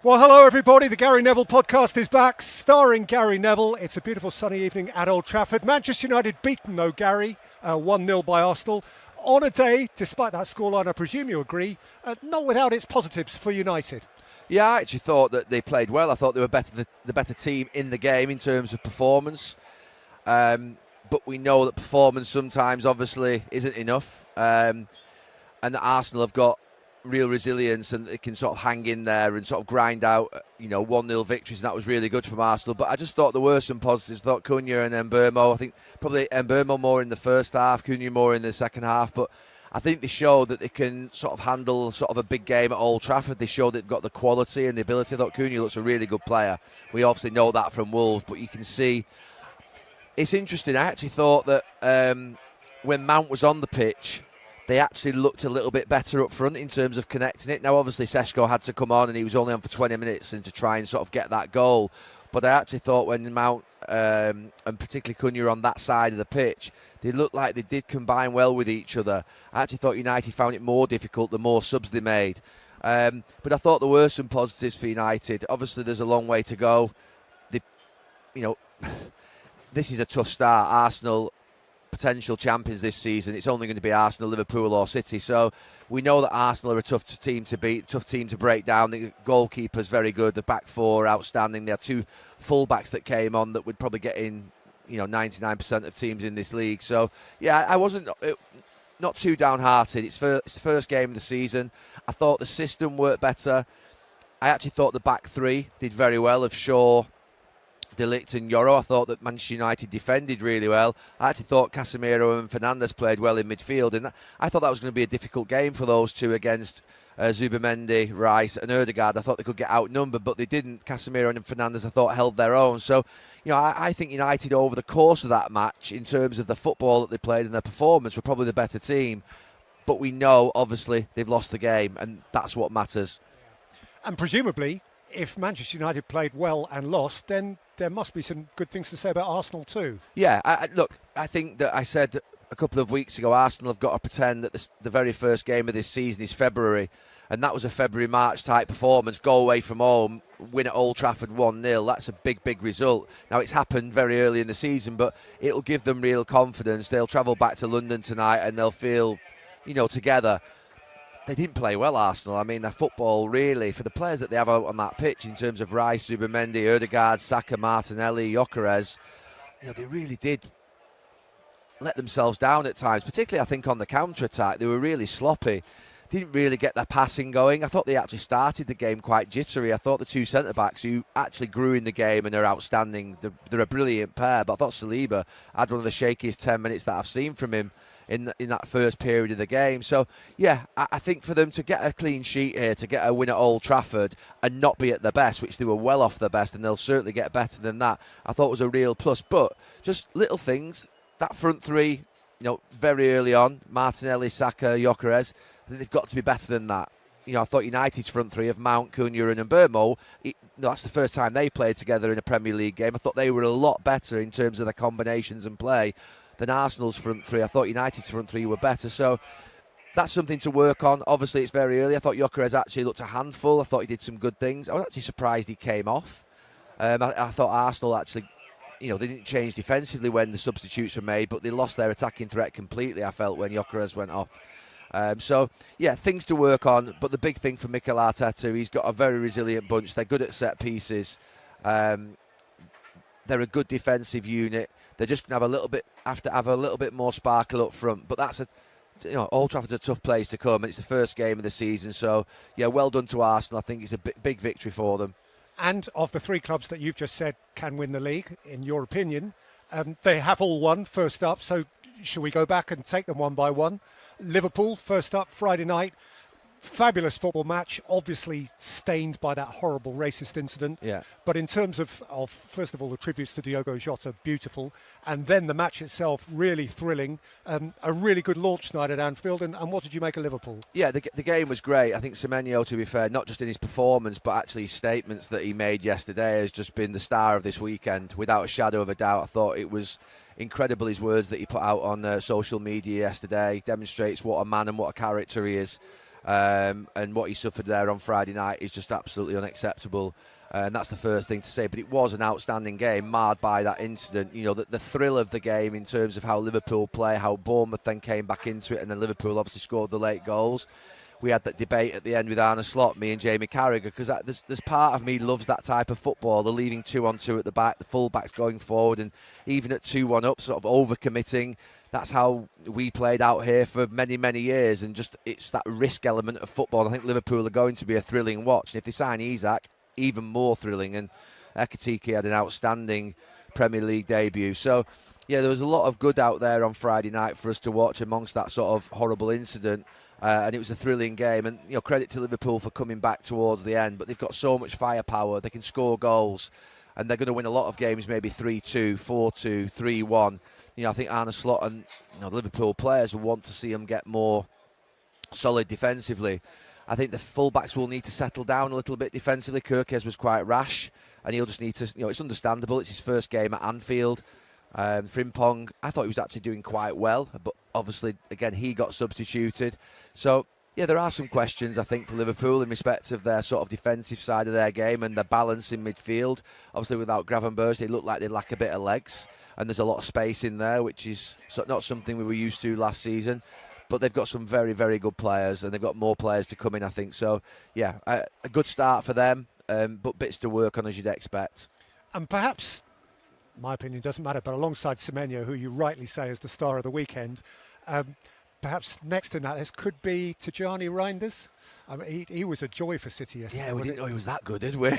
Well, hello everybody. The Gary Neville podcast is back, starring Gary Neville. It's a beautiful sunny evening at Old Trafford. Manchester United beaten, though, Gary, 1-0 by Arsenal. On a day, despite that scoreline, I presume you agree, not without its positives for United. Yeah, I actually thought that they played well. I thought they were the better team in the game in terms of performance. But we know that performance sometimes, obviously, isn't enough. And that Arsenal have got real resilience and they can sort of hang in there and sort of grind out, 1-0 victories, and that was really good from Arsenal. But I just thought there were some positives. I thought Cunha and Mbeumo, I think probably Mbeumo more in the first half, Cunha more in the second half, but I think they showed that they can sort of handle sort of a big game at Old Trafford. They showed they've got the quality and the ability. I thought Cunha looks a really good player. We obviously know that from Wolves, but you can see it's interesting. I actually thought that when Mount was on the pitch, they actually looked a little bit better up front in terms of connecting it. Now, obviously, Seshko had to come on and he was only on for 20 minutes and to try and sort of get that goal. But I actually thought when Mount and particularly Cunha on that side of the pitch, they looked like they did combine well with each other. I actually thought United found it more difficult the more subs they made. But I thought there were some positives for United. Obviously, there's a long way to go. This is a tough start. Arsenal, potential champions this season. It's only going to be Arsenal, Liverpool or City. So we know that Arsenal are a tough team to beat, tough team to break down. The goalkeeper's very good. The back four outstanding. There are two full-backs that came on that would probably get in 99% of teams in this league. So yeah, I wasn't not too downhearted. It's the first game of the season. I thought the system worked better. I actually thought the back three did very well of Shaw, De Ligt and Yoro. I thought that Manchester United defended really well. I actually thought Casemiro and Fernandes played well in midfield, and I thought that was going to be a difficult game for those two against Zubimendi, Rice and Ødegaard. I thought they could get outnumbered, but they didn't. Casemiro and Fernandes, I thought, held their own. So, I think United over the course of that match, in terms of the football that they played and their performance, were probably the better team. But we know, obviously, they've lost the game, and that's what matters. And presumably, if Manchester United played well and lost, then there must be some good things to say about Arsenal too. Yeah, I think that I said a couple of weeks ago, Arsenal have got to pretend that the very first game of this season is February, and that was a February-March type performance. Go away from home, win at Old Trafford 1-0. That's a big, big result. Now, it's happened very early in the season, but it'll give them real confidence. They'll travel back to London tonight and they'll feel, together. They didn't play well, Arsenal. I mean, their football, really, for the players that they have out on that pitch, in terms of Rice, Zubimendi, Ødegaard, Saka, Martinelli, Gyokeres, they really did let themselves down at times, particularly, I think, on the counter-attack. They were really sloppy. Didn't really get their passing going. I thought they actually started the game quite jittery. I thought the two centre-backs who actually grew in the game and are outstanding, they're a brilliant pair, but I thought Saliba had one of the shakiest 10 minutes that I've seen from him in that first period of the game. So, yeah, I think for them to get a clean sheet here, to get a win at Old Trafford and not be at their best, which they were well off their best, and they'll certainly get better than that, I thought was a real plus. But just little things, that front three, very early on, Martinelli, Saka, Gyokeres, they've got to be better than that. I thought United's front three of Mount, Cunha and Mbeumo, that's the first time they played together in a Premier League game. I thought they were a lot better in terms of their combinations and play than Arsenal's front three. I thought United's front three were better. So that's something to work on. Obviously, it's very early. I thought Gyokeres actually looked a handful. I thought he did some good things. I was actually surprised he came off. I thought Arsenal actually, they didn't change defensively when the substitutes were made, but they lost their attacking threat completely, I felt, when Gyokeres went off. So, yeah, things to work on. But the big thing for Mikel Arteta, he's got a very resilient bunch. They're good at set pieces. They're a good defensive unit. They're just going to have to have a little bit more sparkle up front. But that's Old Trafford's a tough place to come. It's the first game of the season. So, yeah, well done to Arsenal. I think it's a big victory for them. And of the three clubs that you've just said can win the league, in your opinion, they have all won first up. So shall we go back and take them one by one? Liverpool, first up, Friday night. Fabulous football match, obviously stained by that horrible racist incident. Yeah. But in terms of first of all, the tributes to Diogo Jota, beautiful. And then the match itself, really thrilling. A really good launch night at Anfield. And what did you make of Liverpool? Yeah, the game was great. I think Semenyo, to be fair, not just in his performance, but actually his statements that he made yesterday, has just been the star of this weekend, without a shadow of a doubt. I thought it was incredible, his words that he put out on social media yesterday. Demonstrates what a man and what a character he is. And what he suffered there on Friday night is just absolutely unacceptable. And that's the first thing to say. But it was an outstanding game, marred by that incident. You know, the thrill of the game in terms of how Liverpool play, how Bournemouth then came back into it, and then Liverpool obviously scored the late goals. We had that debate at the end with Arne Slot, me and Jamie Carragher, because there's part of me loves that type of football, the leaving 2-on-2 at the back, the full-backs going forward, and even at 2-1 up, sort of over-committing. That's how we played out here for many, many years, and just it's that risk element of football. I think Liverpool are going to be a thrilling watch, and if they sign Isak, even more thrilling. And Ekitike had an outstanding Premier League debut. So, yeah, there was a lot of good out there on Friday night for us to watch amongst that sort of horrible incident. And it was a thrilling game, and you know, credit to Liverpool for coming back towards the end. But they've got so much firepower; they can score goals, and they're going to win a lot of games, maybe 3-2, 4-2, 3-1. You know, I think Arne Slot and the Liverpool players will want to see them get more solid defensively. I think the fullbacks will need to settle down a little bit defensively. Gyokeres was quite rash, and he'll just need to. You know, it's understandable. It's his first game at Anfield. Frimpong, I thought he was actually doing quite well, but obviously, again, he got substituted. So, yeah, there are some questions, I think, for Liverpool in respect of their sort of defensive side of their game and their balance in midfield. Obviously, without Gravenberch, they look like they lack a bit of legs, and there's a lot of space in there, which is not something we were used to last season. But they've got some very, very good players, and they've got more players to come in, I think. So, yeah, a good start for them, but bits to work on, as you'd expect. And perhaps, my opinion doesn't matter, but alongside Semenyo, who you rightly say is the star of the weekend, perhaps next in that list could be Tijani Reinders. I mean, he was a joy for City yesterday. Yeah, we didn't know he was that good, did we?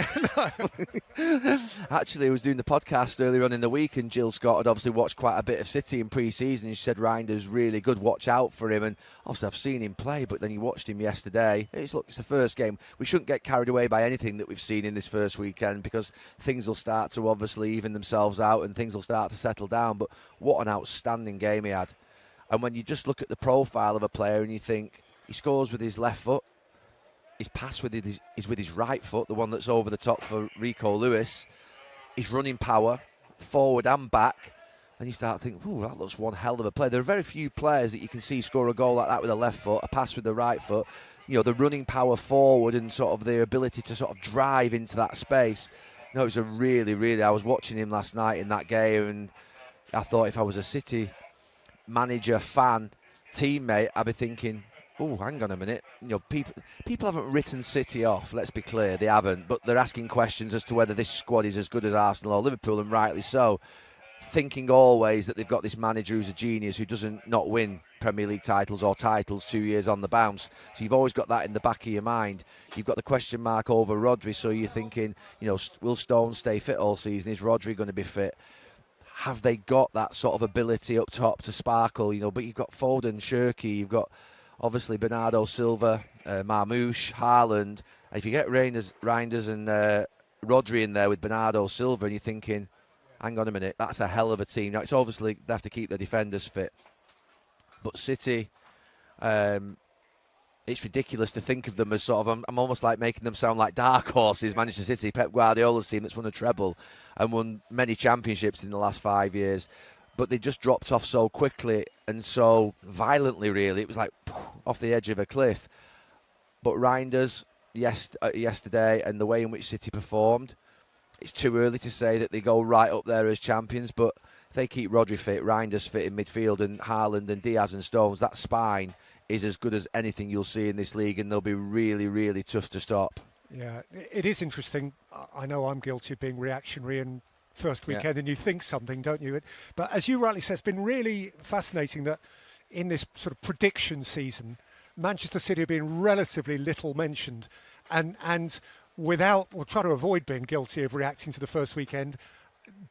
Actually, I was doing the podcast earlier on in the week, and Jill Scott had obviously watched quite a bit of City in pre-season, and she said Reinders really good, watch out for him. And obviously I've seen him play, but then you watched him yesterday. It's the first game. We shouldn't get carried away by anything that we've seen in this first weekend, because things will start to obviously even themselves out and things will start to settle down. But what an outstanding game he had. And when you just look at the profile of a player and you think he scores with his left foot, his pass is with his right foot, the one that's over the top for Rico Lewis, his running power, forward and back, and you start thinking, ooh, that looks one hell of a play. There are very few players that you can see score a goal like that with a left foot, a pass with the right foot, you know, the running power forward and sort of the ability to sort of drive into that space. No, it was a really, I was watching him last night in that game, and I thought if I was a City manager, fan, teammate, I'd be thinking, oh, hang on a minute. You know, people haven't written City off, let's be clear, they haven't, but they're asking questions as to whether this squad is as good as Arsenal or Liverpool, and rightly so, thinking always that they've got this manager who's a genius who doesn't not win Premier League titles or titles 2 years on the bounce. So you've always got that in the back of your mind. You've got the question mark over Rodri, so you're thinking, you know, will Stones stay fit all season? Is Rodri going to be fit? Have they got that sort of ability up top to sparkle? You know, but you've got Foden, Shirky, you've got obviously Bernardo Silva, Marmoush, Haaland. If you get Reinders and Rodri in there with Bernardo Silva, and you're thinking, hang on a minute, that's a hell of a team. Now, it's obviously they have to keep the defenders fit. But City, it's ridiculous to think of them as sort of, I'm almost like making them sound like dark horses. Manchester City, Pep Guardiola's team that's won a treble and won many championships in the last 5 years. But they just dropped off so quickly and so violently, really. It was like off the edge of a cliff. But Reinders, yesterday, and the way in which City performed, it's too early to say that they go right up there as champions. But if they keep Rodri fit, Reinders fit in midfield, and Haaland and Diaz and Stones, that spine is as good as anything you'll see in this league, and they'll be really, really tough to stop. Yeah, it is interesting. I know I'm guilty of being reactionary and first weekend, and you think something, don't you? But as you rightly said, it's been really fascinating that in this sort of prediction season, Manchester City have been relatively little mentioned, and without, or try to avoid being guilty of reacting to the first weekend.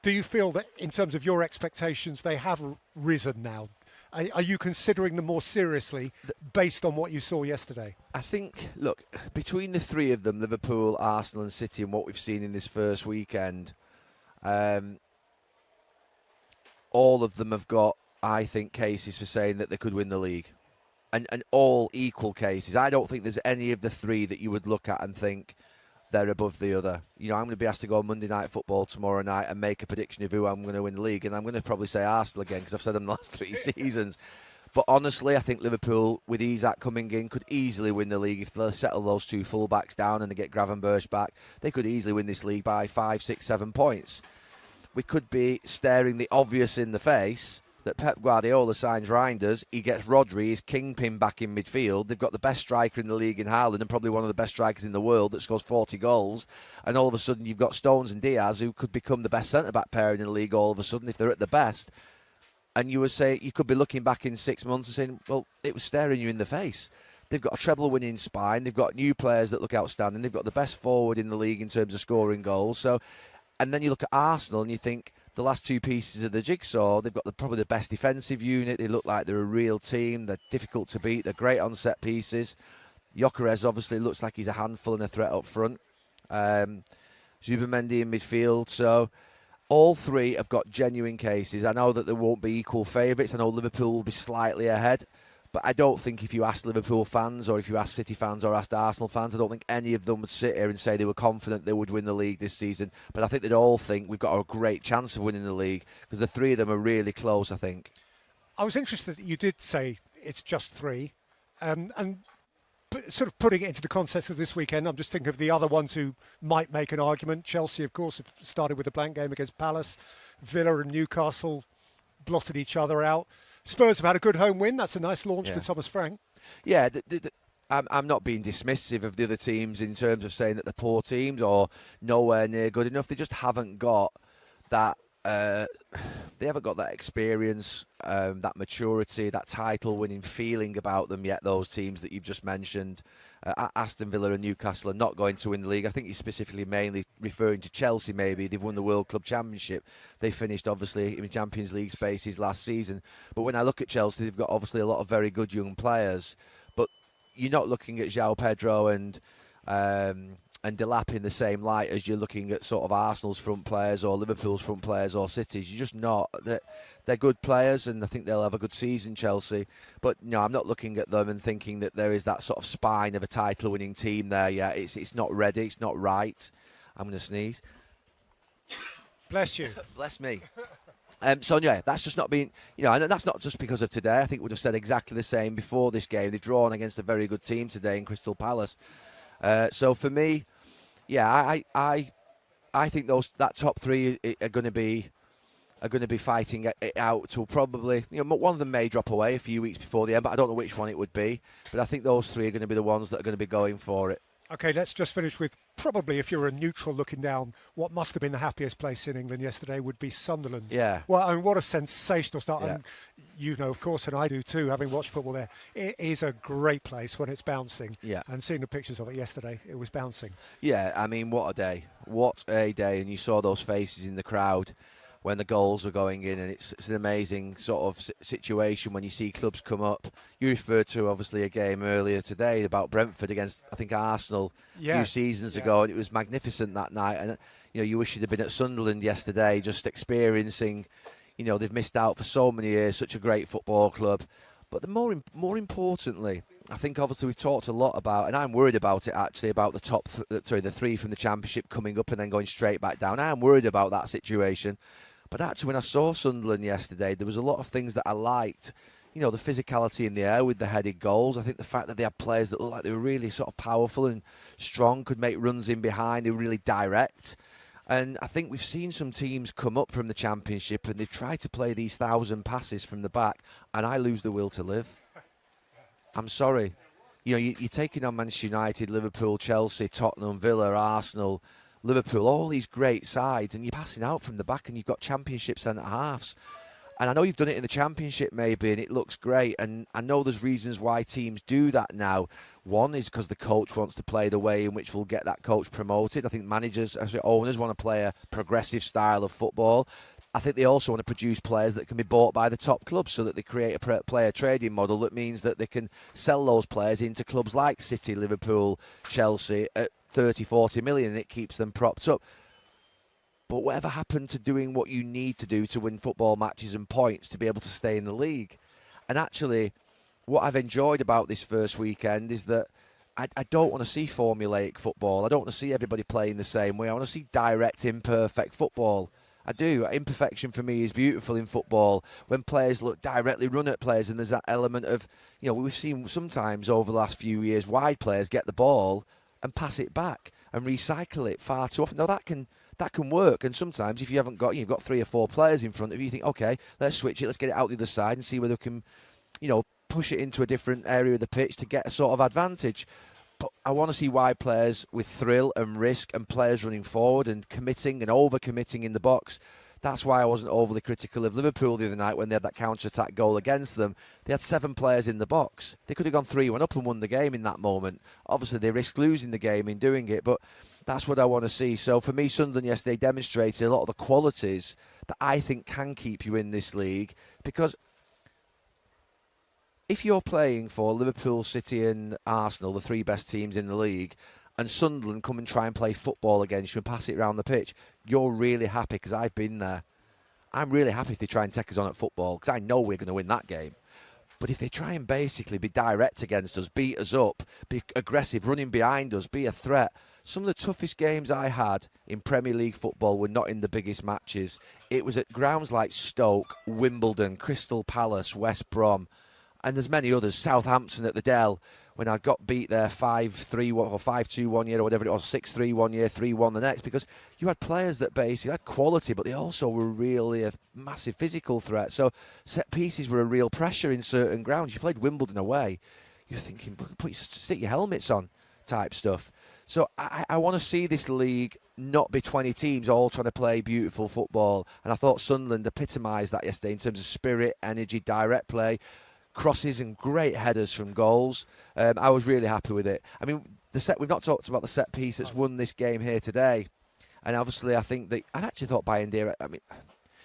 Do you feel that in terms of your expectations, they have risen now? Are you considering them more seriously based on what you saw yesterday? I think, look, between the three of them, Liverpool, Arsenal and City, and what we've seen in this first weekend, all of them have got, I think, cases for saying that they could win the league. And all equal cases. I don't think there's any of the three that you would look at and think they're above the other. You know, I'm going to be asked to go on Monday Night Football tomorrow night and make a prediction of who I'm going to win the league, and I'm going to probably say Arsenal again because I've said them the last 3 seasons. But honestly, I think Liverpool, with Isak coming in, could easily win the league if they settle those two full-backs down and they get Gravenberch back. They could easily win this league by 5, 6, 7 points. We could be staring the obvious in the face that Pep Guardiola signs Reinders, he gets Rodri, his kingpin back in midfield. They've got the best striker in the league in Haaland and probably one of the best strikers in the world that scores 40 goals. And all of a sudden you've got Stones and Diaz who could become the best centre-back pairing in the league all of a sudden if they're at the best. And you would say, you could be looking back in 6 months and saying, well, it was staring you in the face. They've got a treble-winning spine. They've got new players that look outstanding. They've got the best forward in the league in terms of scoring goals. So, and then you look at Arsenal and you think, the last two pieces of the jigsaw, they've got probably the best defensive unit. They look like they're a real team. They're difficult to beat. They're great on set pieces. Gyokeres obviously looks like he's a handful and a threat up front. Zubimendi in midfield. So all three have got genuine cases. I know that there won't be equal favourites. I know Liverpool will be slightly ahead. But I don't think if you ask Liverpool fans or if you ask City fans or ask Arsenal fans, I don't think any of them would sit here and say they were confident they would win the league this season. But I think they'd all think we've got a great chance of winning the league because the three of them are really close, I think. I was interested that you did say it's just three. And sort of putting it into the context of this weekend, I'm just thinking of the other ones who might make an argument. Chelsea, of course, have started with a blank game against Palace. Villa and Newcastle blotted each other out. Spurs have had a good home win. That's a nice launch for Thomas Frank. Yeah, I'm not being dismissive of the other teams in terms of saying that they're poor teams or nowhere near good enough. They just haven't got that. They haven't got that experience, that maturity, that title-winning feeling about them yet. Those teams that you've just mentioned, Aston Villa and Newcastle, are not going to win the league. I think you're specifically mainly referring to Chelsea. Maybe they've won the World Club Championship. They finished obviously in Champions League spaces last season. But when I look at Chelsea, they've got obviously a lot of very good young players. But you're not looking at João Pedro and Delap in the same light as you're looking at sort of Arsenal's front players or Liverpool's front players or City's. You're just not. They're good players and I think they'll have a good season, Chelsea. But no, I'm not looking at them and thinking that there is that sort of spine of a title-winning team there yet. It's not ready. It's not right. I'm going to sneeze. Bless you. Bless me. So yeah, that's just not been, and that's not just because of today. I think we'd have said exactly the same before this game. They've drawn against a very good team today in Crystal Palace. So for me, yeah, I think that top three are going to be fighting it out till probably, one of them may drop away a few weeks before the end, but I don't know which one it would be. But I think those three are going to be the ones that are going to be going for it. Okay, let's just finish with probably, if you're a neutral looking down, what must have been the happiest place in England yesterday would be Sunderland. Yeah. Well, I mean, what a sensational start. Yeah. And you know, of course, and I do too, having watched football there. It is a great place when it's bouncing. Yeah. And seeing the pictures of it yesterday, it was bouncing. Yeah, I mean, what a day. What a day. And you saw those faces in the crowd when the goals were going in, and it's an amazing sort of situation when you see clubs come up. You referred to, obviously, a game earlier today about Brentford against, I think, Arsenal a few seasons ago, and it was magnificent that night. And, you wish you'd have been at Sunderland yesterday, just experiencing, they've missed out for so many years, such a great football club. But the more importantly, I think obviously we've talked a lot about, and I'm worried about it actually, about the three from the Championship coming up and then going straight back down. I am worried about that situation. But actually, when I saw Sunderland yesterday, there was a lot of things that I liked. The physicality in the air with the headed goals. I think the fact that they had players that looked like they were really sort of powerful and strong, could make runs in behind, they were really direct. And I think we've seen some teams come up from the Championship and they've tried to play these 1,000 passes from the back, and I lose the will to live. I'm sorry. You're taking on Manchester United, Liverpool, Chelsea, Tottenham, Villa, Arsenal, Liverpool, all these great sides, and you're passing out from the back and you've got Championship centre-halves. And I know you've done it in the Championship maybe, and it looks great. And I know there's reasons why teams do that now. One is because the coach wants to play the way in which we'll get that coach promoted. I think managers, owners want to play a progressive style of football. I think they also want to produce players that can be bought by the top clubs so that they create a player trading model that means that they can sell those players into clubs like City, Liverpool, Chelsea at 30, 40 million, and it keeps them propped up. But whatever happened to doing what you need to do to win football matches and points to be able to stay in the league? And actually, what I've enjoyed about this first weekend is that I don't want to see formulaic football. I don't want to see everybody playing the same way. I want to see direct, imperfect football. I do. Imperfection for me is beautiful in football. When players look directly run at players, and there's that element of, we've seen sometimes over the last few years wide players get the ball and pass it back and recycle it far too often. Now that can work, and sometimes if you've got 3 or 4 players in front of you, you think, okay, let's switch it, let's get it out the other side and see whether we can, push it into a different area of the pitch to get a sort of advantage. But I want to see wide players with thrill and risk, and players running forward and committing and over-committing in the box. That's why I wasn't overly critical of Liverpool the other night when they had that counter-attack goal against them. They had 7 players in the box. They could have gone 3-1 up and won the game in that moment. Obviously, they risked losing the game in doing it, but that's what I want to see. So for me, Sunderland yesterday demonstrated a lot of the qualities that I think can keep you in this league, because if you're playing for Liverpool, City and Arsenal, the 3 best teams in the league, and Sunderland come and try and play football against you and pass it around the pitch, you're really happy, because I've been there. I'm really happy if they try and take us on at football, because I know we're going to win that game. But if they try and basically be direct against us, beat us up, be aggressive, running behind us, be a threat. Some of the toughest games I had in Premier League football were not in the biggest matches. It was at grounds like Stoke, Wimbledon, Crystal Palace, West Brom, and there's many others, Southampton at the Dell, when I got beat there 5-3 or 5-2 one year or whatever it was, 6-3 one year, 3-1 the next, because you had players that basically had quality, but they also were really a massive physical threat. So set pieces were a real pressure in certain grounds. You played Wimbledon away, you're thinking, stick your helmets on type stuff. So I want to see this league not be 20 teams all trying to play beautiful football. And I thought Sunderland epitomised that yesterday in terms of spirit, energy, direct play, crosses and great headers from goals. I was really happy with it. I mean, we've not talked about the set piece that's won this game here today. And obviously I think that, I actually thought Bayandira, I mean,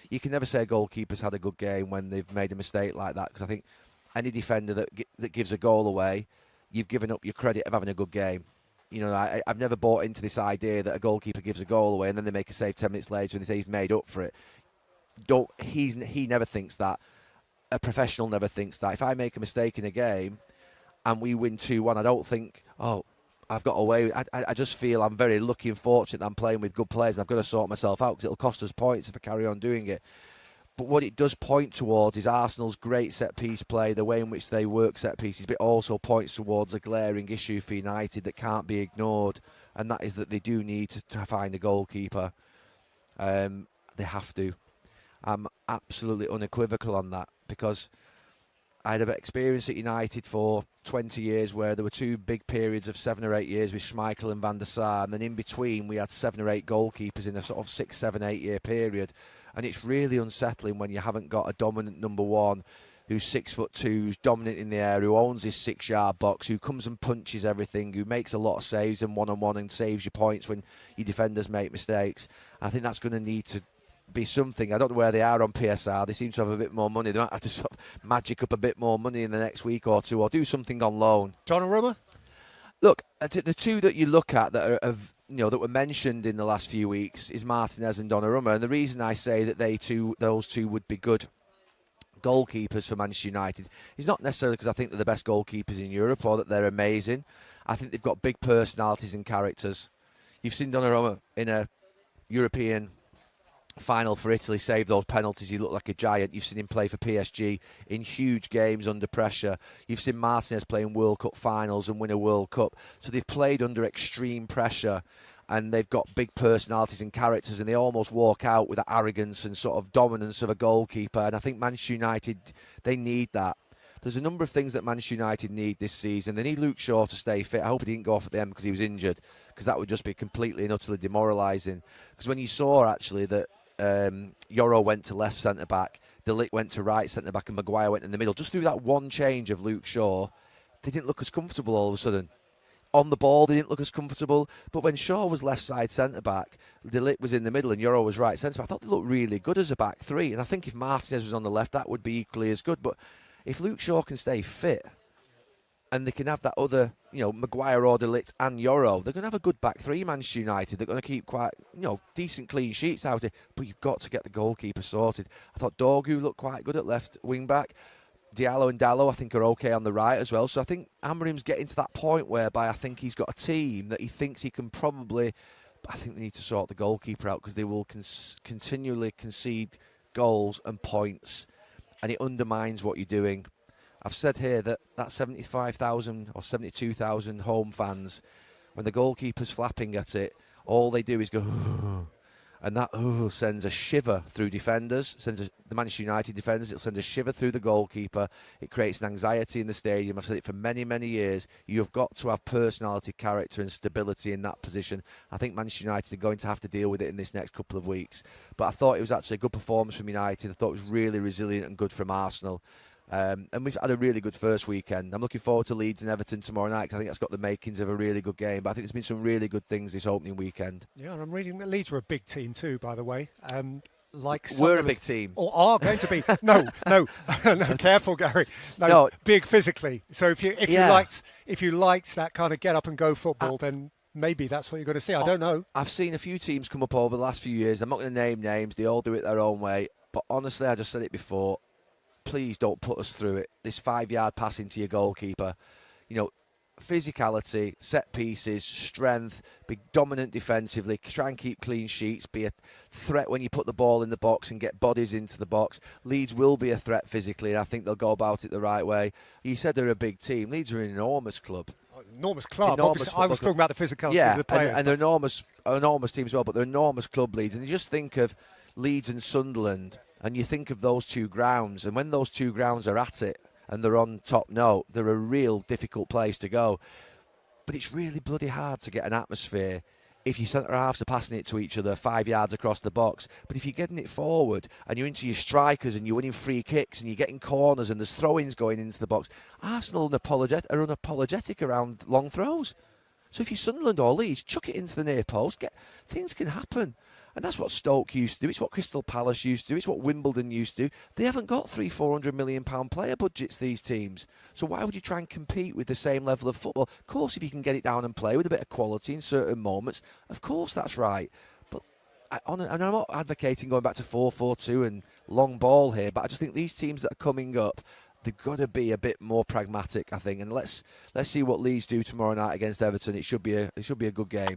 you can never say a goalkeeper's had a good game when they've made a mistake like that, because I think any defender that gives a goal away, you've given up your credit of having a good game. I've never bought into this idea that a goalkeeper gives a goal away and then they make a save 10 minutes later and they say he's made up for it. He never thinks that. A professional never thinks that. If I make a mistake in a game and we win 2-1, I don't think, I've got away. I just feel I'm very lucky and fortunate that I'm playing with good players and I've got to sort myself out, because it'll cost us points if I carry on doing it. But what it does point towards is Arsenal's great set-piece play, the way in which they work set-pieces, but it also points towards a glaring issue for United that can't be ignored, and that is that they do need to find a goalkeeper. They have to. I'm absolutely unequivocal on that, because I had experience at United for 20 years where there were 2 big periods of 7 or 8 years with Schmeichel and Van der Sar, and then in between we had 7 or 8 goalkeepers in a sort of 6, 7, 8 year period. And it's really unsettling when you haven't got a dominant number 1 who's 6'2", who's dominant in the air, who owns his 6-yard box, who comes and punches everything, who makes a lot of saves and one-on-one and saves your points when your defenders make mistakes. I think that's going to need to be something. I don't know where they are on PSR. They seem to have a bit more money. They might have to sort of magic up a bit more money in the next week or 2, or do something on loan. Donnarumma? Look, the 2 that you look at that are that were mentioned in the last few weeks is Martinez and Donnarumma, and the reason I say that those two would be good goalkeepers for Manchester United is not necessarily because I think they're the best goalkeepers in Europe or that they're amazing. I think they've got big personalities and characters. You've seen Donnarumma in a European final for Italy save those penalties. He looked like a giant. You've seen him play for PSG in huge games under pressure. You've seen Martinez play in World Cup finals and win a World Cup. So they've played under extreme pressure, and they've got big personalities and characters, and they almost walk out with the arrogance and sort of dominance of a goalkeeper. And I think Manchester United, they need that. There's a number of things that Manchester United need this season. They need Luke Shaw to stay fit. I hope he didn't go off at the end because he was injured, because that would just be completely and utterly demoralising. Because when you saw actually that Yoro went to left centre-back, De Ligt went to right centre-back, and Maguire went in the middle, just through that one change of Luke Shaw, they didn't look as comfortable all of a sudden. On the ball, they didn't look as comfortable. But when Shaw was left side centre-back, De Ligt was in the middle and Yoro was right centre-back, I thought they looked really good as a back 3. And I think if Martinez was on the left, that would be equally as good. But if Luke Shaw can stay fit, and they can have that other, Maguire or De Ligt and Yoro, they're going to have a good back 3, Manchester United. They're going to keep quite, decent clean sheets out of it. But you've got to get the goalkeeper sorted. I thought Dorgu looked quite good at left wing-back. Diallo and Dallo, I think, are okay on the right as well. So I think Amorim's getting to that point whereby I think he's got a team that he thinks he can probably I think they need to sort the goalkeeper out, because they will continually concede goals and points, and it undermines what you're doing. I've said here that 75,000 or 72,000 home fans, when the goalkeeper's flapping at it, all they do is go, and that sends a shiver through defenders, the Manchester United defenders. It'll send a shiver through the goalkeeper. It creates an anxiety in the stadium. I've said it for many, many years. You've got to have personality, character and stability in that position. I think Manchester United are going to have to deal with it in this next couple of weeks. But I thought it was actually a good performance from United. I thought it was really resilient and good from Arsenal. And we've had a really good first weekend. I'm looking forward to Leeds and Everton tomorrow night, 'cause I think that's got the makings of a really good game. But I think there's been some really good things this opening weekend. Yeah, and I'm reading that Leeds are a big team too, by the way. We're a big team. Or are going to be. No, no, careful, Gary. No, big physically. So if you liked that kind of get up and go football, then maybe that's what you're going to see. I don't know. I've seen a few teams come up over the last few years. I'm not going to name names. They all do it their own way. But honestly, I just said it before. Please don't put us through it. This 5-yard pass into your goalkeeper. Physicality, set pieces, strength, be dominant defensively, try and keep clean sheets, be a threat when you put the ball in the box and get bodies into the box. Leeds will be a threat physically, and I think they'll go about it the right way. You said they're a big team. Leeds are an enormous club. Enormous club. Obviously, I was talking about the physicality of the players. And they're enormous team as well, but they're enormous club, Leeds. And you just think of Leeds and Sunderland, and you think of those two grounds, and when those two grounds are at it and they're on top note, they're a real difficult place to go. But it's really bloody hard to get an atmosphere if your centre-halves are passing it to each other 5 yards across the box. But if you're getting it forward and you're into your strikers and you're winning free kicks and you're getting corners and there's throw-ins going into the box, Arsenal are unapologetic around long throws. So if you're Sunderland or Leeds, chuck it into the near post. Things can happen. And that's what Stoke used to do. It's what Crystal Palace used to do. It's what Wimbledon used to do. They haven't got £300-400 million player budgets, these teams. So why would you try and compete with the same level of football? Of course, if you can get it down and play with a bit of quality in certain moments, of course that's right. But I'm not advocating going back to 4-4-2 and long ball here, but I just think these teams that are coming up, they've got to be a bit more pragmatic, I think. And let's see what Leeds do tomorrow night against Everton. It should be a good game.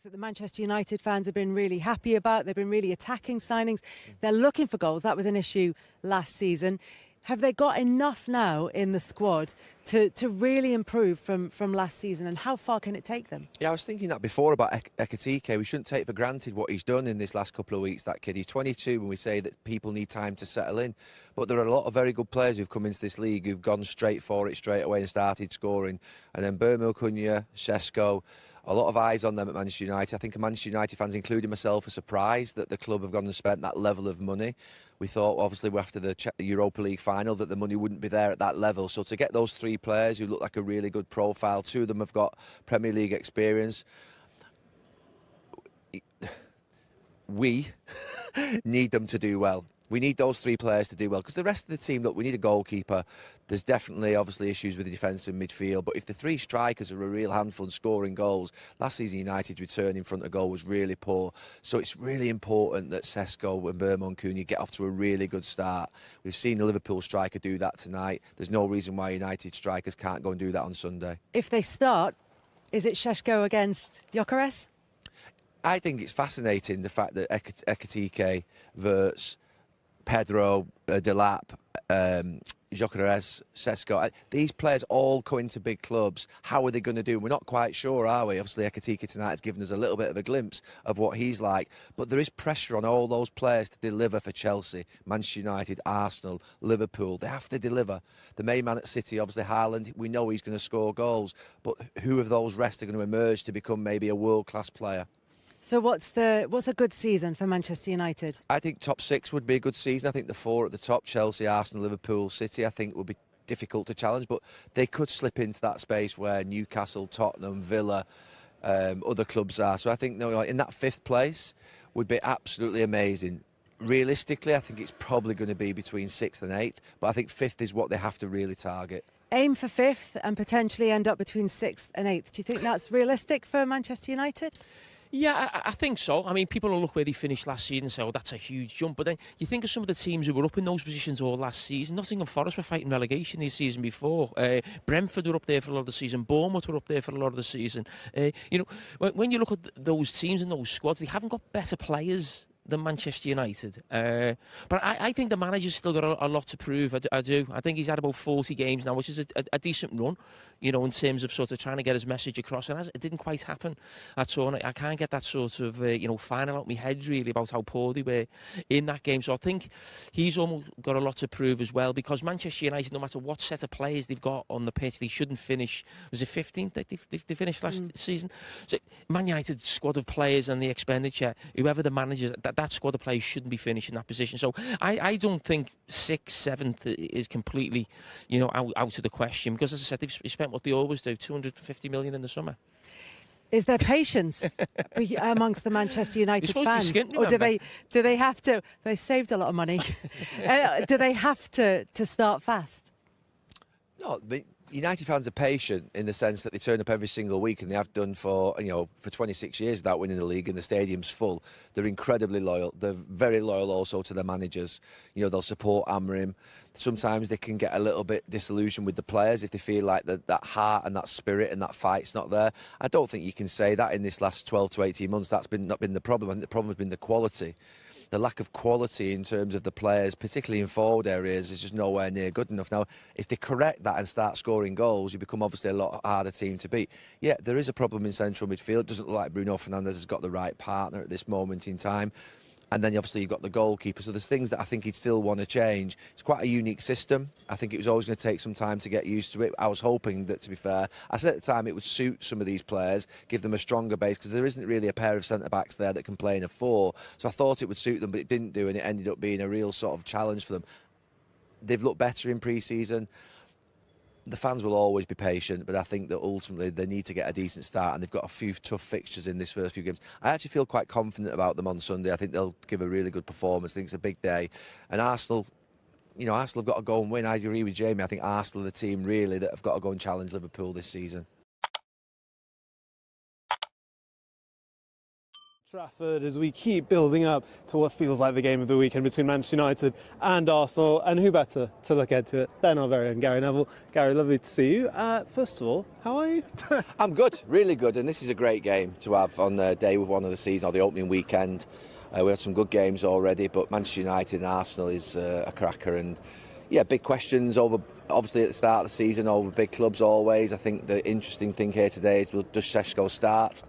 That the Manchester United fans have been really happy about. They've been really attacking signings. They're looking for goals. That was an issue last season. Have they got enough now in the squad to really improve from last season, and how far can it take them? Yeah, I was thinking that before about Ekitike. We shouldn't take for granted what he's done in this last couple of weeks, that kid. He's 22 when we say that people need time to settle in. But there are a lot of very good players who've come into this league who've gone straight for it straight away and started scoring. And then Bermo Cunha, Sesko, a lot of eyes on them at Manchester United. I think Manchester United fans, including myself, are surprised that the club have gone and spent that level of money. We thought, obviously, after the Europa League final, that the money wouldn't be there at that level. So to get those three players who look like a really good profile, two of them have got Premier League experience. We need them to do well. We need those three players to do well, because the rest of the team, look, we need a goalkeeper. There's definitely, obviously, issues with the defence and midfield. But if the three strikers are a real handful and scoring goals, last season United's return in front of goal was really poor. So it's really important that Sesko and Bermo and Cunha get off to a really good start. We've seen the Liverpool striker do that tonight. There's no reason why United strikers can't go and do that on Sunday. If they start, is it Sesko against Gyokeres? I think it's fascinating, the fact that Ekitike, Wirtz, Pedro, Delap, Gyokeres, Sesko, these players all go into big clubs. How are they going to do? We're not quite sure, are we? Obviously, Ekitike tonight has given us a little bit of a glimpse of what he's like. But there is pressure on all those players to deliver for Chelsea, Manchester United, Arsenal, Liverpool. They have to deliver. The main man at City, obviously Haaland, we know he's going to score goals. But who of those rest are going to emerge to become maybe a world-class player? So what's a good season for Manchester United? I think top six would be a good season. I think the four at the top, Chelsea, Arsenal, Liverpool, City, I think would be difficult to challenge, but they could slip into that space where Newcastle, Tottenham, Villa, other clubs are. So I think in that fifth place would be absolutely amazing. Realistically, I think it's probably going to be between 6th and 8th, but I think 5th is what they have to really target. Aim for 5th and potentially end up between 6th and 8th. Do you think that's realistic for Manchester United? Yeah, I think so. I mean, people will look where they finished last season and say, oh, that's a huge jump. But then you think of some of the teams who were up in those positions all last season. Nottingham Forest were fighting relegation this season before. Brentford were up there for a lot of the season. Bournemouth were up there for a lot of the season. When you look at those teams and those squads, they haven't got better players than Manchester United. But I think the manager's still got a lot to prove. I do. I think he's had about 40 games now, which is a decent run, in terms of sort of trying to get his message across. And it didn't quite happen at all. I can't get that sort of, final out my head, really, about how poor they were in that game. So I think he's almost got a lot to prove as well, because Manchester United, no matter what set of players they've got on the pitch, they shouldn't finish. Was it 15th they finished last season? So Man United's squad of players and the expenditure, whoever the manager, that squad of players shouldn't be finishing that position. So I don't think 6th, 7th is completely, out of the question, because, as I said, they've spent what they always do, 250 million in the summer. Is there patience amongst the Manchester United fans, skint, or do they have to? They've saved a lot of money. Do they have to start fast? No, United fans are patient in the sense that they turn up every single week, and they have done for 26 years without winning the league, and the stadium's full. They're incredibly loyal. They're very loyal also to their managers. They'll support Amorim. Sometimes they can get a little bit disillusioned with the players if they feel like that heart and that spirit and that fight's not there. I don't think you can say that in this last 12 to 18 months. That's not been the problem. I think the problem has been the quality. The lack of quality in terms of the players, particularly in forward areas, is just nowhere near good enough. Now, if they correct that and start scoring goals, you become obviously a lot harder team to beat. Yeah, there is a problem in central midfield. It doesn't look like Bruno Fernandes has got the right partner at this moment in time. And then obviously you've got the goalkeeper. So there's things that I think he'd still want to change. It's quite a unique system. I think it was always going to take some time to get used to it. I was hoping that, to be fair, I said at the time it would suit some of these players, give them a stronger base, because there isn't really a pair of centre-backs there that can play in a 4. So I thought it would suit them, but it didn't do, and it ended up being a real sort of challenge for them. They've looked better in pre-season. The fans will always be patient, but I think that ultimately they need to get a decent start, and they've got a few tough fixtures in this first few games. I actually feel quite confident about them on Sunday. I think they'll give a really good performance. I think it's a big day. And Arsenal, Arsenal have got to go and win. I agree with Jamie. I think Arsenal are the team really that have got to go and challenge Liverpool this season. Trafford, as we keep building up to what feels like the game of the weekend between Manchester United and Arsenal, and who better to look ahead to it than our very own Gary Neville. Gary, lovely to see you. First of all, how are you? I'm good, really good, and this is a great game to have on the day one of the season, or the opening weekend. We had some good games already, but Manchester United and Arsenal is a cracker, and yeah, big questions over, obviously at the start of the season, over big clubs always. I think the interesting thing here today is, does Šeško start?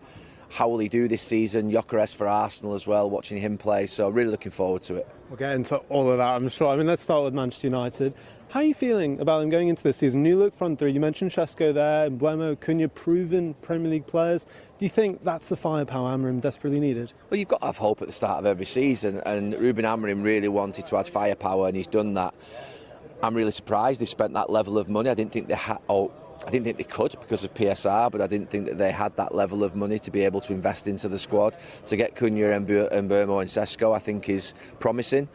How will he do this season? Gyokeres for Arsenal as well, watching him play. So really looking forward to it. We'll get into all of that, I'm sure. I mean, let's start with Manchester United. How are you feeling about them going into this season? New look front three. You mentioned Šeško there, Mbeumo, Cunha, proven Premier League players. Do you think that's the firepower Amorim desperately needed? Well, you've got to have hope at the start of every season, and Ruben Amorim really wanted to add firepower, and he's done that. I'm really surprised they spent that level of money. I didn't think they had. I didn't think they could because of PSR, but I didn't think that they had that level of money to be able to invest into the squad. To get Cunha, Mbeumo and Šeško, I think is promising.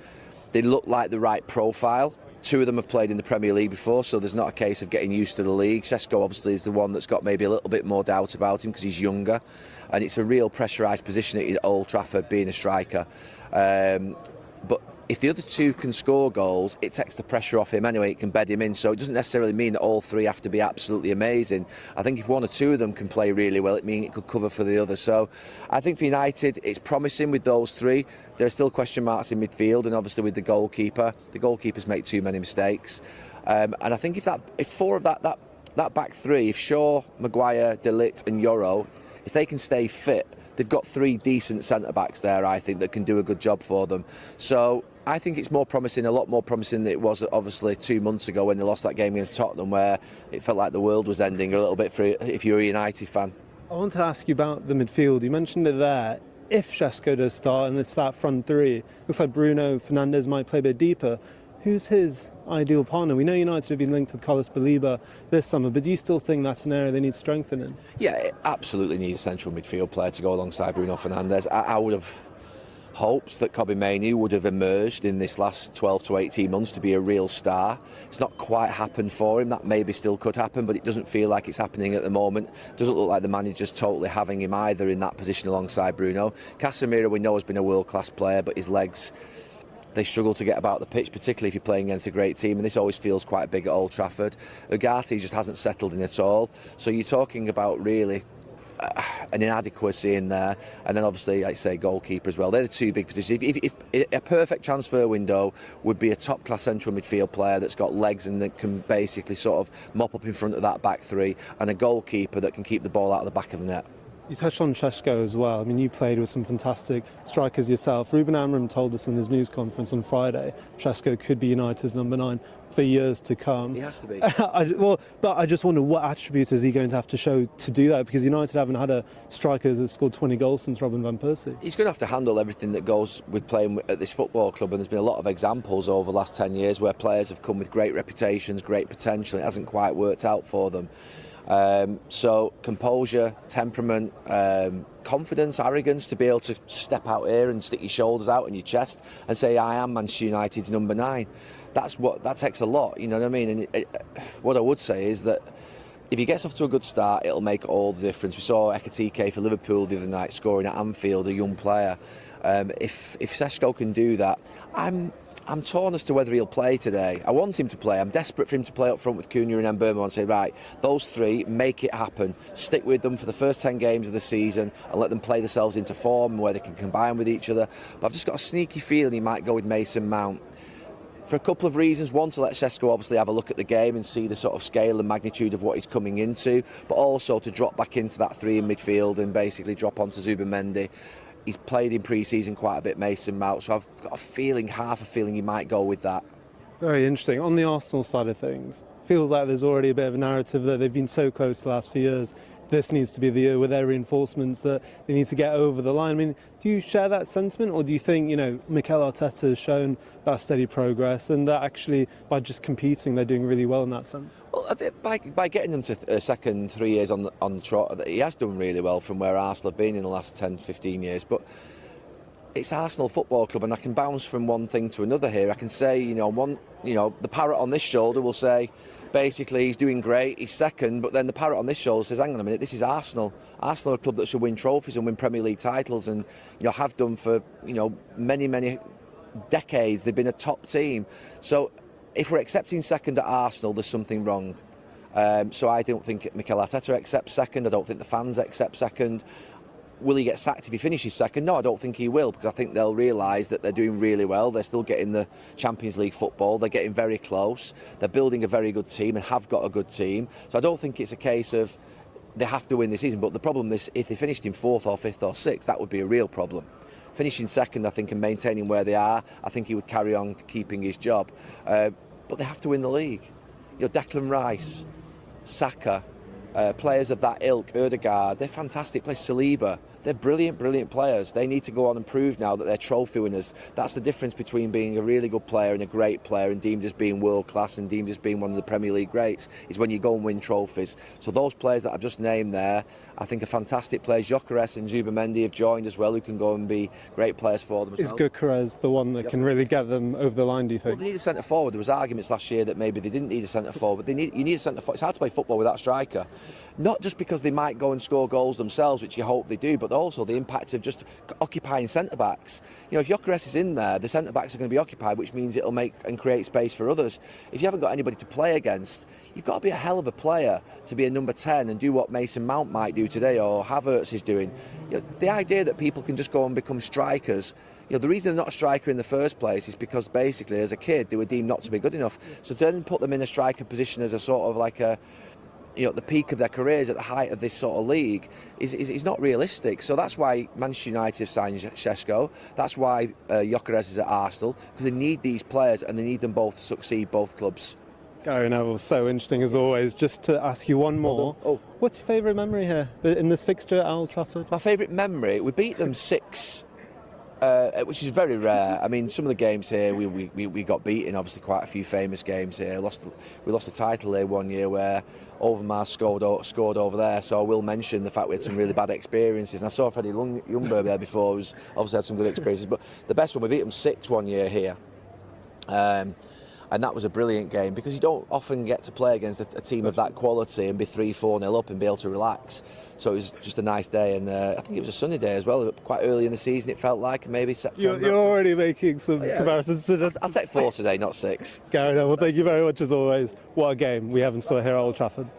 They look like the right profile. 2 of them have played in the Premier League before, so there's not a case of getting used to the league. Šeško obviously is the one that's got maybe a little bit more doubt about him because he's younger, and it's a real pressurised position at Old Trafford being a striker. But if the other 2 can score goals, it takes the pressure off him anyway. It can bed him in, so it doesn't necessarily mean that all 3 have to be absolutely amazing. I think if 1 or 2 of them can play really well, it means it could cover for the others. So I think for United, it's promising with those 3. There are still question marks in midfield, and obviously with the goalkeepers make too many mistakes. And I think if 4 of that back 3, if Shaw, Maguire, De Ligt and Yoro, if they can stay fit, they've got 3 decent centre-backs there, I think, that can do a good job for them. So I think it's more promising, a lot more promising than it was obviously 2 months ago when they lost that game against Tottenham, where it felt like the world was ending a little bit for if you're a United fan. I wanted to ask you about the midfield. You mentioned it there. If Šeško does start and it's that front 3, looks like Bruno Fernandes might play a bit deeper. Who's his ideal partner? We know United have been linked with Carlos Baleba this summer, but do you still think that's an area they need strengthening? Yeah, it absolutely need a central midfield player to go alongside Bruno Fernandes. I would have hopes that Kobbie Mainoo would have emerged in this last 12 to 18 months to be a real star. It's not quite happened for him. That maybe still could happen, but it doesn't feel like it's happening at the moment. Doesn't look like the manager's totally having him either in that position alongside Bruno. Casemiro, we know, has been a world-class player, but his legs, they struggle to get about the pitch, particularly if you're playing against a great team, and this always feels quite big at Old Trafford. Ugarte just hasn't settled in at all. So you're talking about really an inadequacy in there, and then obviously, like I say, goalkeeper as well. They're the two big positions. If a perfect transfer window would be a top-class central midfield player that's got legs and that can basically sort of mop up in front of that back three, and a goalkeeper that can keep the ball out of the back of the net. You touched on Šeško as well. I mean, you played with some fantastic strikers yourself. Ruben Amorim told us in his news conference on Friday, Šeško could be United's number 9 for years to come. He has to be. But I just wonder what attributes is he going to have to show to do that, because United haven't had a striker that's scored 20 goals since Robin van Persie. He's going to have to handle everything that goes with playing at this football club, and there's been a lot of examples over the last 10 years where players have come with great reputations, great potential, and it hasn't quite worked out for them. So composure, temperament, confidence, arrogance to be able to step out here and stick your shoulders out in your chest and say, I am Manchester United's number 9. That takes a lot, you know what I mean? And what I would say is that if he gets off to a good start, it'll make all the difference. We saw Ekitike for Liverpool the other night scoring at Anfield, a young player. If Šeško can do that, I'm torn as to whether he'll play today. I want him to play. I'm desperate for him to play up front with Cunha and Mbeumo and say, right, those three, make it happen. Stick with them for the first 10 games of the season and let them play themselves into form where they can combine with each other. But I've just got a sneaky feeling he might go with Mason Mount. For a couple of reasons. One, to let Šeško obviously have a look at the game and see the sort of scale and magnitude of what he's coming into, but also to drop back into that 3 in midfield and basically drop onto Zubimendi. He's played in pre-season quite a bit, Mason Mount, so I've got half a feeling he might go with that. Very interesting. On the Arsenal side of things, feels like there's already a bit of a narrative that they've been so close the last few years. This needs to be the year with their reinforcements that they need to get over the line. I mean, do you share that sentiment, or do you think, Mikel Arteta has shown that steady progress and that actually by just competing they're doing really well in that sense? Well, I think by getting them to a second 3 years on the trot, he has done really well from where Arsenal have been in the last 10, 15 years. But it's Arsenal Football Club, and I can bounce from one thing to another here. I can say, the parrot on this shoulder will say, basically, he's doing great, he's second, but then the parrot on this shoulder says, hang on a minute, this is Arsenal. Arsenal are a club that should win trophies and win Premier League titles, and have done for many, many decades. They've been a top team. So if we're accepting second at Arsenal, there's something wrong. So I don't think Mikel Arteta accepts second. I don't think the fans accept second. Will he get sacked if he finishes second? No, I don't think he will, because I think they'll realise that they're doing really well. They're still getting the Champions League football. They're getting very close. They're building a very good team and have got a good team. So I don't think it's a case of they have to win this season. But the problem is, if they finished in 4th or 5th or 6th, that would be a real problem. Finishing second, I think, and maintaining where they are, I think he would carry on keeping his job. But they have to win the league. Declan Rice, Saka, players of that ilk, Ødegaard, they're fantastic players. Saliba, they're brilliant, brilliant players. They need to go on and prove now that they're trophy winners. That's the difference between being a really good player and a great player and deemed as being world class and deemed as being one of the Premier League greats, is when you go and win trophies. So those players that I've just named there, I think are fantastic players. Gyokeres and Zubimendi have joined as well, who can go and be great players for them as well. Is Gyokeres the one that can really get them over the line, do you think? Well, they need a centre forward. There was arguments last year that maybe they didn't need a centre forward, but you need a centre forward. It's hard to play football without a striker. Not just because they might go and score goals themselves, which you hope they do, but also the impact of just occupying centre-backs. If Gyokeres is in there, the centre-backs are going to be occupied, which means it'll make and create space for others. If you haven't got anybody to play against, you've got to be a hell of a player to be a number 10 and do what Mason Mount might do today or Havertz is doing. The idea that people can just go and become strikers, the reason they're not a striker in the first place is because basically as a kid they were deemed not to be good enough. So to then put them in a striker position as a sort of like a the peak of their careers at the height of this sort of league is not realistic. So that's why Manchester United have signed Šeško. That's why Gyokeres is at Arsenal, because they need these players and they need them both to succeed, both clubs. Gary Neville, so interesting as always. Just to ask you one more. What's your favourite memory here in this fixture at Old Trafford? My favourite memory, we beat them 6 which is very rare. I mean, some of the games here we got beaten. Obviously, quite a few famous games here. We lost the title here one year where Overmars scored over there. So I will mention the fact we had some really bad experiences. And I saw Freddie Ljungberg there before, who's obviously had some good experiences. But the best one, we beat them 6 one year here. And that was a brilliant game because you don't often get to play against a team of that quality and be 3-4-0 up and be able to relax. So it was just a nice day, and I think it was a sunny day as well. Quite early in the season, it felt like, maybe September. You're already making some comparisons. I'll take 4 today, not 6. Gary, well, thank you very much as always. What a game we have in store here at Old Trafford.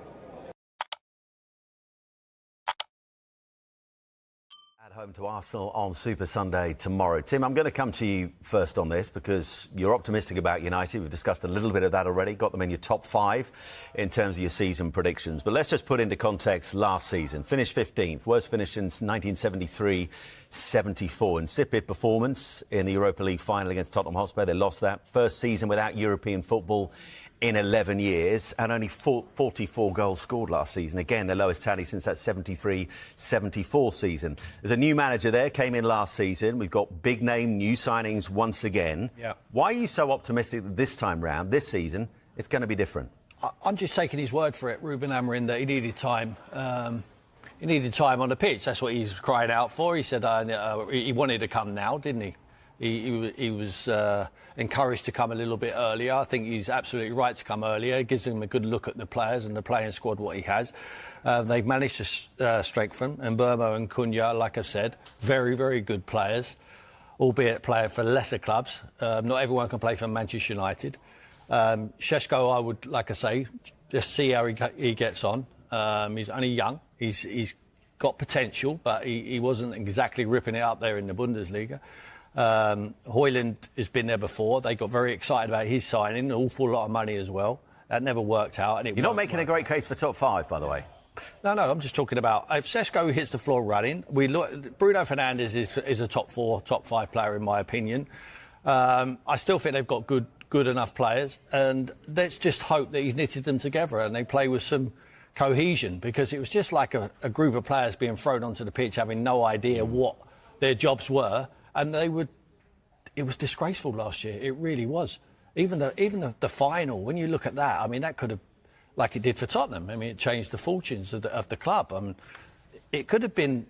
Home to Arsenal on Super Sunday tomorrow. Tim, I'm going to come to you first on this because you're optimistic about United. We've discussed a little bit of that already, got them in your top 5 in terms of your season predictions. But let's just put into context last season. Finished 15th, worst finish since 1973-74. Insipid performance in the Europa League final against Tottenham Hotspur. They lost that. First season without European football in 11 years, and only 44 goals scored last season. Again, the lowest tally since that 73-74 season. There's a new manager there, came in last season. We've got big name, new signings once again. Yeah. Why are you so optimistic that this time round, this season, it's going to be different? I'm just taking his word for it, Ruben Amorim, that he needed time. He needed time on the pitch. That's what he's cried out for. He said he wanted to come now, didn't he? He was encouraged to come a little bit earlier. I think he's absolutely right to come earlier. It gives him a good look at the players and the playing squad, what he has. They've managed to strengthen. And Burmo and Cunha, like I said, very, very good players, albeit playing for lesser clubs. Not everyone can play for Manchester United. Šeško, I would, like I say, just see how he gets on. He's only young. He's got potential, but he wasn't exactly ripping it up there in the Bundesliga. Højlund has been there before. They got very excited about his signing, an awful lot of money as well. That never worked out. And You're not making a great case for top 5, by the way. No, I'm just talking about if Šeško hits the floor running. Bruno Fernandes is a top 4, top 5 player in my opinion. I still think they've got good enough players, and let's just hope that he's knitted them together and they play with some cohesion, because it was just like a group of players being thrown onto the pitch having no idea what their jobs were. And it was disgraceful last year. It really was. Even the final, when you look at that, I mean, that could have, like it did for Tottenham. I mean, it changed the fortunes of the club. I mean, it could have been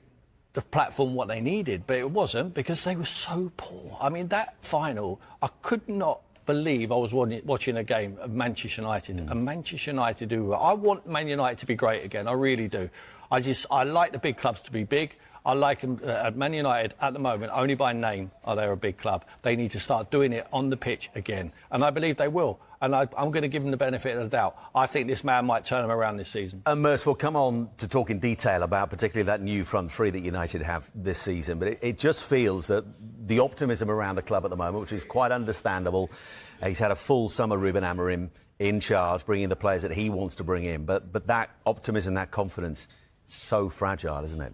the platform what they needed, but it wasn't, because they were so poor. I mean, that final, I could not believe I was watching a game of Manchester United. And Manchester United do well. I want Man United to be great again. I really do. I like the big clubs to be big. I like them at Man United at the moment, only by name are they a big club. They need to start doing it on the pitch again. And I believe they will. And I'm going to give them the benefit of the doubt. I think this man might turn them around this season. And Merce, we'll come on to talk in detail about particularly that new front three that United have this season. But it just feels that the optimism around the club at the moment, which is quite understandable. He's had a full summer, Ruben Amorim, in charge, bringing the players that he wants to bring in. But that optimism, that confidence, so fragile, isn't it?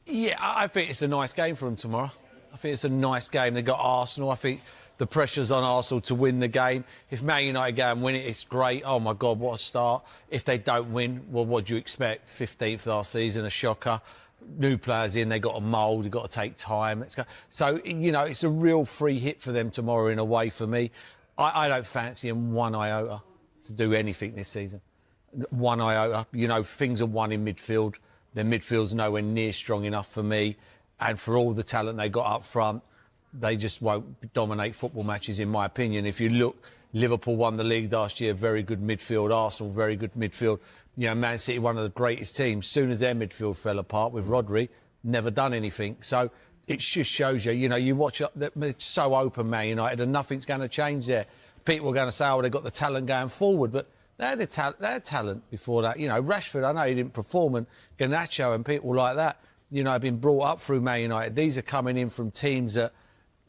Yeah, I think it's a nice game for them tomorrow. I think it's a nice game. They've got Arsenal. I think the pressure's on Arsenal to win the game. If Man United go and win it, it's great. Oh, my God, what a start. If they don't win, well, what do you expect? 15th last season, a shocker. New players in, they've got to mould, they've got to take time. So, you know, it's a real free hit for them tomorrow in a way for me. I don't fancy them one iota to do anything this season. One iota. You know, things are won in midfield. Their midfield's nowhere near strong enough for me. And for all the talent they got up front, they just won't dominate football matches, in my opinion. If you look, Liverpool won the league last year, very good midfield. Arsenal, very good midfield. You know, Man City, one of the greatest teams. Soon as their midfield fell apart with Rodri, never done anything. So it just shows you, you know, you watch, it's so open, Man United, and nothing's going to change there. People are going to say, oh, they've got the talent going forward, but they had talent before that. You know, Rashford, I know he didn't perform, and Garnacho and people like that, you know, have been brought up through Man United. These are coming in from teams that,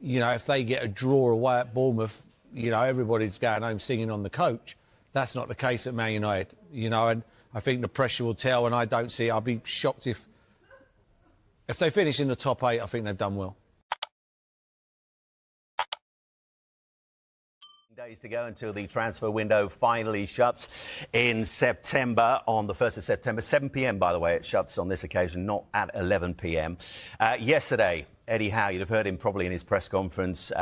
you know, if they get a draw away at Bournemouth, you know, everybody's going home singing on the coach. That's not the case at Man United, you know, and I think the pressure will tell, and I don't see it. I'll be shocked if they finish in the top 8. I think they've done well. Days to go until the transfer window finally shuts in September, on the 1st of September. 7 p.m, by the way, it shuts on this occasion, not at 11 p.m. Yesterday, Eddie Howe, you'd have heard him probably in his press conference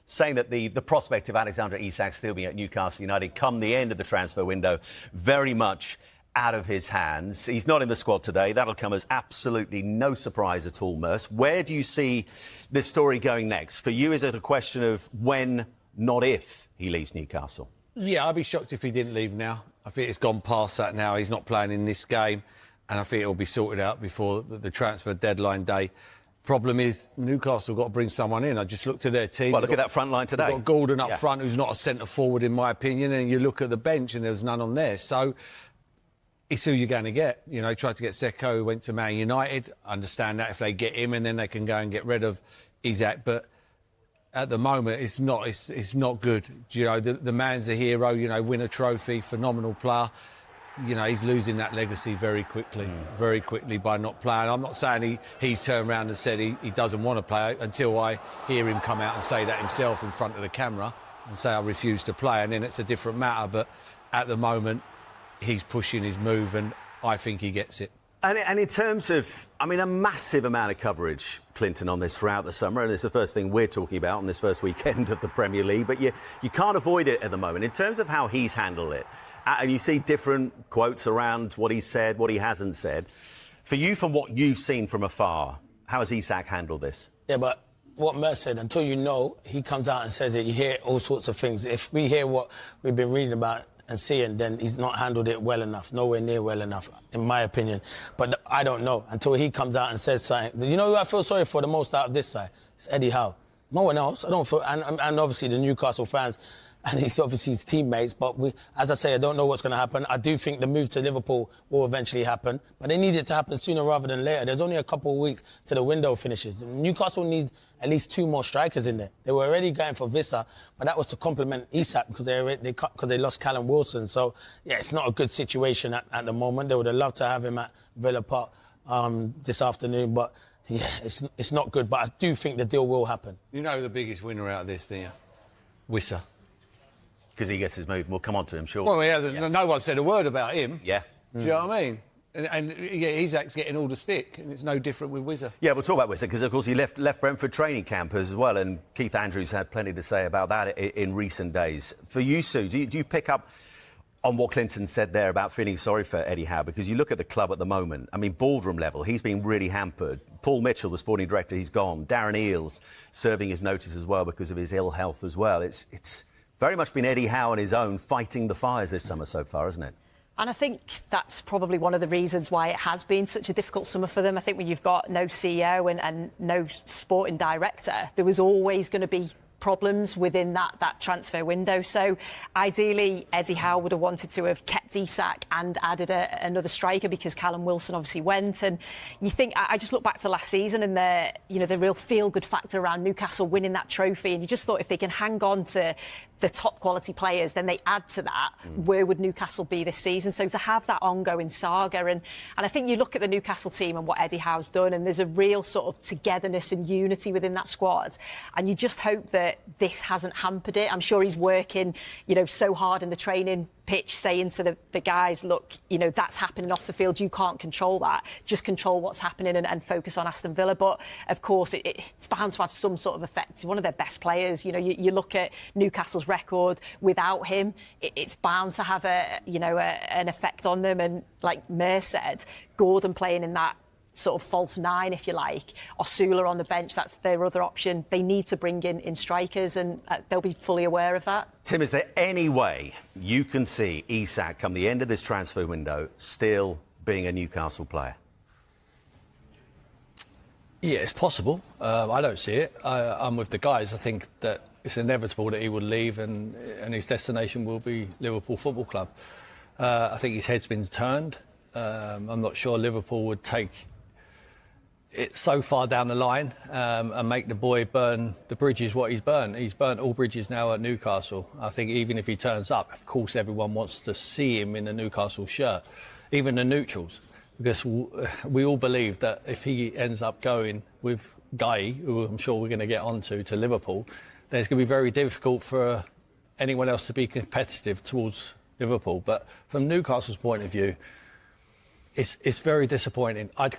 saying that the prospect of Alexander Isak still being at Newcastle United come the end of the transfer window very much out of his hands. He's not in the squad today. That'll come as absolutely no surprise at all, Merce. Where do you see this story going next? For you, is it a question of when, not if, he leaves Newcastle? Yeah, I'd be shocked if he didn't leave now. I think it's gone past that now. He's not playing in this game, and I think it'll be sorted out before the transfer deadline day. Problem is, Newcastle got to bring someone in. I just looked at their team. Well, look at that front line today. You've got Gordon up front, who's not a centre forward, in my opinion, and you look at the bench, and there's none on there. So it's who you're going to get. You know, he tried to get Seko, who went to Man United. I understand that if they get him, and then they can go and get rid of Isak. But at the moment, it's not good. You know, the man's a hero. You know, win a trophy, phenomenal player. You know, he's losing that legacy very quickly by not playing. I'm not saying he's turned around and said he doesn't want to play until I hear him come out and say that himself in front of the camera and say I refuse to play, and then it's a different matter. But at the moment, he's pushing his move, and I think he gets it. And in terms of, I mean, a massive amount of coverage, Clinton, on this throughout the summer, and it's the first thing we're talking about on this first weekend of the Premier League, but you can't avoid it at the moment. In terms of how he's handled it, and you see different quotes around what he's said, what he hasn't said. For you, from what you've seen from afar, how has Isak handled this? Yeah, but what Merce said, until you know, he comes out and says it, you hear all sorts of things. If we hear what we've been reading about and seeing, then he's not handled it well enough, nowhere near well enough, in my opinion. But I don't know, until he comes out and says something. You know who I feel sorry for the most out of this side? It's Eddie Howe. No one else. I don't feel, and obviously the Newcastle fans, and he's obviously his teammates, but as I say, I don't know what's going to happen. I do think the move to Liverpool will eventually happen, but they need it to happen sooner rather than later. There's only a couple of weeks to the window finishes. Newcastle need at least 2 more strikers in there. They were already going for Vissa, but that was to complement Isak because they lost Callum Wilson. So, yeah, it's not a good situation at the moment. They would have loved to have him at Villa Park this afternoon, but yeah, it's not good. But I do think the deal will happen. You know the biggest winner out of this, don't you? Wissa. Because he gets his move, and we'll come on to him, sure. Well, no one said a word about him. Yeah. Do you know what I mean? And Isak's getting all the stick, and it's no different with Wizza. Yeah, we'll talk about Wizza, because, of course, he left Brentford training camp as well, and Keith Andrews had plenty to say about that in recent days. For you, Sue, do you pick up on what Clinton said there about feeling sorry for Eddie Howe? Because you look at the club at the moment, I mean, boardroom level, he's been really hampered. Paul Mitchell, the sporting director, he's gone. Darren Eales serving his notice as well because of his ill health as well. It's very much been Eddie Howe on his own fighting the fires this summer so far, isn't it? And I think that's probably one of the reasons why it has been such a difficult summer for them. I think when you've got no CEO and no sporting director, there was always going to be problems within that transfer window. So ideally, Eddie Howe would have wanted to have kept Isak and added another striker because Callum Wilson obviously went. And you think, I just look back to last season and the real feel-good factor around Newcastle winning that trophy. And you just thought if they can hang on to the top quality players, then they add to that. Where would Newcastle be this season? So to have that ongoing saga, and I think you look at the Newcastle team and what Eddie Howe's done, and there's a real sort of togetherness and unity within that squad. And you just hope that this hasn't hampered it. I'm sure he's working, so hard in the training pitch, saying to the guys, look, that's happening off the field. You can't control that. Just control what's happening and focus on Aston Villa. But of course, it's bound to have some sort of effect. He's one of their best players. You look at Newcastle's record without him, it's bound to have an effect on them. And like Mer said, Gordon playing in that sort of false 9, if you like, Osula on the bench, that's their other option. They need to bring in strikers, and they'll be fully aware of that. Tim, is there any way you can see Isak come the end of this transfer window still being a Newcastle player? Yeah, it's possible. I don't see it. I'm with the guys. I think that it's inevitable that he would leave and his destination will be Liverpool Football Club. I think his head's been turned. I'm not sure Liverpool would take it so far down the line and make the boy burn the bridges what he's burnt. He's burnt all bridges now at Newcastle. I think even if he turns up, of course everyone wants to see him in a Newcastle shirt, even the neutrals, because we all believe that if he ends up going with Guy, who I'm sure we're going to get onto, to Liverpool, then it's going to be very difficult for anyone else to be competitive towards Liverpool. But from Newcastle's point of view, It's very disappointing. I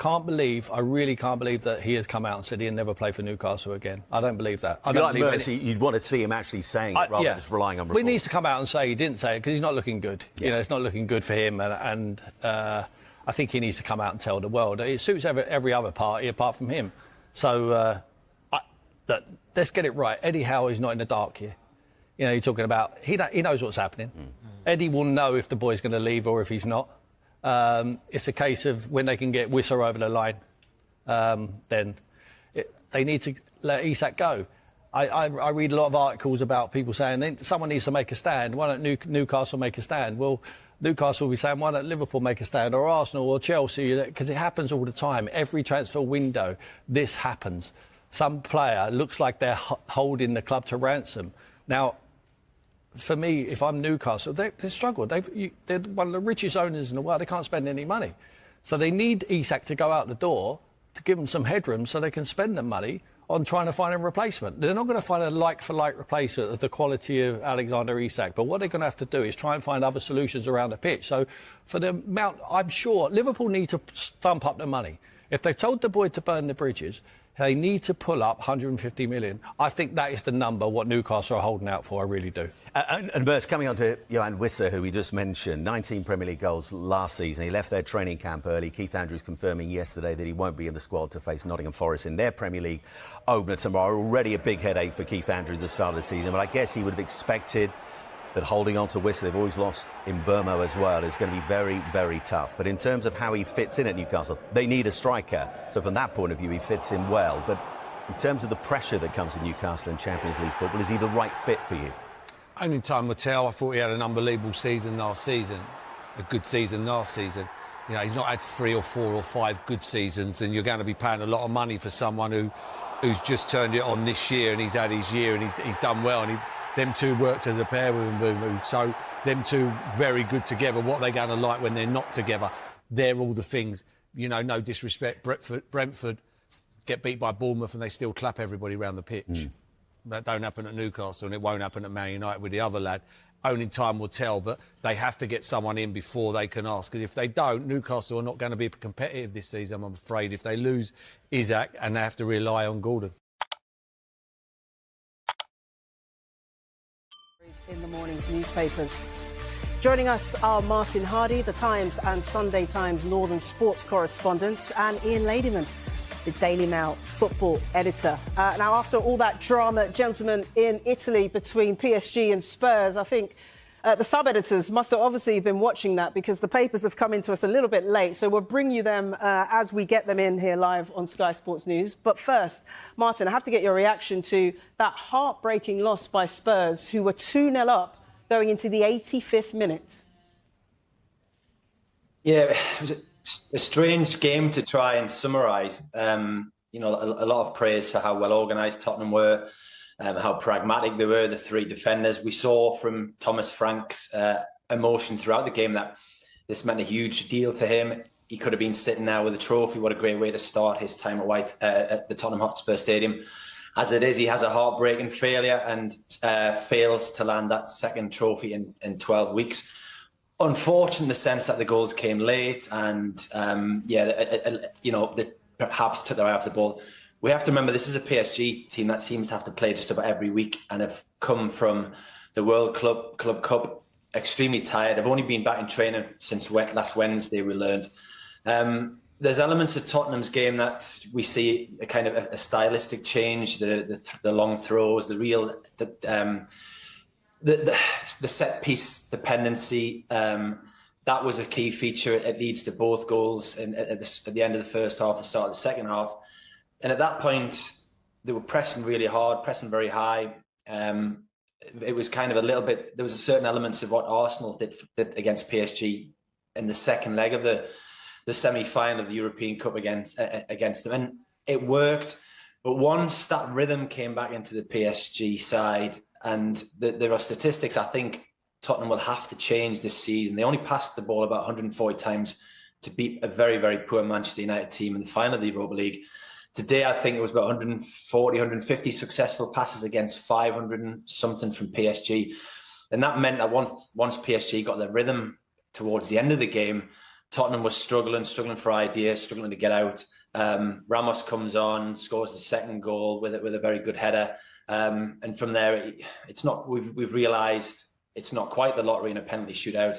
really can't believe that he has come out and said he'll never play for Newcastle again. I don't believe that. I don't believe Mercy, you'd want to see him actually saying it rather than just relying on reports. He needs to come out and say he didn't say it because he's not looking good. You know, it's not looking good for him, and I think he needs to come out and tell the world. It suits every other party apart from him. So let's get it right. Eddie Howe is not in the dark here. You know, you're talking about he knows what's happening. Eddie will know if the boy's going to leave or if he's not. It's a case of when they can get Wissa over the line, then they need to let Isak go. I read a lot of articles about people saying someone needs to make a stand. Why don't Newcastle make a stand? Well, Newcastle will be saying, why don't Liverpool make a stand, or Arsenal or Chelsea? Because it happens all the time. Every transfer window, this happens. Some player looks like they're holding the club to ransom. Now, for me, if I'm Newcastle, they struggle. They're one of the richest owners in the world. They can't spend any money. So they need Isak to go out the door to give them some headroom so they can spend the money on trying to find a replacement. They're not going to find a like-for-like replacement of the quality of Alexander Isak, but what they're going to have to do is try and find other solutions around the pitch. So for the amount, I'm sure Liverpool need to stump up the money. If they've told the boy to burn the bridges, they need to pull up 150 million. I think that is the number what Newcastle are holding out for, I really do. And Bers, coming on to Johan Wissa, who we just mentioned, 19 Premier League goals last season. He left their training camp early. Keith Andrews confirming yesterday that he won't be in the squad to face Nottingham Forest in their Premier League opener tomorrow. Already a big headache for Keith Andrews at the start of the season, but I guess he would have expected that holding on to Wissa, they've always lost in Burma as well, is going to be very, very tough. But in terms of how he fits in at Newcastle, they need a striker. So from that point of view, he fits in well. But in terms of the pressure that comes to Newcastle in Champions League football, is he the right fit for you? Only time will tell. I thought he had an unbelievable season last season, a good season last season. You know, he's not had 3 or 4 or 5 good seasons, and you're going to be paying a lot of money for someone who's just turned it on this year, and he's had his year, and he's done well, and them two worked as a pair with Mbeumo. So them two very good together. What are they going to like when they're not together? They're all the things. You know, no disrespect. Brentford get beat by Bournemouth and they still clap everybody around the pitch. That don't happen at Newcastle, and it won't happen at Man United with the other lad. Only time will tell, but they have to get someone in before they can ask. Because if they don't, Newcastle are not going to be competitive this season, I'm afraid, if they lose Isak and they have to rely on Gordon. In the morning's newspapers. Joining us are Martin Hardy, the Times and Sunday Times Northern sports correspondent, and Ian Ladyman, the Daily Mail football editor. Now, after all that drama, gentlemen, in Italy between PSG and Spurs, I think the sub-editors must have obviously been watching that, because the papers have come into us a little bit late. So we'll bring you them as we get them in here live on Sky Sports News. But first, Martin, I have to get your reaction to that heartbreaking loss by Spurs, who were 2-0 up going into the 85th minute. Yeah, it was a strange game to try and summarise. You know, a lot of praise for how well organised Tottenham were, how pragmatic they were, the 3 defenders. We saw from Thomas Frank's emotion throughout the game that this meant a huge deal to him. He could have been sitting now with a trophy. What a great way to start his time at the Tottenham Hotspur Stadium. As it is, he has a heartbreaking failure and fails to land that second trophy in 12 weeks. Unfortunate in the sense that the goals came late and, you know, they perhaps took their eye off the ball. We have to remember this is a PSG team that seems to have to play just about every week and have come from the World Club Cup extremely tired. They've only been back in training since last Wednesday, we learned. There's elements of Tottenham's game that we see a kind of a stylistic change, the long throws, the set piece dependency. That was a key feature. It leads to both goals at the end of the first half, the start of the second half. And at that point, they were pressing really hard, pressing very high. It was kind of a little bit, there was a certain elements of what Arsenal did against PSG in the second leg of the semi-final of the European Cup against them. And it worked. But once that rhythm came back into the PSG side, and there are statistics I think Tottenham will have to change this season. They only passed the ball about 140 times to beat a very, very poor Manchester United team in the final of the Europa League. Today, I think it was about 140, 150 successful passes against 500 and something from PSG. And that meant that once PSG got their rhythm towards the end of the game, Tottenham was struggling for ideas, struggling to get out. Ramos comes on, scores the second goal with a very good header. And from there, it's not. We've realised it's not quite the lottery in a penalty shootout,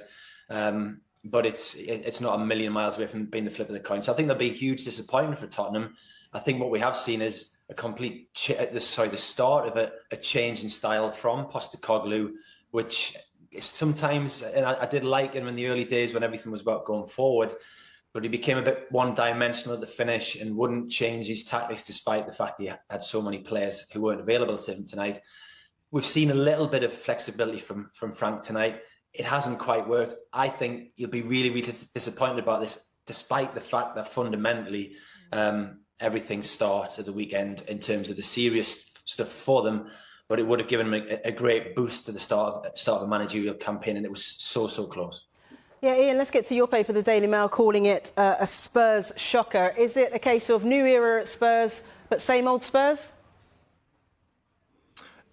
but it's not a million miles away from being the flip of the coin. So I think there'll be a huge disappointment for Tottenham. I think what we have seen is the start of a change in style from Postecoglou, which is sometimes, and I did like him in the early days when everything was about going forward, but he became a bit one-dimensional at the finish and wouldn't change his tactics despite the fact he had so many players who weren't available to him tonight. We've seen a little bit of flexibility from Frank tonight. It hasn't quite worked. I think you'll be really, really disappointed about this, despite the fact that fundamentally everything starts at the weekend in terms of the serious stuff for them. But it would have given them a great boost to the start of a managerial campaign, and it was so close. Yeah, Ian, let's get to your paper, the Daily Mail, calling it a Spurs shocker. Is it a case of new era at Spurs, but same old Spurs?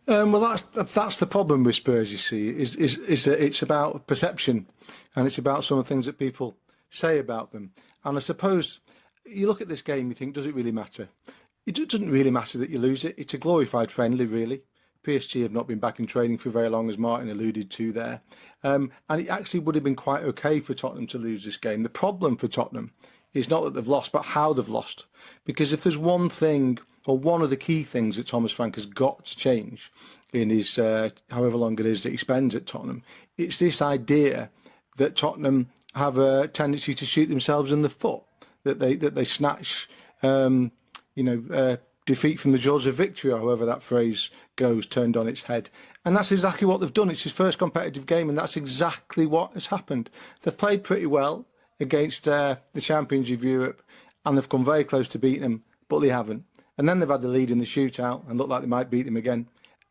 Well, that's the problem with Spurs, you see, is that it's about perception, and it's about some of the things that people say about them. And I suppose you look at this game, you think, does it really matter? It doesn't really matter that you lose it. It's a glorified friendly, really. PSG have not been back in training for very long, as Martin alluded to there. And it actually would have been quite okay for Tottenham to lose this game. The problem for Tottenham is not that they've lost, but how they've lost. Because if there's one thing, or one of the key things that Thomas Frank has got to change in his however long it is that he spends at Tottenham, it's this idea that Tottenham have a tendency to shoot themselves in the foot, that they snatch defeat from the jaws of victory, or however that phrase goes, turned on its head. And that's exactly what they've done. It's his first competitive game, and that's exactly what has happened. They've played pretty well against the champions of Europe, and they've come very close to beating them, but they haven't. And then they've had the lead in the shootout and looked like they might beat them again,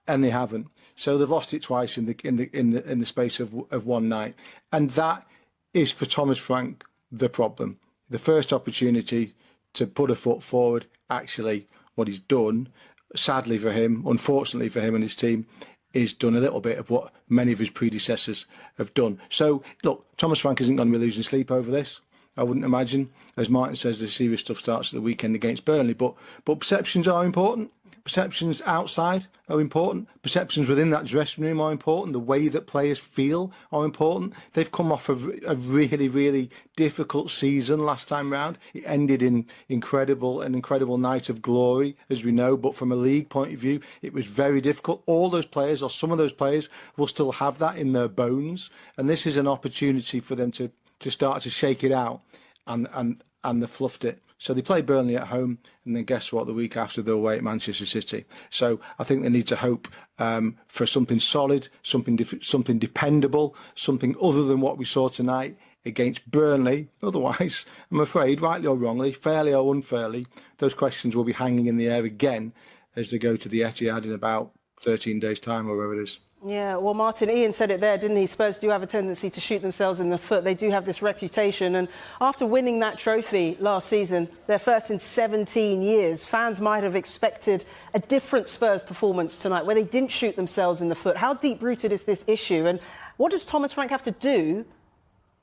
and they haven't. So they've lost it twice in the space of one night, and that is for Thomas Frank the problem. The first opportunity to put a foot forward, actually, what he's done, sadly for him, unfortunately for him and his team, is done a little bit of what many of his predecessors have done. So, look, Thomas Frank isn't going to be losing sleep over this, I wouldn't imagine. As Martin says, the serious stuff starts at the weekend against Burnley. But perceptions are important. Perceptions outside are important. Perceptions within that dressing room are important. The way that players feel are important. They've come off a really, really difficult season last time round. It ended in an incredible night of glory, as we know. But from a league point of view, it was very difficult. All those players, or some of those players, will still have that in their bones. And this is an opportunity for them to start to shake it out, and they fluffed it. So they play Burnley at home, and then guess what? The week after, they're away at Manchester City. So I think they need to hope for something solid, something dependable, something other than what we saw tonight against Burnley. Otherwise, I'm afraid, rightly or wrongly, fairly or unfairly, those questions will be hanging in the air again as they go to the Etihad in about 13 days' time, or wherever it is. Yeah, well, Martin, Ian said it there, didn't he? Spurs do have a tendency to shoot themselves in the foot. They do have this reputation. And after winning that trophy last season, their first in 17 years, fans might have expected a different Spurs performance tonight, where they didn't shoot themselves in the foot. How deep-rooted is this issue? And what does Thomas Frank have to do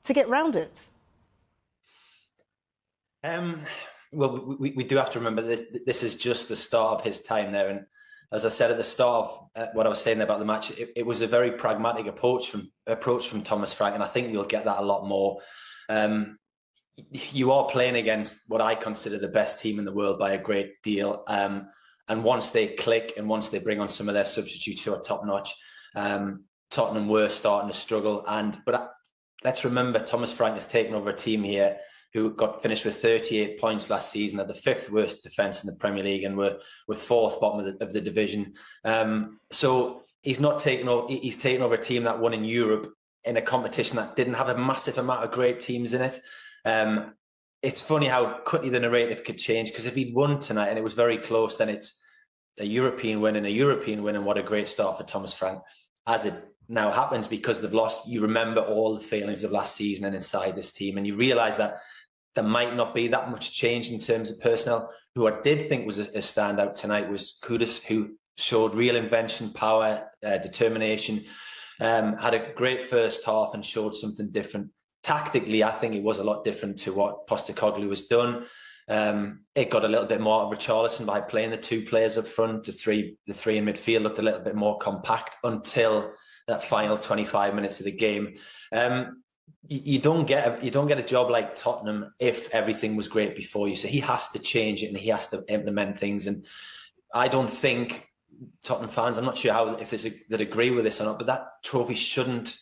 to get round it? Well, we do have to remember this is just the start of his time there. And as I said at the start of what I was saying about the match, it was a very pragmatic approach from Thomas Frank, and I think we'll get that a lot more. You are playing against what I consider the best team in the world by a great deal, and once they click and once they bring on some of their substitutes who are top notch, Tottenham were starting to struggle. But let's remember, Thomas Frank has taken over a team here who finished with 38 points last season, at the fifth worst defence in the Premier League, and were fourth bottom of the division. So he's not taken over. He's taken over a team that won in Europe in a competition that didn't have a massive amount of great teams in it. It's funny how quickly the narrative could change, because if he'd won tonight and it was very close, then it's a European win, and what a great start for Thomas Frank. As it now happens, because they've lost, you remember all the failings of last season and inside this team, and you realise that there might not be that much change in terms of personnel. Who I did think was a standout tonight was Gyokeres, who showed real invention, power, determination, had a great first half and showed something different. Tactically, I think it was a lot different to what Postecoglou has done. It got a little bit more out of Richarlison by playing the 2 players up front. The three in midfield looked a little bit more compact until that final 25 minutes of the game. You don't get a job like Tottenham if everything was great before you. So he has to change it and he has to implement things. And I don't think Tottenham fans, I'm not sure if they agree with this or not, but that trophy shouldn't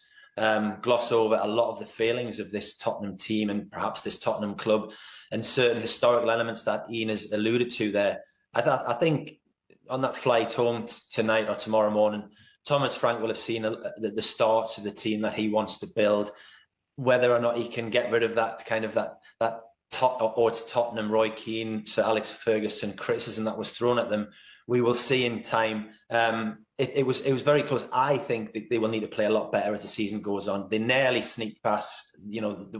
gloss over a lot of the failings of this Tottenham team and perhaps this Tottenham club and certain historical elements that Ian has alluded to there. I think on that flight home tonight or tomorrow morning, Thomas Frank will have seen the starts of the team that he wants to build. Whether or not he can get rid of that kind of that it's Tottenham, Roy Keane, Sir Alex Ferguson criticism that was thrown at them, we will see in time. It was very close. I think that they will need to play a lot better as the season goes on. They nearly sneaked past,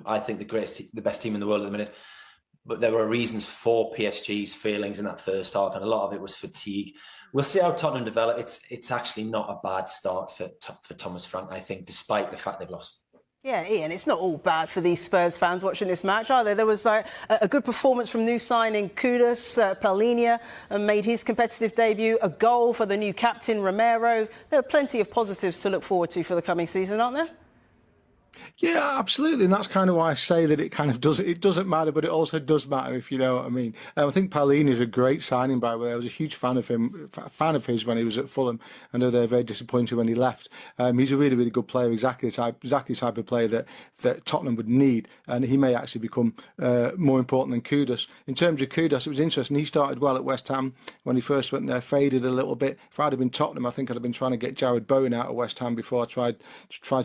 I think the best team in the world at the minute. But there were reasons for PSG's failings in that first half, and a lot of it was fatigue. We'll see how Tottenham develop. It's actually not a bad start for Thomas Frank, I think, despite the fact they've lost. Yeah, Ian, it's not all bad for these Spurs fans watching this match, are they? There was a good performance from new signing Gyokeres. Palhinha made his competitive debut, a goal for the new captain Romero. There are plenty of positives to look forward to for the coming season, aren't there? Yeah, absolutely, and that's kind of why I say that it kind of does. It doesn't matter, but it also does matter, if you know what I mean. I think Palhinha is a great signing, by the way. I was a huge fan of his when he was at Fulham. I know they're very disappointed when he left. He's a really, really good player, exactly the type of player that Tottenham would need, and he may actually become more important than Gyokeres. In terms of Gyokeres, it was interesting. He started well at West Ham when he first went there, faded a little bit. If I'd have been Tottenham, I think I'd have been trying to get Jared Bowen out of West Ham before I tried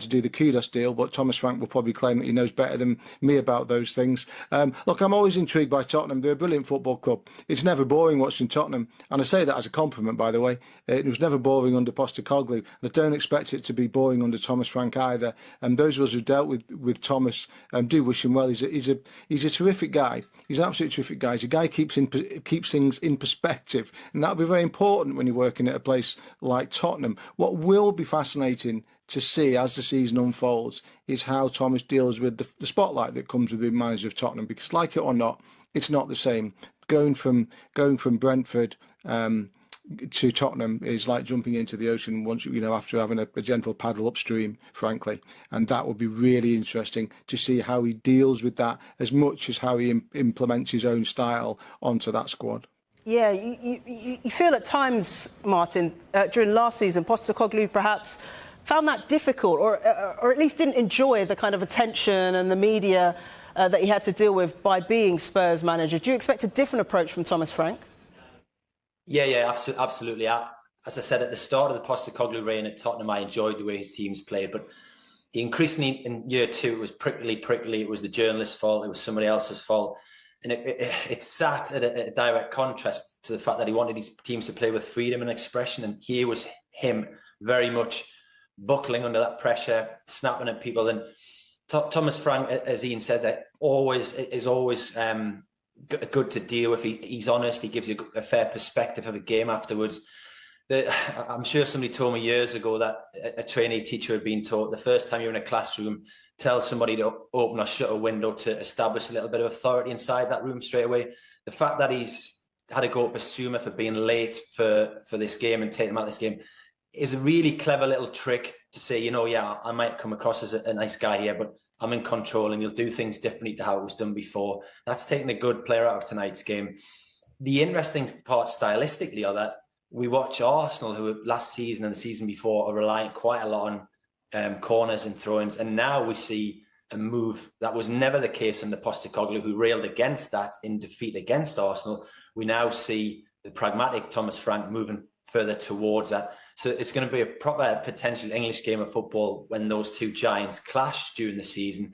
to do the Gyokeres deal, but Thomas Frank will probably claim that he knows better than me about those things. Look, I'm always intrigued by Tottenham. They're a brilliant football club. It's never boring watching Tottenham, and I say that as a compliment, by the way. It was never boring under Postecoglou, and I don't expect it to be boring under Thomas Frank either. And those of us who dealt with Thomas do wish him well. He's a terrific guy. He's an absolutely terrific guy. He's a guy who keeps things in perspective, and that'll be very important when you're working at a place like Tottenham. What will be fascinating to see as the season unfolds is how Thomas deals with the spotlight that comes with being manager of Tottenham, because like it or not, it's not the same. Going from Brentford to Tottenham is like jumping into the ocean once after having a gentle paddle upstream, frankly, and that would be really interesting to see how he deals with that as much as how he implements his own style onto that squad. Yeah, you feel at times, Martin, during last season, Postecoglou perhaps found that difficult, or at least didn't enjoy the kind of attention and the media that he had to deal with by being Spurs manager. Do you expect a different approach from Thomas Frank? Yeah, absolutely. As I said at the start of the Postecoglou reign at Tottenham, I enjoyed the way his teams played, but increasingly in year 2, it was prickly. It was the journalist's fault. It was somebody else's fault. And it sat at a direct contrast to the fact that he wanted his teams to play with freedom and expression. And here was him very much buckling under that pressure, snapping at people. And Thomas Frank, as Ian said, that is always good to deal with. He's honest. He gives you a fair perspective of a game afterwards. I'm sure somebody told me years ago that a trainee teacher had been taught the first time you're in a classroom, tell somebody to open or shut a window to establish a little bit of authority inside that room straight away. The fact that he's had to go at Basuma for being late for this game and take him out of this game is a really clever little trick to say, I might come across as a nice guy here, but I'm in control and you'll do things differently to how it was done before. That's taking a good player out of tonight's game. The interesting part stylistically are that we watch Arsenal, who last season and the season before are relying quite a lot on corners and throw-ins, and now we see a move that was never the case under Postecoglou, who railed against that in defeat against Arsenal. We now see the pragmatic Thomas Frank moving further towards that. So it's going to be a proper potential English game of football when those two giants clash during the season.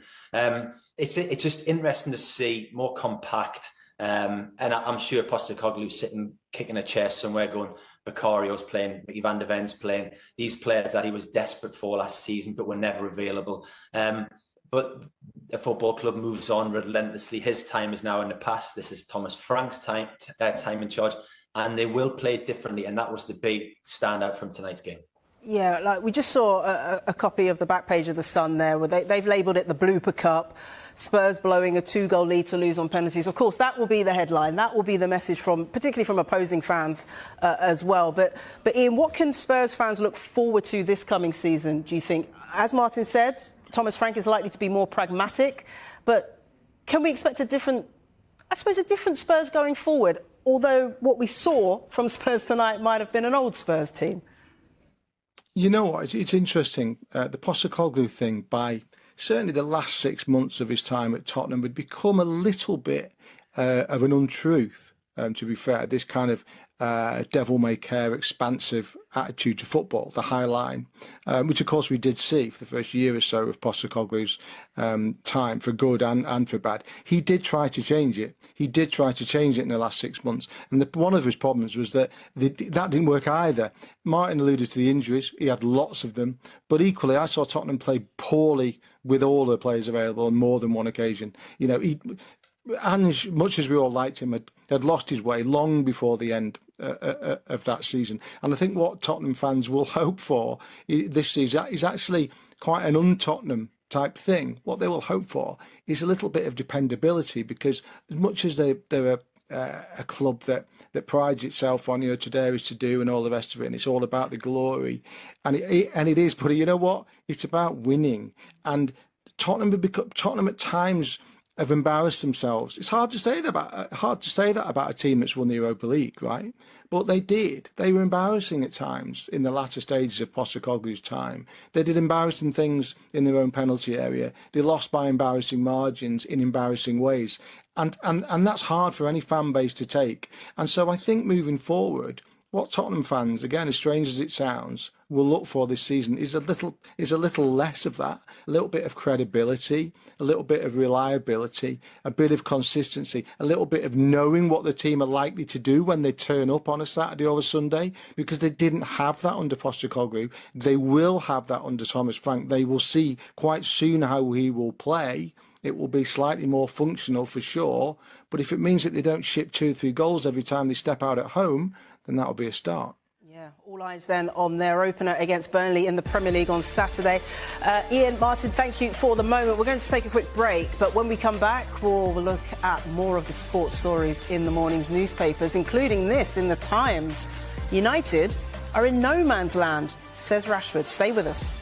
It's just interesting to see, more compact. And I'm sure Postecoglou's sitting, kicking a chair somewhere going, Vicario's playing, Van de Ven's playing, these players that he was desperate for last season but were never available. But the football club moves on relentlessly. His time is now in the past. This is Thomas Frank's time in charge. And they will play differently, and that was the big standout from tonight's game. Yeah, like we just saw a copy of the back page of The Sun there, where they've labelled it the Blooper Cup. Spurs blowing a 2-goal lead to lose on penalties. Of course, that will be the headline. That will be the message particularly from opposing fans as well. But Ian, what can Spurs fans look forward to this coming season, do you think? As Martin said, Thomas Frank is likely to be more pragmatic. But can we expect a different Spurs going forward? Although what we saw from Spurs tonight might have been an old Spurs team. You know what? It's interesting. The Postecoglou thing, by certainly the last 6 months of his time at Tottenham, had become a little bit of an untruth, to be fair. This kind of devil-may-care, expansive attitude to football, the high line, which, of course, we did see for the first year or so of Postecoglou's time, for good and for bad. He did try to change it. He did try to change it in the last 6 months. And one of his problems was that that didn't work either. Martin alluded to the injuries. He had lots of them. But equally, I saw Tottenham play poorly with all the players available on more than one occasion. You know, Ange, much as we all liked him, had lost his way long before the end of that season. And I think what Tottenham fans will hope for this season is actually quite an un-Tottenham type thing. What they will hope for is a little bit of dependability, because as much as they're a club that prides itself on, to dare is to do and all the rest of it, and it's all about the glory, and it is, but you know what? It's about winning. And Tottenham at times have embarrassed themselves. It's hard to say that about a team that's won the Europa League, right? But they did. They were embarrassing at times in the latter stages of Postecoglou's time. They did embarrassing things in their own penalty area. They lost by embarrassing margins in embarrassing ways. And that's hard for any fan base to take. And so I think moving forward, what Tottenham fans, again, as strange as it sounds, will look for this season is a little less of that, a little bit of credibility, a little bit of reliability, a bit of consistency, a little bit of knowing what the team are likely to do when they turn up on a Saturday or a Sunday, because they didn't have that under Postecoglou. They will have that under Thomas Frank. They will see quite soon how he will play. It will be slightly more functional for sure, but if it means that they don't ship 2 or 3 goals every time they step out at home, then that'll be a start. Yeah, all eyes then on their opener against Burnley in the Premier League on Saturday. Ian, Martin, thank you for the moment. We're going to take a quick break, but when we come back, we'll look at more of the sports stories in the morning's newspapers, including this in the Times. United are in no man's land, says Rashford. Stay with us.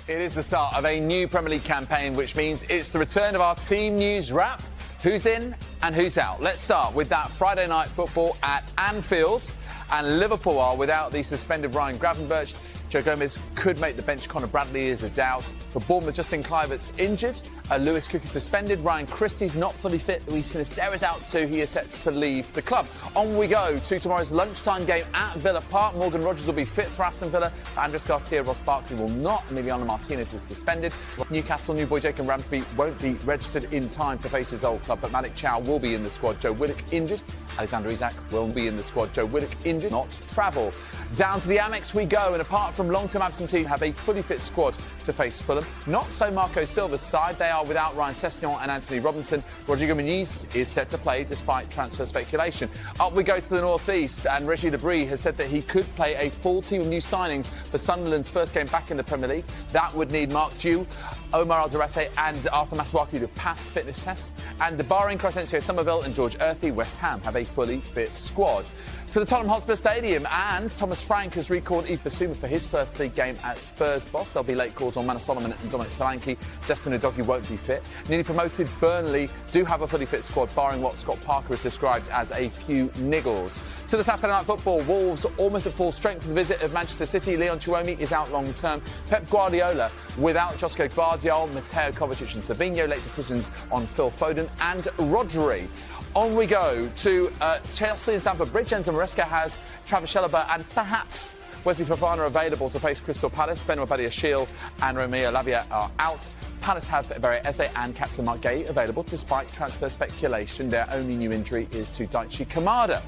It is the start of a new Premier League campaign, which means it's the return of our team news wrap. Who's in and who's out? Let's start with that Friday night football at Anfield. And Liverpool are without the suspended Ryan Gravenberch. Joe Gomez could make the bench. Conor Bradley is a doubt. For Bournemouth, Justin Kluivert's injured. Lewis Cook is suspended. Ryan Christie's not fully fit. Luis Sinisterra is out too. He is set to leave the club. On we go to tomorrow's lunchtime game at Villa Park. Morgan Rogers will be fit for Aston Villa. Andres Garcia, Ross Barkley will not. Emiliano Martinez is suspended. Newcastle new boy Jacob Ramsby won't be registered in time to face his old club, but Malik Chow will be in the squad. Joe Willock injured. Alexander Isak will be in the squad. Joe Willock injured, not travel. Down to the Amex we go, and apart from long-term absentees, have a fully fit squad to face Fulham. Not so Marco Silva's side. They are without Ryan Sessegnon and Anthony Robinson. Rodrigo Muniz is set to play despite transfer speculation. Up we go to the northeast, and Reggie Lebris has said that he could play a full team of new signings for Sunderland's first game back in the Premier League. That would need Mark Dew, Omar Alderete and Arthur Masuaku to pass fitness tests. And barring Crescencio Somerville and George Earthy, West Ham have a fully fit squad. To the Tottenham Hotspur Stadium, and Thomas Frank has recalled Yves Bissouma for his first league game at Spurs boss. There'll be late calls on Manor Solomon and Dominic Solanke. Destin Udogie won't be fit. Newly promoted Burnley do have a fully fit squad, barring what Scott Parker has described as a few niggles. To the Saturday night football, Wolves almost at full strength for the visit of Manchester City. Leon Chuomi is out long term. Pep Guardiola without Josko Gvardiol, Mateo Kovacic and Savinho. Late decisions on Phil Foden and Rodri. On we go to Chelsea and Stamford Bridge. Enzo Maresca has Travis Chalobah and perhaps Wesley Fofana available to face Crystal Palace. Benoit Badiashile and Romeo Lavia are out. Palace have Ebery Eze and captain Mark Gay available despite transfer speculation. Their only new injury is to Daichi Kamada.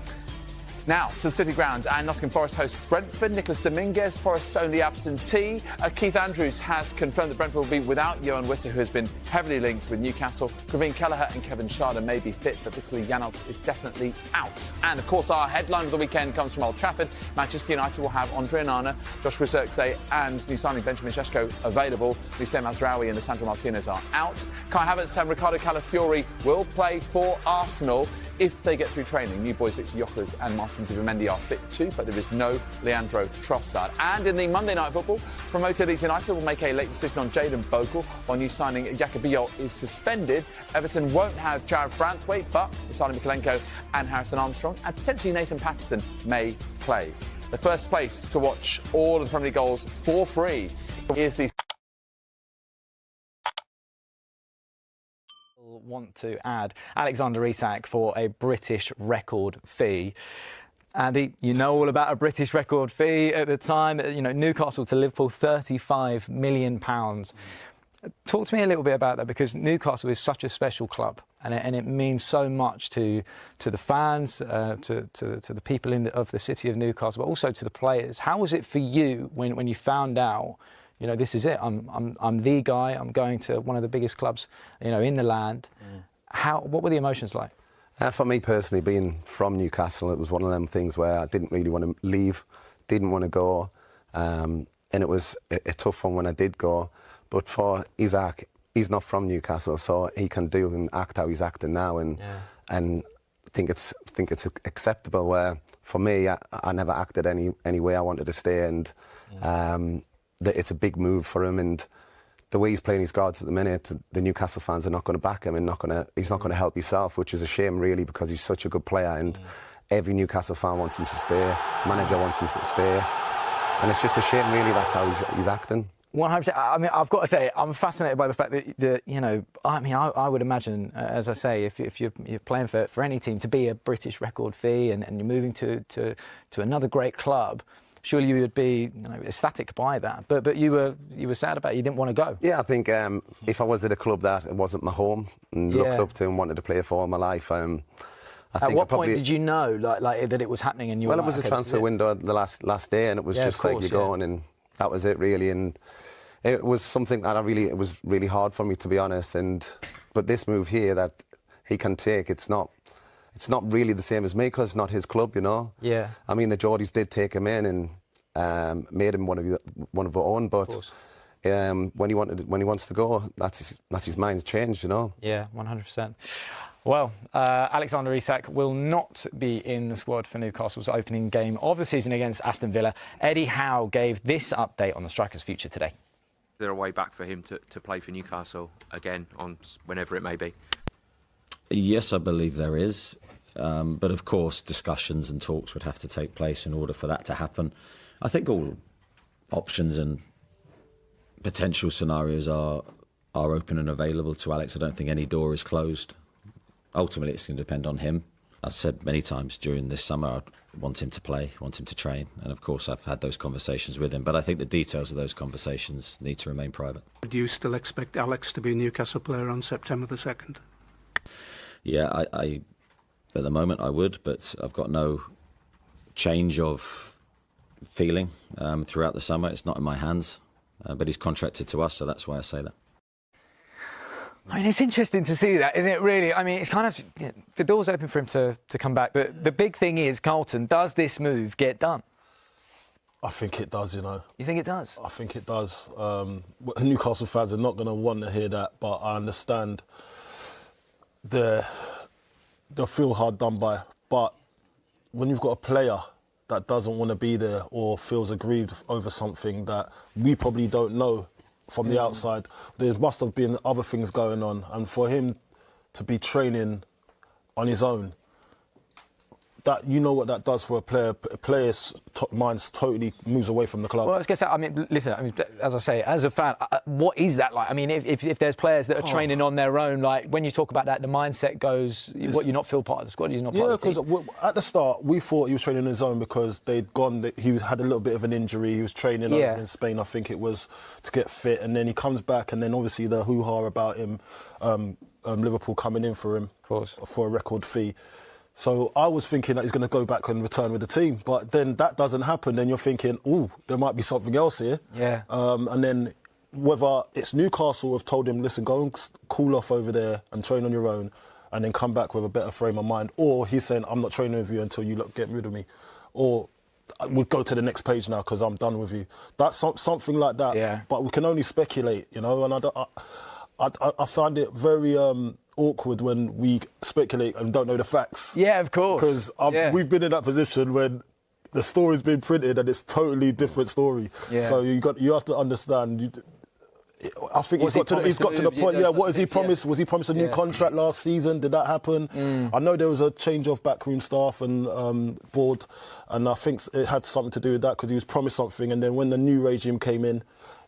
Now, to the City Ground, and Nottingham Forest host Brentford. Nicholas Dominguez, Forest's only absentee. Keith Andrews has confirmed that Brentford will be without Johan Wissa, who has been heavily linked with Newcastle. Graveen Kelleher and Kevin Schade may be fit, but Vitaly Janelt is definitely out. And, of course, our headline of the weekend comes from Old Trafford. Manchester United will have Andre Onana, Joshua Zirkzee and new signing Benjamin Šeško available. Hussein Mazraoui and Lisandro Martinez are out. Kai Havertz and Ricardo Calafiori will play for Arsenal if they get through training. New boys Viktor Gyökeres and Martin Zubimendi are fit too, but there is no Leandro Trossard. And in the Monday Night Football, promoted Leeds United will make a late decision on Jayden Bogle, while new signing Jakubio is suspended. Everton won't have Jared Branthwaite, but Vitaly Mikalenko and Harrison Armstrong, and potentially Nathan Patterson may play. The first place to watch all of the Premier League goals for free is the... Want to add Alexander Isak for a British record fee. Andy, you know all about a British record fee at the time. You know, Newcastle to Liverpool, £35 million. Talk to me a little bit about that, because Newcastle is such a special club, and it means so much to the fans, to the people of the city of Newcastle, but also to the players. How was it for you when you found out, you know, this is it, I'm the guy, I'm going to one of the biggest clubs, you know, in the land? What were the emotions like? For me personally, being from Newcastle, it was one of them things where I didn't really want to leave, didn't want to go, and it was a tough one when I did go. But for Isak, he's not from Newcastle, so he can do and act how he's acting now, and I think it's acceptable. Where for me, I never acted any way I wanted to stay, and it's a big move for him, and the way he's playing his cards at the minute, the Newcastle fans are not going to back him, and he's not going to help himself, which is a shame really, because he's such a good player, and every Newcastle fan wants him to stay, manager wants him to stay, and it's just a shame really that's how he's acting. 100%. I mean, I've got to say, I'm fascinated by the fact that you know, I mean, I would imagine, as I say, if you're playing for any team, to be a British record fee and you're moving to another great club, surely you would be, you know, ecstatic by that. But you were sad about it. You didn't want to go. Yeah, I think if I was at a club that it wasn't my home and looked up to and wanted to play for all my life, at what point did you know like that it was happening? And you well, were it was a transfer window the last day, and it was just like you're going, and that was it really. And it was something that it was really hard for me, to be honest. But this move here that he can take, it's not really the same as me, because it's not his club, you know. Yeah. I mean, the Geordies did take him in and made him one of our own, but when he wants to go, that's his mind's changed, you know. Yeah, 100%. Well, Alexander Isak will not be in the squad for Newcastle's opening game of the season against Aston Villa. Eddie Howe gave this update on the striker's future today. Is there a way back for him to play for Newcastle again on whenever it may be? Yes, I believe there is. But of course, discussions and talks would have to take place in order for that to happen. I think all options and potential scenarios are open and available to Alex. I don't think any door is closed. Ultimately, it's going to depend on him. I've said many times during this summer, I want him to play, want him to train. And of course, I've had those conversations with him. But I think the details of those conversations need to remain private. Do you still expect Alex to be a Newcastle player on September the 2nd? Yeah, I at the moment I would, but I've got no change of feeling throughout the summer. It's not in my hands, but he's contracted to us, so that's why I say that. I mean, it's interesting to see that, isn't it, really? I mean, it's kind of... You know, the door's open for him to come back, but the big thing is, Carlton, does this move get done? I think it does, you know. You think it does? I think it does. Newcastle fans are not going to want to hear that, but I understand they'll feel hard done by. But when you've got a player that doesn't want to be there or feels aggrieved over something that we probably don't know from the outside, there must have been other things going on. And for him to be training on his own, that, you know what that does for a player. A player's mind totally moves away from the club. Well, I was going to say, I mean, listen, I mean, as I say, as a fan, what is that like? I mean, if there's players that are training on their own, like, when you talk about that, the mindset goes, what, you not feel part of the squad, you're not part of the team? Yeah, because at the start, we thought he was training on his own because they'd gone, he had a little bit of an injury, he was training over in Spain, I think it was, to get fit, and then he comes back, and then obviously the hoo-ha about him, Liverpool coming in for him, of course, for a record fee. So I was thinking that he's going to go back and return with the team. But then that doesn't happen. Then you're thinking, there might be something else here. Yeah. And then whether it's Newcastle have told him, listen, go and cool off over there and train on your own and then come back with a better frame of mind. Or he's saying, I'm not training with you until you get rid of me. Or we'll go to the next page now because I'm done with you. That's something like that. Yeah. But we can only speculate, you know, and I find it very awkward when we speculate and don't know the facts. Yeah, of course. Because we've been in that position when the story's been printed and it's totally different story. Yeah. So you have to understand. I think he's got to the point. Yeah, what has he promised? Was he promised a new contract last season? Did that happen? I know there was a change of backroom staff and board, and I think it had something to do with that because he was promised something, and then when the new regime came in,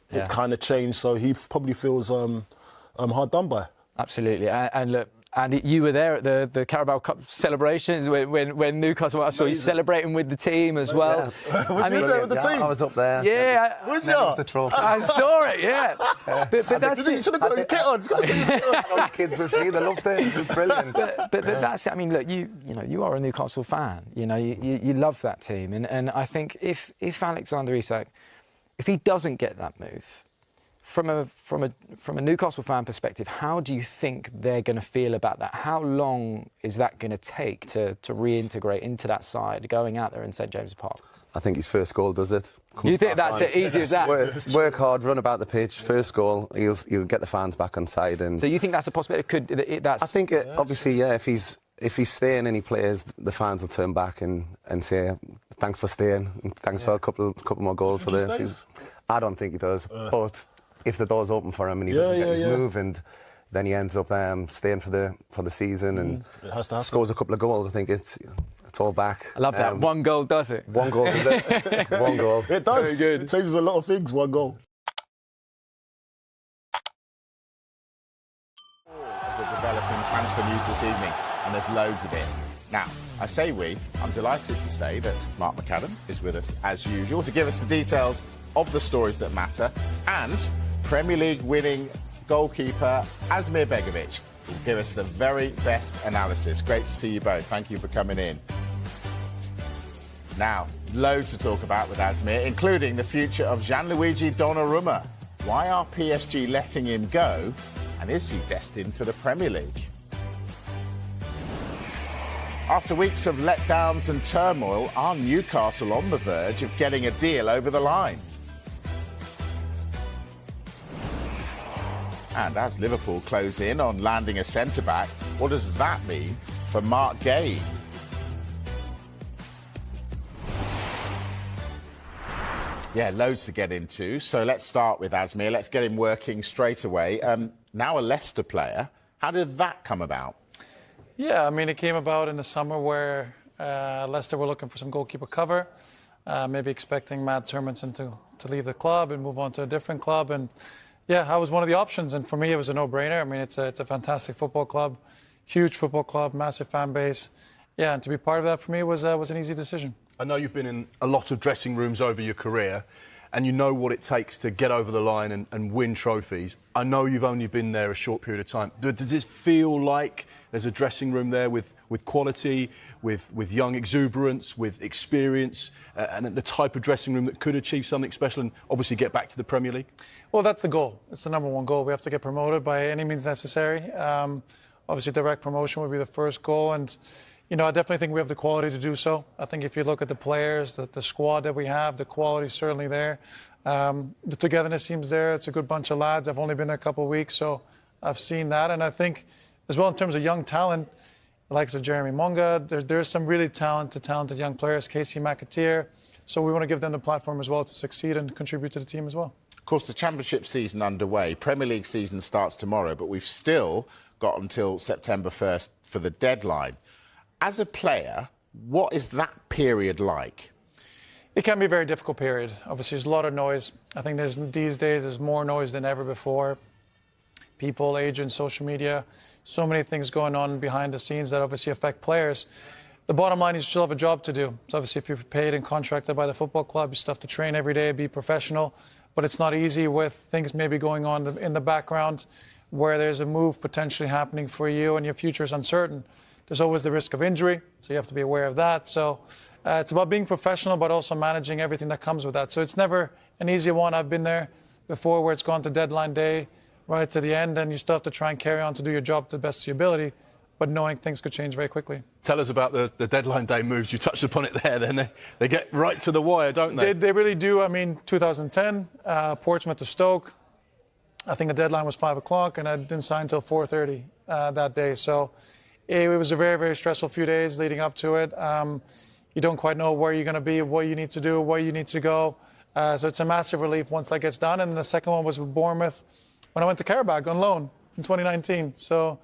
it kind of changed. So he probably feels hard done by. Absolutely, and look. And you were there at the Carabao Cup celebrations when Newcastle. I saw you celebrating with the team as well. Yeah. Was you there with the team? I was up there. Yeah, was you? The trophy. I saw it. Yeah, but that's it. You should have got your kit on. The kids with me, they loved it. It was brilliant. But that's it. I mean, look, you are a Newcastle fan. You know, you love that team, and I think if Alexander Isak, if he doesn't get that move. From a Newcastle fan perspective, how do you think they're going to feel about that? How long is that going to take to reintegrate into that side, going out there in St James's Park? I think his first goal does it. You think that's it, easy as that? Work hard, run about the pitch. First goal, he'll get the fans back on side. And so you think that's a possibility? I think obviously, yeah. If he's staying and he plays, the fans will turn back and say thanks for staying, and thanks for a couple more goals for this. I don't think he does, but. If the door's open for him and he doesn't get his move, and then he ends up staying for the season and scores a couple of goals, I think it's all back. I love that. One goal does it. One goal does it. One goal. It does. Very good. It changes a lot of things. One goal. The developing transfer news this evening, and there's loads of it. Now, I say we. I'm delighted to say that Mark McAdam is with us as usual to give us the details of the stories that matter, and Premier League winning goalkeeper Asmir Begovic will give us the very best analysis. Great to see you both. Thank you for coming in. Now, loads to talk about with Asmir, including the future of Gianluigi Donnarumma. Why are PSG letting him go? And is he destined for the Premier League? After weeks of letdowns and turmoil, are Newcastle on the verge of getting a deal over the line? And as Liverpool close in on landing a centre-back, what does that mean for Mark Gay? Yeah, loads to get into. So let's start with Asmir. Let's get him working straight away. Now a Leicester player. How did that come about? Yeah, I mean, it came about in the summer where Leicester were looking for some goalkeeper cover, maybe expecting Matt Hermansen to leave the club and move on to a different club. And yeah, I was one of the options, and for me, it was a no-brainer. I mean, it's a fantastic football club, huge football club, massive fan base. Yeah, and to be part of that for me was an easy decision. I know you've been in a lot of dressing rooms over your career, and you know what it takes to get over the line and win trophies. I know you've only been there a short period of time. Does it feel like there's a dressing room there with quality, with young exuberance, with experience, and the type of dressing room that could achieve something special and obviously get back to the Premier League? Well, that's the goal. It's the number one goal. We have to get promoted by any means necessary. Obviously, direct promotion would be the first goal, and I definitely think we have the quality to do so. I think if you look at the players, the squad that we have, the quality is certainly there. The togetherness seems there. It's a good bunch of lads. I've only been there a couple of weeks, so I've seen that. And I think, as well, in terms of young talent, the likes of Jeremy Monga, there's some really talented young players, Casey McAteer. So we want to give them the platform as well to succeed and contribute to the team as well. Of course, the Championship season underway. Premier League season starts tomorrow, but we've still got until September 1st for the deadline. As a player, what is that period like? It can be a very difficult period. Obviously, there's a lot of noise. I think these days there's more noise than ever before. People, agents, social media, so many things going on behind the scenes that obviously affect players. The bottom line is you still have a job to do. So obviously, if you're paid and contracted by the football club, you still have to train every day, be professional. But it's not easy with things maybe going on in the background where there's a move potentially happening for you and your future is uncertain. there's always the risk of injury, so you have to be aware of that. So it's about being professional, but also managing everything that comes with that. So it's never an easy one. I've been there before where it's gone to deadline day, right to the end, and you still have to try and carry on to do your job to the best of your ability, but knowing things could change very quickly. Tell us about the deadline day moves. You touched upon it there. Then they get right to the wire, don't they? They really do. I mean, 2010, Portsmouth to Stoke. I think the deadline was 5 o'clock, and I didn't sign until 4:30 that day. So it was a very, very stressful few days leading up to it. You don't quite know where you're going to be, what you need to do, where you need to go. So it's a massive relief once that gets done. And the second one was with Bournemouth when I went to Karabakh on loan in 2019. So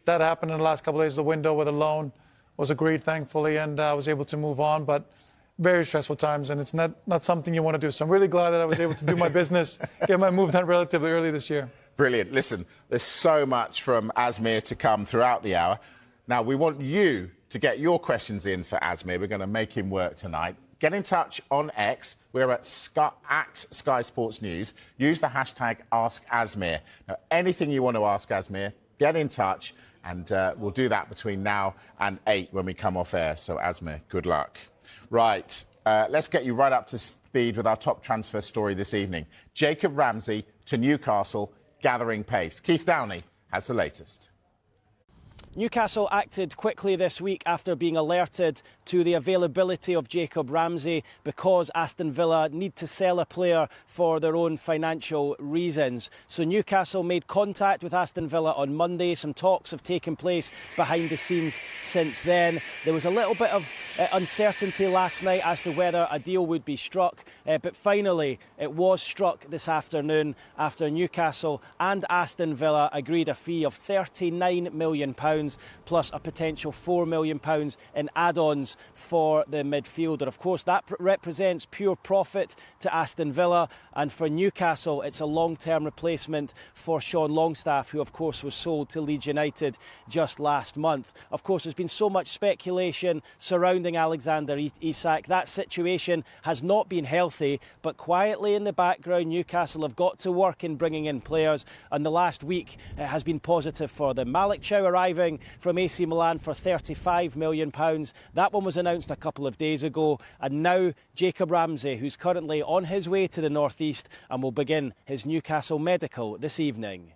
that happened in the last couple of days. The window with a loan was agreed, thankfully, and I was able to move on. But very stressful times, and it's not something you want to do. So I'm really glad that I was able to do my business, get my move done relatively early this year. Brilliant. Listen, there's so much from Asmir to come throughout the hour. Now, we want you to get your questions in for Asmir. We're going to make him work tonight. Get in touch on X. We're at Sky Sports News. Use the hashtag #AskAsmir. Now, anything you want to ask Asmir, get in touch, and we'll do that between now and 8 when we come off air. So, Asmir, good luck. Right, let's get you right up to speed with our top transfer story this evening. Jacob Ramsey to Newcastle, gathering pace. Keith Downey has the latest. Newcastle acted quickly this week after being alerted to the availability of Jacob Ramsey because Aston Villa need to sell a player for their own financial reasons. So Newcastle made contact with Aston Villa on Monday. Some talks have taken place behind the scenes since then. There was a little bit of uncertainty last night as to whether a deal would be struck, but finally it was struck this afternoon after Newcastle and Aston Villa agreed a fee of £39 million plus a potential £4 million in add-ons for the midfielder. Of course, that represents pure profit to Aston Villa, and for Newcastle it's a long-term replacement for Sean Longstaff, who of course was sold to Leeds United just last month. Of course, there's been so much speculation surrounding Alexander Isak. That situation has not been healthy, but quietly in the background Newcastle have got to work in bringing in players, and the last week has been positive for them. Malik Chow arriving from AC Milan for £35 million. That one was announced a couple of days ago, and now Jacob Ramsey, who's currently on his way to the northeast and will begin his Newcastle medical this evening.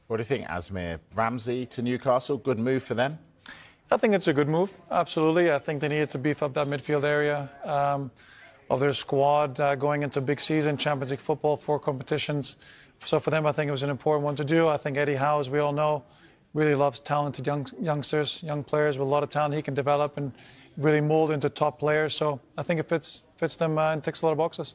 What do you think, Asmir? Ramsey to Newcastle, good move for them? I think it's a good move, absolutely. I think they needed to beef up that midfield area of their squad going into big season, Champions League football, 4 competitions. So for them, I think it was an important one to do. I think Eddie Howe, as we all know, really loves talented youngsters, young players with a lot of talent he can develop and really mould into top players. So I think it fits them and ticks a lot of boxes.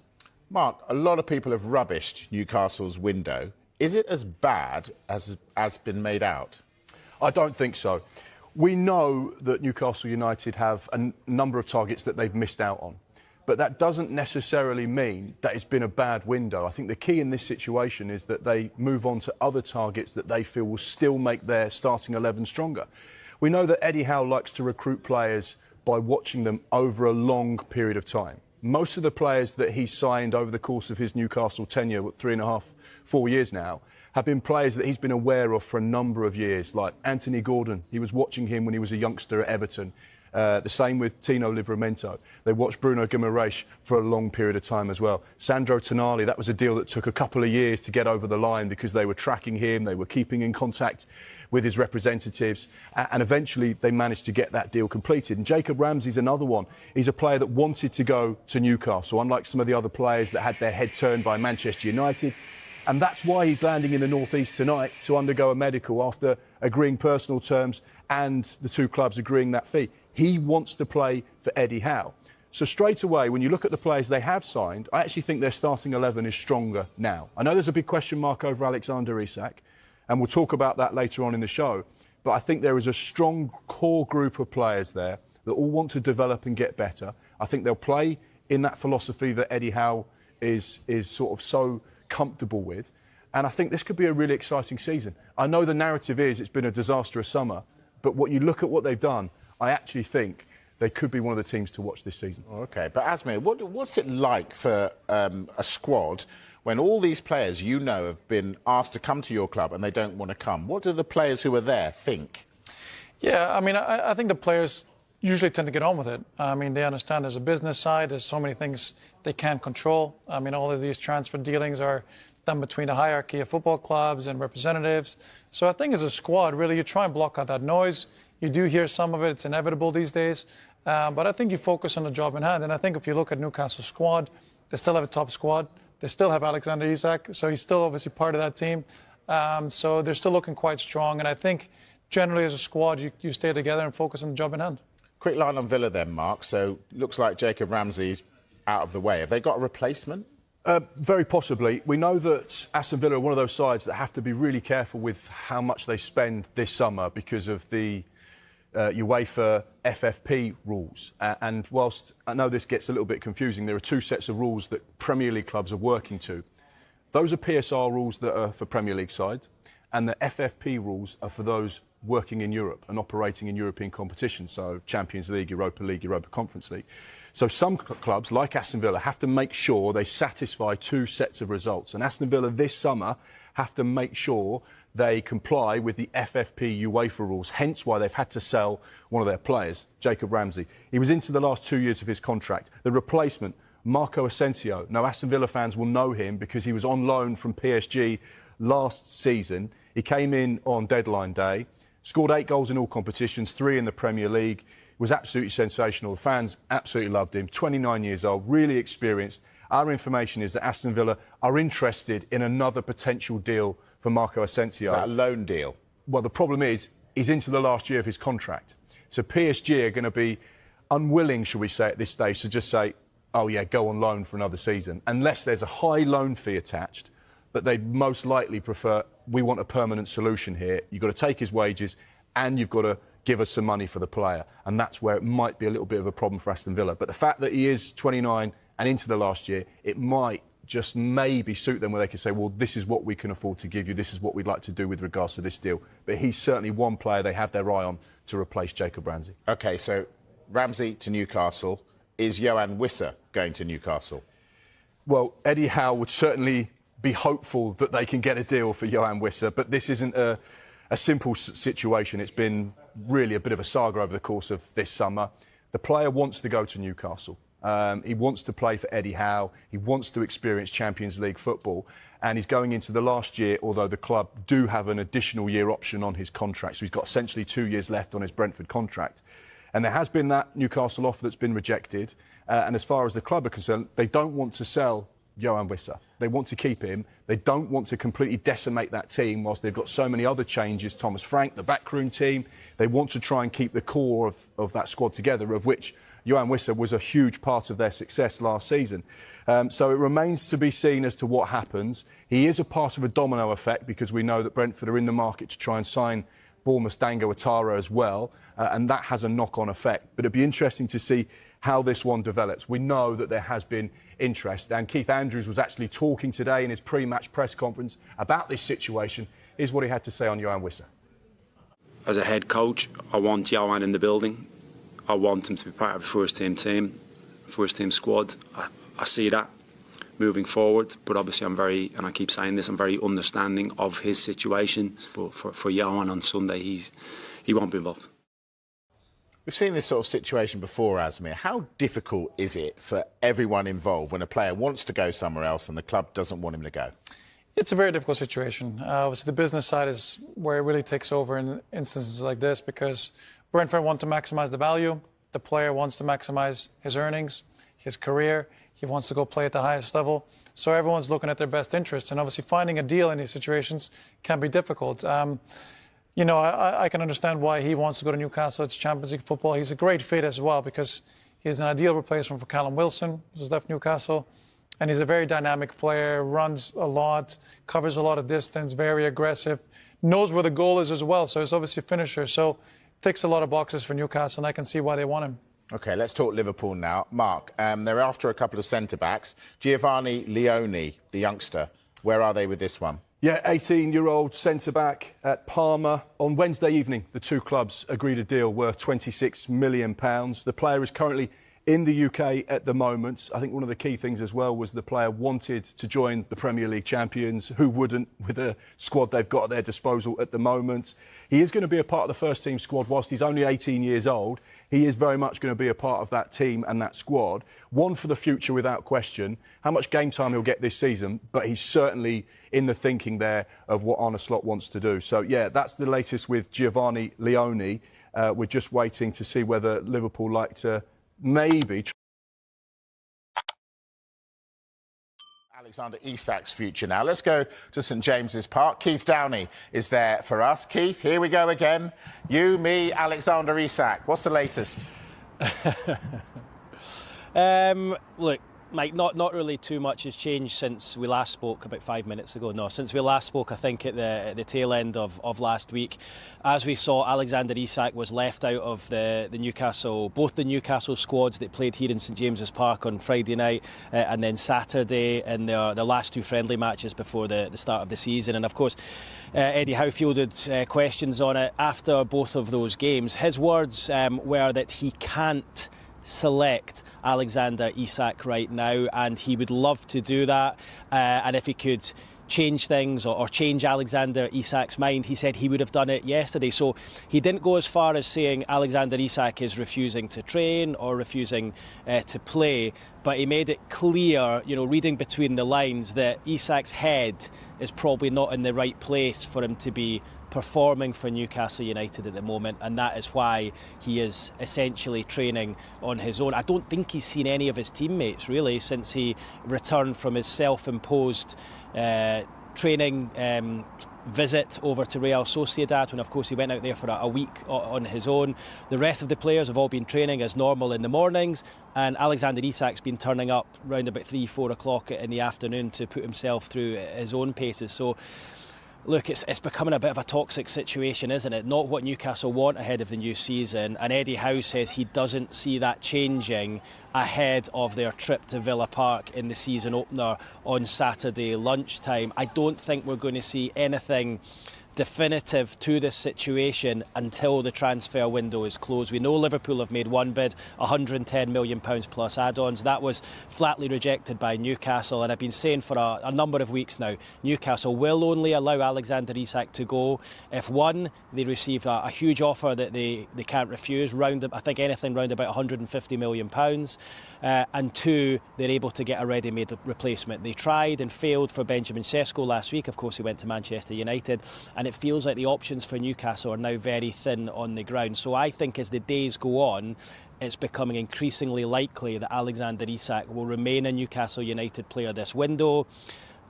Mark, a lot of people have rubbished Newcastle's window. Is it as bad as been made out? I don't think so. We know that Newcastle United have a number of targets that they've missed out on. But that doesn't necessarily mean that it's been a bad window. I think the key in this situation is that they move on to other targets that they feel will still make their starting 11 stronger. We know that Eddie Howe likes to recruit players by watching them over a long period of time. Most of the players that he's signed over the course of his Newcastle tenure, 3.5, 4 years now, have been players that he's been aware of for a number of years, like Anthony Gordon. He was watching him when he was a youngster at Everton. The same with Tino Livramento. They watched Bruno Guimaraes for a long period of time as well. Sandro Tonali, that was a deal that took a couple of years to get over the line because they were tracking him, they were keeping in contact with his representatives, and eventually they managed to get that deal completed. And Jacob Ramsey's another one. He's a player that wanted to go to Newcastle, unlike some of the other players that had their head turned by Manchester United. And that's why he's landing in the northeast tonight to undergo a medical after agreeing personal terms and the 2 clubs agreeing that fee. He wants to play for Eddie Howe. So straight away, when you look at the players they have signed, I actually think their starting 11 is stronger now. I know there's a big question mark over Alexander Isak, and we'll talk about that later on in the show, but I think there is a strong core group of players there that all want to develop and get better. I think they'll play in that philosophy that Eddie Howe is sort of so comfortable with, and I think this could be a really exciting season. I know the narrative is it's been a disastrous summer, but what you look at what they've done, I actually think they could be one of the teams to watch this season. OK, but Asmir, what's it like for a squad when all these players you know have been asked to come to your club and they don't want to come? What do the players who are there think? Yeah, I mean, I think the players usually tend to get on with it. I mean, they understand there's a business side. There's so many things they can't control. I mean, all of these transfer dealings are done between the hierarchy of football clubs and representatives. So I think as a squad, really, you try and block out that noise. You do hear some of it. It's inevitable these days. But I think you focus on the job in hand. And I think if you look at Newcastle's squad, they still have a top squad. They still have Alexander Isak, so he's still obviously part of that team. So they're still looking quite strong. And I think generally as a squad, you stay together and focus on the job in hand. Quick line on Villa then, Mark. So looks like Jacob Ramsey's out of the way. Have they got a replacement? Very possibly. We know that Aston Villa are one of those sides that have to be really careful with how much they spend this summer because of the UEFA FFP rules. And whilst I know this gets a little bit confusing, there are two sets of rules that Premier League clubs are working to. Those are PSR rules that are for Premier League sides, and the FFP rules are for those working in Europe and operating in European competitions, so Champions League, Europa Conference League. So some clubs, like Aston Villa, have to make sure they satisfy two sets of results. And Aston Villa this summer have to make sure they comply with the FFP UEFA rules, hence why they've had to sell one of their players, Jacob Ramsey. He was into the last 2 years of his contract. The replacement, Marco Asensio. Now, Aston Villa fans will know him because he was on loan from PSG last season. He came in on deadline day, scored 8 goals in all competitions, 3 in the Premier League. Was absolutely sensational. The fans absolutely loved him. 29 years old, really experienced. Our information is that Aston Villa are interested in another potential deal for Marco Asensio. Is that a loan deal? Well, the problem is he's into the last year of his contract. So PSG are going to be unwilling, shall we say, at this stage to just say, oh, yeah, go on loan for another season, unless there's a high loan fee attached. But they'd most likely prefer, we want a permanent solution here. You've got to take his wages and you've got to give us some money for the player. And that's where it might be a little bit of a problem for Aston Villa. But the fact that he is 29 and into the last year, it might just maybe suit them where they can say, well, this is what we can afford to give you. This is what we'd like to do with regards to this deal. But he's certainly one player they have their eye on to replace Jacob Ramsey. OK, so Ramsey to Newcastle. Is Yoane Wissa going to Newcastle? Well, Eddie Howe would certainly be hopeful that they can get a deal for Yoane Wissa, but this isn't a simple situation. It's been really a bit of a saga over the course of this summer. The player wants to go to Newcastle. He wants to play for Eddie Howe. He wants to experience Champions League football. And he's going into the last year, although the club do have an additional year option on his contract. So he's got essentially 2 years left on his Brentford contract. And there has been that Newcastle offer that's been rejected. And as far as the club are concerned, they don't want to sell Yoane Wissa. They want to keep him. They don't want to completely decimate that team whilst they've got so many other changes. Thomas Frank, the backroom team, they want to try and keep the core of that squad together, of which Yoane Wissa was a huge part of their success last season. So it remains to be seen as to what happens. He is a part of a domino effect because we know that Brentford are in the market to try and sign Bournemouth's Dango Ouattara as well, and that has a knock-on effect. But it'd be interesting to see how this one develops. We know that there has been interest, and Keith Andrews was actually talking today in his pre-match press conference about this situation. Here's what he had to say on Yoane Wissa. As a head coach, I want Yoane in the building. I want him to be part of the first-team squad. I see that moving forward, but obviously I'm very, and I keep saying this, I'm very understanding of his situation. But for Yoane on Sunday, he won't be involved. We've seen this sort of situation before, Asmir. How difficult is it for everyone involved when a player wants to go somewhere else and the club doesn't want him to go? It's a very difficult situation. Obviously, the business side is where it really takes over in instances like this because Brentford want to maximise the value. The player wants to maximise his earnings, his career. He wants to go play at the highest level. So everyone's looking at their best interests. And obviously finding a deal in these situations can be difficult. You know, I can understand why he wants to go to Newcastle. It's Champions League football. He's a great fit as well because he's an ideal replacement for Callum Wilson, who's left Newcastle. And he's a very dynamic player, runs a lot, covers a lot of distance, very aggressive, knows where the goal is as well. So he's obviously a finisher. So ticks a lot of boxes for Newcastle, and I can see why they want him. OK, let's talk Liverpool now. Mark, they're after a couple of centre-backs. Giovanni Leone, the youngster, where are they with this one? Yeah, 18-year-old centre-back at Parma. On Wednesday evening, the two clubs agreed a deal worth £26 million. The player is currently In the UK at the moment, I think one of the key things as well was the player wanted to join the Premier League champions. Who wouldn't with the squad they've got at their disposal at the moment? He is going to be a part of the first team squad whilst he's only 18 years old. He is very much going to be a part of that team and that squad. One for the future without question. How much game time he'll get this season, but he's certainly in the thinking there of what Arne Slot wants to do. So, yeah, that's the latest with Giovanni Leone. We're just waiting to see whether Liverpool like to maybe Alexander Isak's future now. Let's go to St James's Park. Keith Downey is there for us. Keith, here we go again. You, me, Alexander Isak. What's the latest? Look, Mike, not really too much has changed since we last spoke about 5 minutes ago. No, since we last spoke, I think at the tail end of last week, as we saw, Alexander Isak was left out of the Newcastle, both the Newcastle squads that played here in St James's Park on Friday night and then Saturday in their last two friendly matches before the start of the season. And of course, Eddie Howe fielded questions on it after both of those games. His words were that he can't select Alexander Isak right now, and he would love to do that, and if he could change things or change Alexander Isak's mind, he said he would have done it yesterday. So he didn't go as far as saying Alexander Isak is refusing to train or refusing to play, but he made it clear, reading between the lines, that Isak's head is probably not in the right place for him to be performing for Newcastle United at the moment, and that is why he is essentially training on his own. I don't think he's seen any of his teammates really since he returned from his self-imposed training visit over to Real Sociedad, when of course he went out there for a week on his own. The rest of the players have all been training as normal in the mornings, and Alexander Isak's been turning up round about 3-4 o'clock in the afternoon to put himself through his own paces. So look, it's becoming a bit of a toxic situation, isn't it? Not what Newcastle want ahead of the new season. And Eddie Howe says he doesn't see that changing ahead of their trip to Villa Park in the season opener on Saturday lunchtime. I don't think we're going to see anything definitive to this situation until the transfer window is closed. We know Liverpool have made one bid, £110 million plus add-ons. That was flatly rejected by Newcastle, and I've been saying for a number of weeks now, Newcastle will only allow Alexander Isak to go if, one, they receive a huge offer that they can't refuse, I think anything round about £150 million, and two, they're able to get a ready-made replacement. They tried and failed for Benjamin Sesko last week. Of course, he went to Manchester United, and it feels like the options for Newcastle are now very thin on the ground. So I think as the days go on, it's becoming increasingly likely that Alexander Isak will remain a Newcastle United player this window.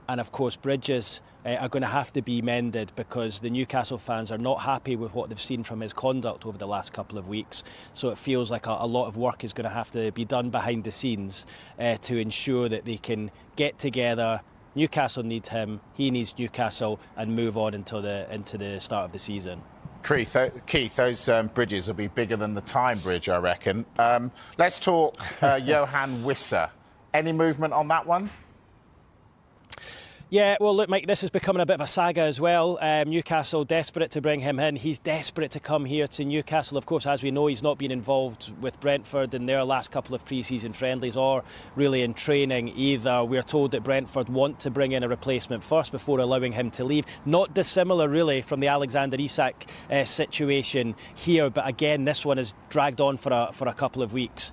And of course, bridges are going to have to be mended, because the Newcastle fans are not happy with what they've seen from his conduct over the last couple of weeks. So it feels like a lot of work is going to have to be done behind the scenes to ensure that they can get together. Newcastle need him, he needs Newcastle, and move on into the start of the season. Keith, those bridges will be bigger than the Tyne Bridge, I reckon. Let's talk Johan Wissa. Any movement on that one? Yeah, well, look, Mike, this is becoming a bit of a saga as well. Newcastle desperate to bring him in. He's desperate to come here to Newcastle. Of course, as we know, he's not been involved with Brentford in their last couple of pre-season friendlies or really in training either. We're told that Brentford want to bring in a replacement first before allowing him to leave. Not dissimilar, really, from the Alexander Isak situation here. But again, this one has dragged on for a couple of weeks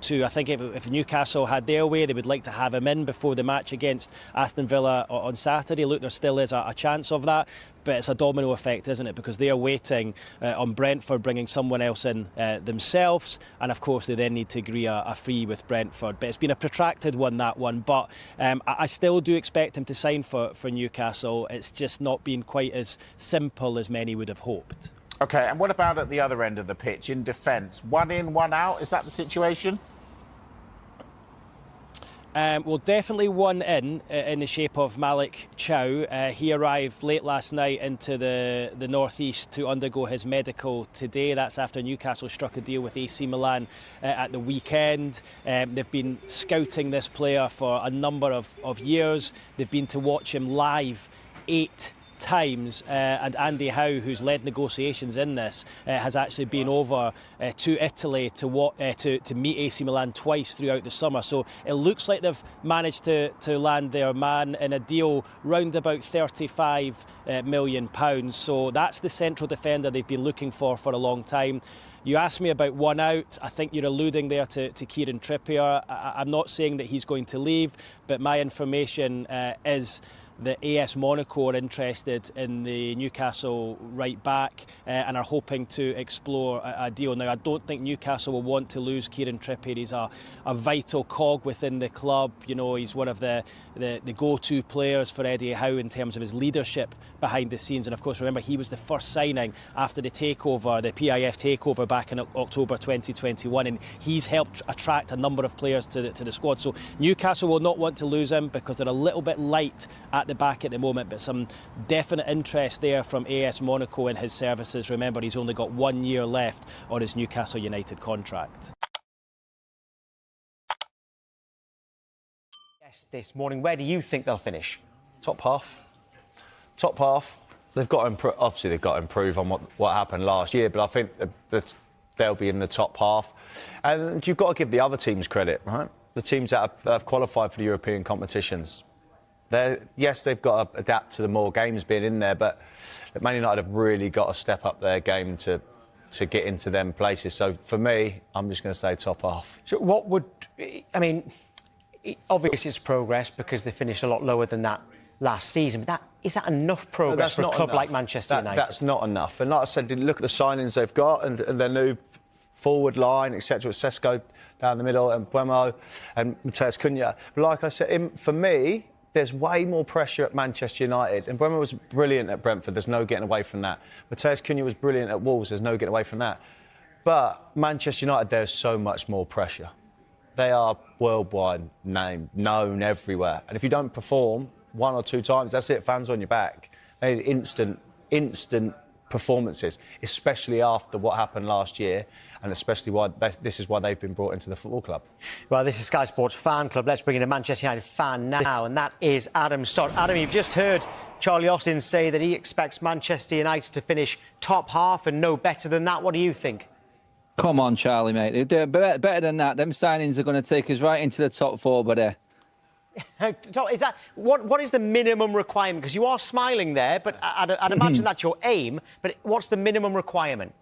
too. I think if Newcastle had their way, they would like to have him in before the match against Aston Villa on Saturday. Look, there still is a chance of that, but it's a domino effect, isn't it? Because they are waiting on Brentford bringing someone else in themselves, and of course they then need to agree a fee with Brentford. But it's been a protracted one, that one. But I still do expect him to sign for Newcastle. It's just not been quite as simple as many would have hoped. OK, and what about at the other end of the pitch, in defence? One in, one out, is that the situation? Well, definitely one in the shape of Malik Chow. He arrived late last night into the northeast to undergo his medical today. That's after Newcastle struck a deal with AC Milan at the weekend. They've been scouting this player for a number of years. They've been to watch him live 8 times, and Andy Howe, who's led negotiations in this, has actually been over to Italy to meet AC Milan twice throughout the summer. So it looks like they've managed to land their man in a deal round about £35 million. So that's the central defender they've been looking for a long time. You asked me about one out. I think you're alluding there to Kieran Trippier. I'm not saying that he's going to leave, but my information is that AS Monaco are interested in the Newcastle right back and are hoping to explore a deal. Now, I don't think Newcastle will want to lose Kieran Trippier. He's a vital cog within the club. You know, he's one of the go-to players for Eddie Howe in terms of his leadership behind the scenes. And of course, remember, he was the first signing after the takeover, the PIF takeover back in October 2021, and he's helped attract a number of players to the squad. So Newcastle will not want to lose him because they're a little bit light at the back at the moment, but some definite interest there from AS Monaco in his services. Remember, he's only got 1 year left on his Newcastle United contract. Yes, this morning, where do you think they'll finish? Top half. Top half. They've got to improve. Obviously, they've got to improve on what happened last year, but I think that they'll be in the top half. And you've got to give the other teams credit, right? The teams that have qualified for the European competitions. Yes, they've got to adapt to the more games being in there, but Man United have really got to step up their game to get into them places. So for me, I'm just going to say top half. So obviously it's progress because they finished a lot lower than that last season, but is that enough progress for a club like Manchester United? That's not enough. And like I said, look at the signings they've got and their new forward line, etc. With Sesko down the middle and Buemo and Matheus Cunha. But like I said, for me, there's way more pressure at Manchester United. And Buemo was brilliant at Brentford. There's no getting away from that. Matheus Cunha was brilliant at Wolves. There's no getting away from that. But Manchester United, there's so much more pressure. They are worldwide known everywhere. And if you don't perform 1 or 2 times, that's it, fans on your back. They need instant performances, especially after what happened last year, and especially this is why they've been brought into the football club. Well, this is Sky Sports Fan Club. Let's bring in a Manchester United fan now, and that is Adam Stott. Adam, you've just heard Charlie Austin say that he expects Manchester United to finish top half and no better than that. What do you think? Come on, Charlie, mate. They're better than that. Them signings are going to take us right into the top 4, but... Is that what is the minimum requirement? Because you are smiling there, but I'd imagine that's your aim. But what's the minimum requirement?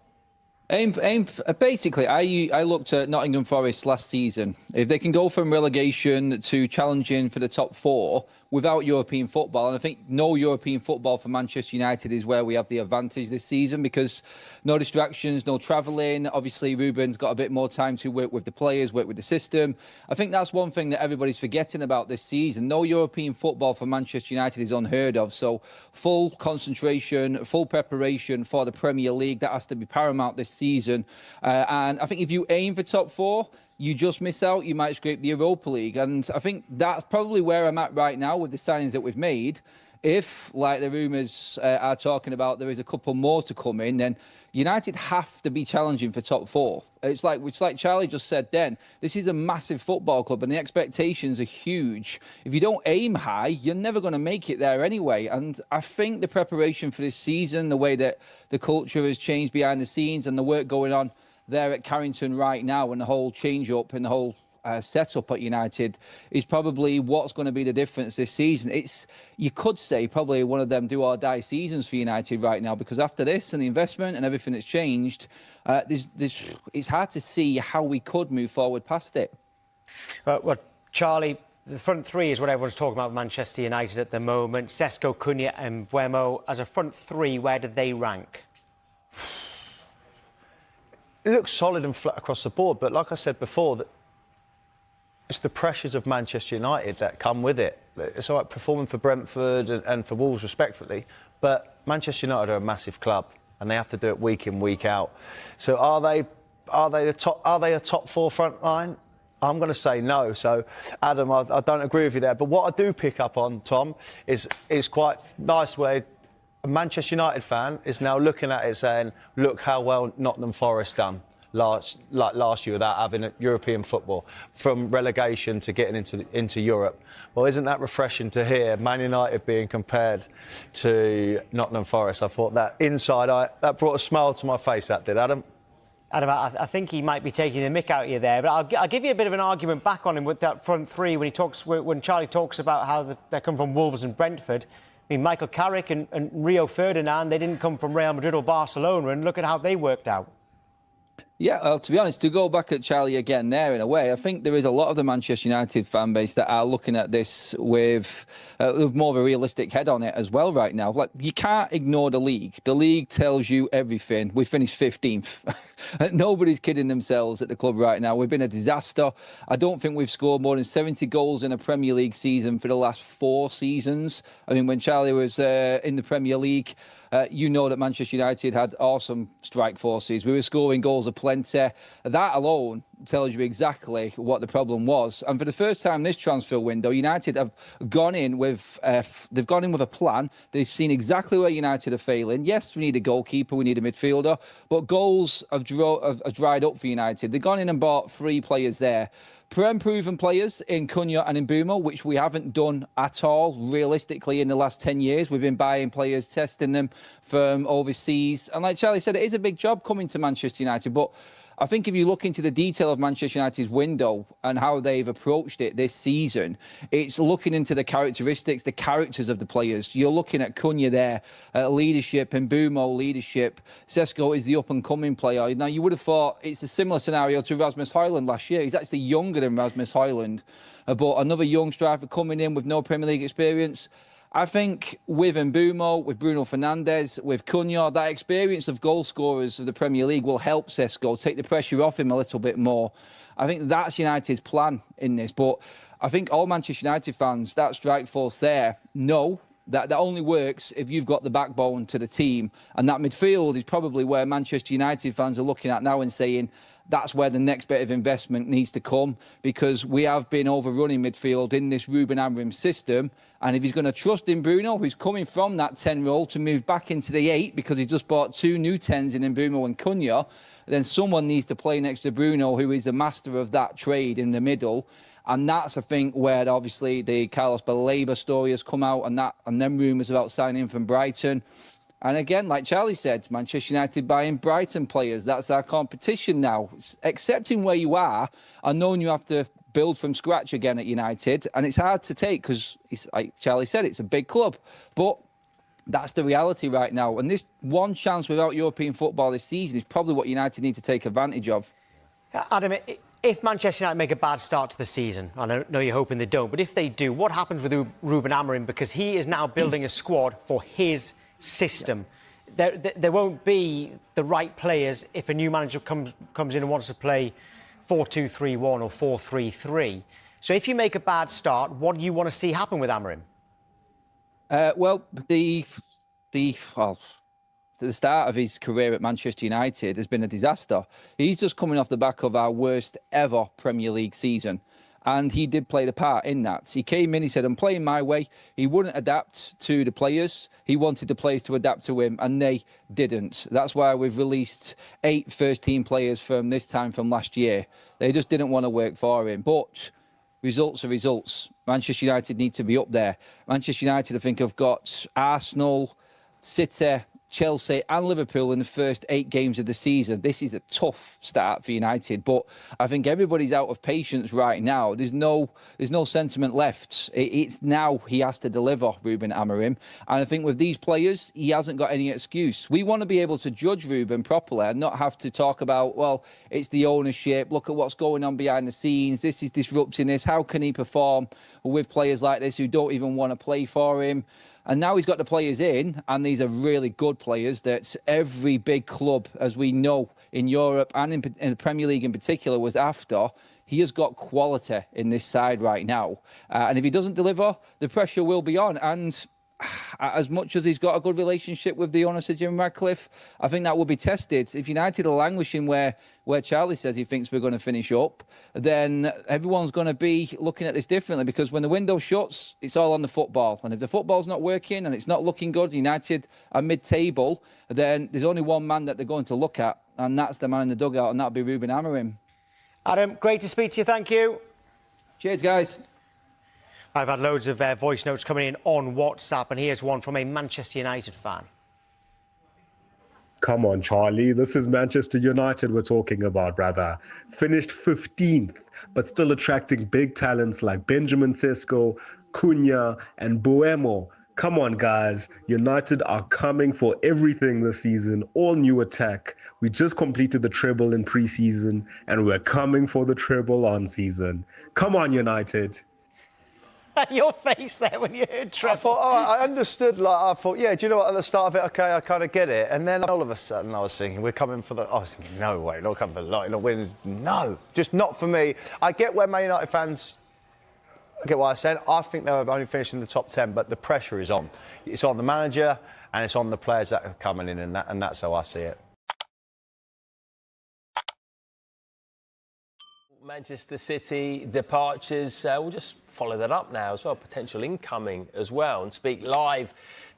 Basically, I looked at Nottingham Forest last season. If they can go from relegation to challenging for the top 4 without European football, and I think no European football for Manchester United is where we have the advantage this season, because no distractions, no travelling. Obviously, Ruben's got a bit more time to work with the players, work with the system. I think that's one thing that everybody's forgetting about this season. No European football for Manchester United is unheard of. So full concentration, full preparation for the Premier League. That has to be paramount this season. And I think if you aim for top 4, you just miss out, you might scrape the Europa League. And I think that's probably where I'm at right now with the signings that we've made. If, like the rumours are talking about, there is a couple more to come in, then United have to be challenging for top 4. It's like Charlie just said then, this is a massive football club and the expectations are huge. If you don't aim high, you're never going to make it there anyway. And I think the preparation for this season, the way that the culture has changed behind the scenes and the work going on there at Carrington right now, and the whole change-up and the whole setup at United is probably what's going to be the difference this season. It's, you could say, probably one of them do-or-die seasons for United right now, because after this and the investment and everything that's changed, it's hard to see how we could move forward past it. Well, Charlie, the front 3 is what everyone's talking about with Manchester United at the moment. Sesko, Cunha and Buemo. As a front 3, where do they rank? It looks solid and flat across the board, but like I said before, that it's the pressures of Manchester United that come with it. It's all right performing for Brentford and for Wolves respectfully, but Manchester United are a massive club and they have to do it week in, week out. So are they a top 4 front line? I'm going to say no. So, Adam, I don't agree with you there. But what I do pick up on, Tom, is quite nice where a Manchester United fan is now looking at it saying, look how well Nottingham Forest done. last year without having a European football, from relegation to getting into Europe. Well, isn't that refreshing to hear Man United being compared to Nottingham Forest? I thought that that brought a smile to my face, that did, Adam. Adam, I think he might be taking the mick out of you there, but I'll give you a bit of an argument back on him with that front three when Charlie talks about how they come from Wolves and Brentford. I mean, Michael Carrick and Rio Ferdinand, they didn't come from Real Madrid or Barcelona, and look at how they worked out. Yeah, well, to be honest, to go back at Charlie again there, in a way, I think there is a lot of the Manchester United fan base that are looking at this with more of a realistic head on it as well right now. Like, you can't ignore the league. The league tells you everything. We finished 15th. Nobody's kidding themselves at the club right now. We've been a disaster. I don't think we've scored more than 70 goals in a Premier League season for the last 4 seasons. I mean, when Charlie was in the Premier League, you know that Manchester United had awesome strike forces. We were scoring goals aplenty. That alone tells you exactly what the problem was. And for the first time this transfer window, United have gone in with a plan. They've seen exactly where United are failing. Yes, we need a goalkeeper, we need a midfielder, but goals have dried up for United. They've gone in and bought 3 players there. Proven players in Cunha and in Mbeumo, which we haven't done at all realistically in the last 10 years. We've been buying players, testing them from overseas. And like Charlie said, it is a big job coming to Manchester United, but I think if you look into the detail of Manchester United's window and how they've approached it this season, it's looking into the characteristics, the characters of the players. You're looking at Cunha there, leadership, and Mbeumo leadership. Sesko is the up-and-coming player. Now, you would have thought it's a similar scenario to Rasmus Højlund last year. He's actually younger than Rasmus Højlund, but another young striker coming in with no Premier League experience. I think with Mbeumo, with Bruno Fernandes, with Cunha, that experience of goal scorers of the Premier League will help Sesko take the pressure off him a little bit more. I think that's United's plan in this. But I think all Manchester United fans, that strike force there, know that only works if you've got the backbone to the team. And that midfield is probably where Manchester United fans are looking at now and saying, that's where the next bit of investment needs to come, because we have been overrunning midfield in this Ruben Amorim system. And if he's going to trust in Bruno, who's coming from that 10 role, to move back into the 8 because he just bought 2 new 10s in Mbeumo and Cunha, then someone needs to play next to Bruno, who is the master of that trade in the middle. And that's, I think, where obviously the Carlos Baleba story has come out, and then rumours about signing from Brighton. And again, like Charlie said, Manchester United buying Brighton players. That's our competition now. It's accepting where you are and knowing you have to build from scratch again at United. And it's hard to take because, like Charlie said, it's a big club. But that's the reality right now. And this one chance without European football this season is probably what United need to take advantage of. Adam, if Manchester United make a bad start to the season, I know you're hoping they don't, but if they do, what happens with Ruben Amorim? Because he is now building a squad for his system. There won't be the right players if a new manager comes in and wants to play 4-2-3-1 or 4-3-3. So if you make a bad start, what do you want to see happen with Amorim? The start of his career at Manchester United has been a disaster. He's just coming off the back of our worst ever Premier League season. And he did play the part in that. He came in, he said, I'm playing my way. He wouldn't adapt to the players. He wanted the players to adapt to him, and they didn't. That's why we've released 8 first-team players from this time from last year. They just didn't want to work for him. But results are results. Manchester United need to be up there. Manchester United, I think, have got Arsenal, City, Chelsea and Liverpool in the first 8 games of the season. This is a tough start for United, but I think everybody's out of patience right now. There's no sentiment left. It's now he has to deliver, Ruben Amorim. And I think with these players, he hasn't got any excuse. We want to be able to judge Ruben properly and not have to talk about, well, it's the ownership, look at what's going on behind the scenes, this is disrupting this, how can he perform with players like this who don't even want to play for him? And now he's got the players in, and these are really good players that every big club, as we know, in Europe and in the Premier League in particular, was after. He has got quality in this side right now. And if he doesn't deliver, the pressure will be on. And as much as he's got a good relationship with the owner, Sir Jim Ratcliffe, I think that will be tested. If United are languishing where Charlie says he thinks we're going to finish up, then everyone's going to be looking at this differently, because when the window shuts, it's all on the football. And if the football's not working and it's not looking good, United are mid-table, then there's only one man that they're going to look at, and that's the man in the dugout, and that'll be Ruben Amorim. Adam, great to speak to you. Thank you. Cheers, guys. I've had loads of voice notes coming in on WhatsApp, and here's one from a Manchester United fan. Come on, Charlie. This is Manchester United we're talking about, brother. Finished 15th, but still attracting big talents like Benjamin Sesko, Cunha, and Buemo. Come on, guys. United are coming for everything this season. All new attack. We just completed the treble in pre-season, and we're coming for the treble on season. Come on, United. Your face there when you heard treble. I thought, I understood. I thought, yeah, do you know what? At the start of it, okay, I kind of get it. And then all of a sudden, I was thinking, we're coming for the. I was thinking, no way, not coming for the light, not winning. No, just not for me. I get where Man United fans. I get what I said. I think they were only finishing in the top 10, but the pressure is on. It's on the manager and it's on the players that are coming in, and that's how I see it. Manchester City departures, we'll just follow that up now as well, potential incoming as well, and speak live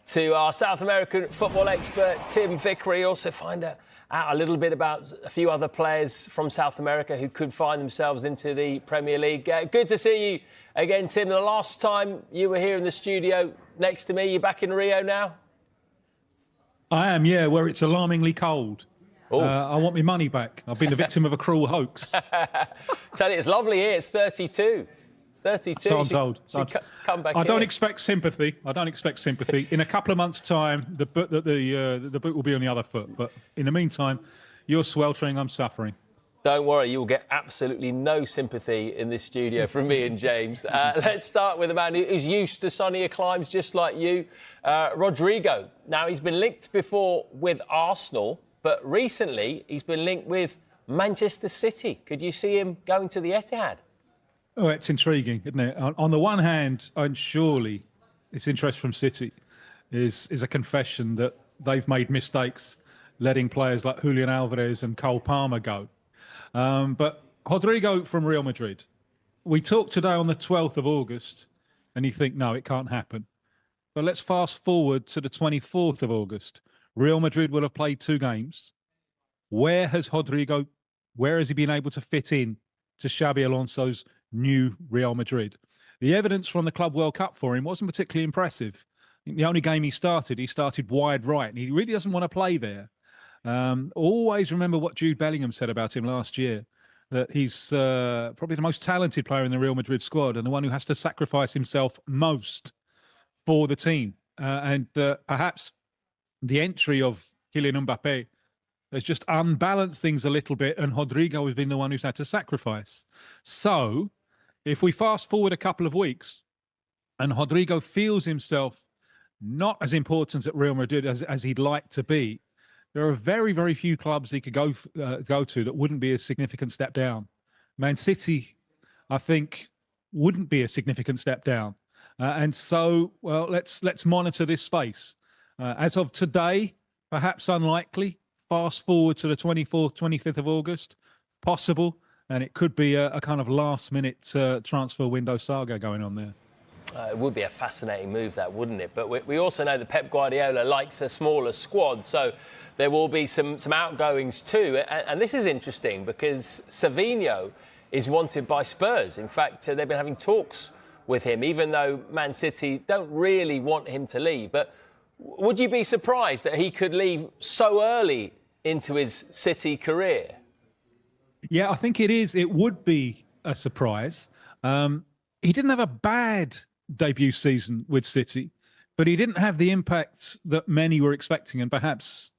to our South American football expert, Tim Vickery. Also find out a little bit about a few other players from South America who could find themselves into the Premier League. Good to see you again, Tim. The last time you were here in the studio next to me, you're back in Rio now? I am, yeah, where it's alarmingly cold. I want my money back. I've been the victim of a cruel hoax. Tell you, it's lovely here. It's 32. It's 32. So I'm told. Come back. I don't expect sympathy. In a couple of months' time, the boot will be on the other foot. But in the meantime, you're sweltering. I'm suffering. Don't worry, you will get absolutely no sympathy in this studio from me and James. Let's start with a man who's used to sunnier climes, just like you, Rodrigo. Now, he's been linked before with Arsenal, but recently he's been linked with Manchester City. Could you see him going to the Etihad? Oh, it's intriguing, isn't it? On the one hand, and surely its interest from City is a confession that they've made mistakes letting players like Julian Alvarez and Cole Palmer go. But Rodrigo from Real Madrid, we talked today on the 12th of August, and you think, no, it can't happen. But let's fast forward to the 24th of August. Real Madrid will have played 2 games. Where has he been able to fit in to Xabi Alonso's new Real Madrid? The evidence from the Club World Cup for him wasn't particularly impressive. I think the only game he started wide right, and he really doesn't want to play there. Always remember what Jude Bellingham said about him last year, that he's probably the most talented player in the Real Madrid squad and the one who has to sacrifice himself most for the team. And perhaps the entry of Kylian Mbappe has just unbalanced things a little bit, and Rodrigo has been the one who's had to sacrifice. So, if we fast forward a couple of weeks and Rodrigo feels himself not as important at Real Madrid as he'd like to be, there are very, very few clubs he could go to that wouldn't be a significant step down. Man City, I think, wouldn't be a significant step down. And so, well, let's monitor this space. As of today, perhaps unlikely. Fast forward to the 24th, 25th of August, possible. And it could be a kind of last-minute transfer window saga going on there. It would be a fascinating move, that, wouldn't it? But we also know that Pep Guardiola likes a smaller squad, so there will be some outgoings too. And this is interesting because Savinho is wanted by Spurs. In fact, they've been having talks with him, even though Man City don't really want him to leave. But would you be surprised that he could leave so early into his City career? Yeah, I think it is. It would be a surprise. He didn't have a bad debut season with City, but he didn't have the impact that many were expecting, and perhaps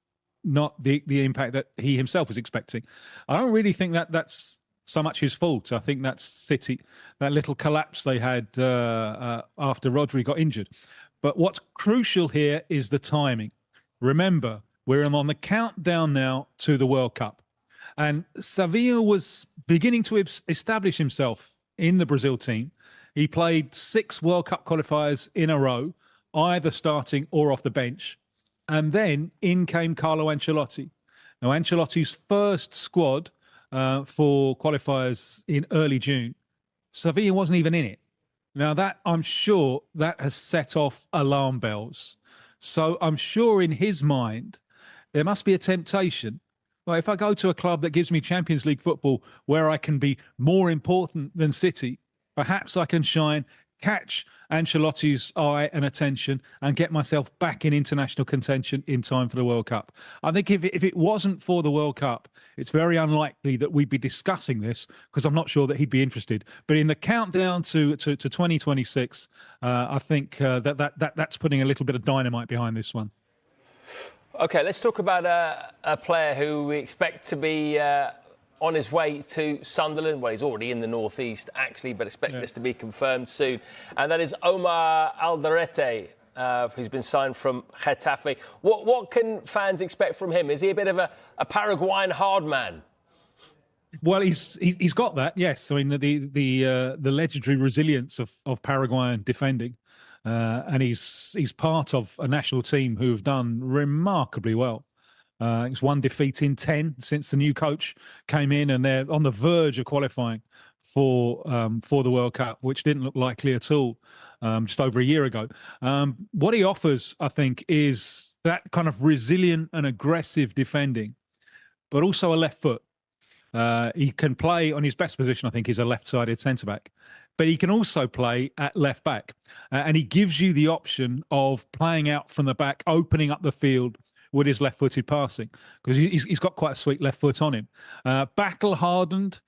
not the impact that he himself was expecting. I don't really think that's so much his fault. I think that's City, that little collapse they had after Rodri got injured. But what's crucial here is the timing. Remember, we're on the countdown now to the World Cup. And Savinho was beginning to establish himself in the Brazil team. He played 6 World Cup qualifiers in a row, either starting or off the bench. And then in came Carlo Ancelotti. Now, Ancelotti's first squad for qualifiers in early June, Savinho wasn't even in it. Now, that I'm sure that has set off alarm bells. So I'm sure in his mind, there must be a temptation Well, if I go to a club that gives me Champions League football where I can be more important than City, perhaps I can shine, catch Ancelotti's eye and attention and get myself back in international contention in time for the World Cup. I think if it wasn't for the World Cup, it's very unlikely that we'd be discussing this, because I'm not sure that he'd be interested. But in the countdown to 2026, I think that's putting a little bit of dynamite behind this one. OK, let's talk about a player who we expect to be on his way to Sunderland. Well, he's already in the northeast, actually, but expect this to be confirmed soon. And that is Omar Alderete, who's been signed from Getafe. What can fans expect from him? Is he a bit of a Paraguayan hard man? Well, he's got that, yes. I mean, the legendary resilience of Paraguayan defending. And he's part of a national team who have done remarkably well. It's one defeat in 10 since the new coach came in, and they're on the verge of qualifying for the World Cup, which didn't look likely at all just over a year ago. What he offers, I think, is that kind of resilient and aggressive defending, but also a left foot. He can play on his best position, I think, is a left-sided centre-back. But he can also play at left back. And he gives you the option of playing out from the back, opening up the field with his left-footed passing, because he's got quite a sweet left foot on him. Battle-hardened.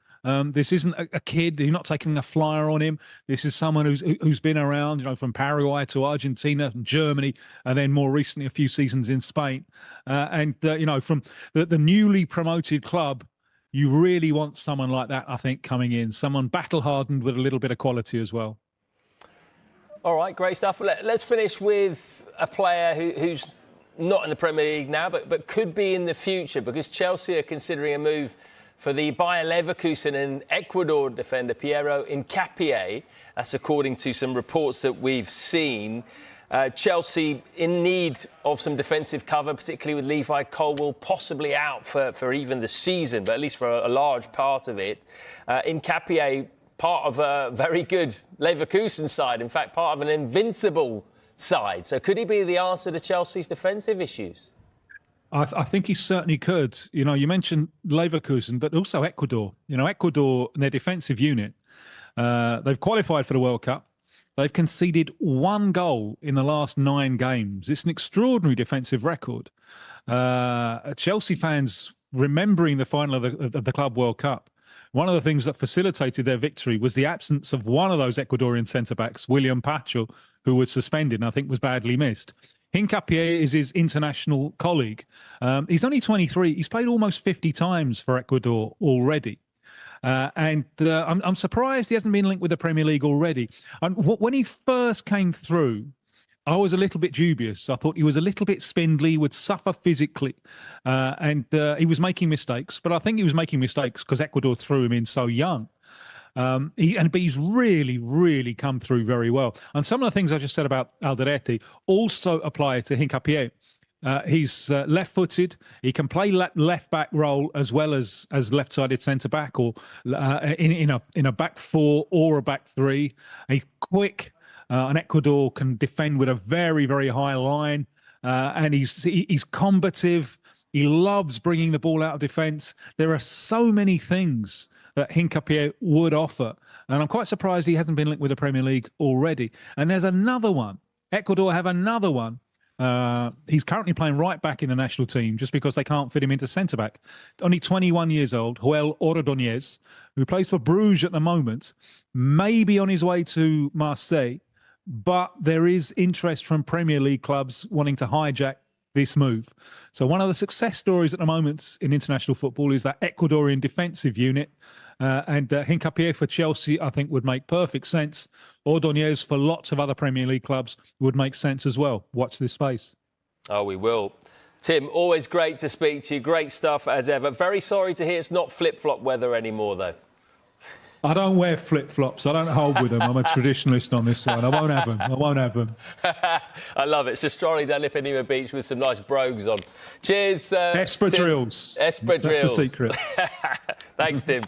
This isn't a kid. You're not taking a flyer on him. This is someone who's been around, from Paraguay to Argentina and Germany, and then more recently a few seasons in Spain. From the newly promoted club, you really want someone like that, I think, coming in. Someone battle-hardened with a little bit of quality as well. All right, great stuff. Let's finish with a player who's not in the Premier League now, but could be in the future, because Chelsea are considering a move for the Bayer Leverkusen and Ecuador defender Piero Hincapié. That's according to some reports that we've seen. Chelsea in need of some defensive cover, particularly with Levi Colwill possibly out for even the season, but at least for a large part of it. Hincapié, part of a very good Leverkusen side, in fact, part of an invincible side. So could he be the answer to Chelsea's defensive issues? I think he certainly could. You mentioned Leverkusen, but also Ecuador. Ecuador and their defensive unit, they've qualified for the World Cup. They've conceded 1 goal in the last 9 games. It's an extraordinary defensive record. Chelsea fans remembering the final of the Club World Cup, one of the things that facilitated their victory was the absence of one of those Ecuadorian centre-backs, William Pacho, who was suspended and I think was badly missed. Hincapié is his international colleague. He's only 23. He's played almost 50 times for Ecuador already. I'm surprised he hasn't been linked with the Premier League already. And when he first came through, I was a little bit dubious. I thought he was a little bit spindly, would suffer physically, and he was making mistakes. But I think he was making mistakes because Ecuador threw him in so young. But he's really, really come through very well. And some of the things I just said about Alderete also apply to Hincapié. He's left-footed. He can play left-back role as well as left-sided centre-back, or in a back 4 or a back 3. He's quick, and Ecuador can defend with a very, very high line. And he's combative. He loves bringing the ball out of defence. There are so many things that Hincapié would offer, and I'm quite surprised he hasn't been linked with the Premier League already. And there's another one. Ecuador have another one. He's currently playing right back in the national team just because they can't fit him into centre-back. Only 21 years old, Joel Ordóñez, who plays for Bruges at the moment, may be on his way to Marseille, but there is interest from Premier League clubs wanting to hijack this move. So one of the success stories at the moment in international football is that Ecuadorian defensive unit. And Hincapié for Chelsea, I think, would make perfect sense. Ordóñez for lots of other Premier League clubs would make sense as well. Watch this space. Oh, we will. Tim, always great to speak to you. Great stuff as ever. Very sorry to hear it's not flip-flop weather anymore, though. I don't wear flip-flops. I don't hold with them. I'm a traditionalist on this side. I won't have them. I love it. It's just strolling down Ipanema Beach with some nice brogues on. Cheers. Espadrilles. Espadrilles. That's the secret. Thanks, Tim.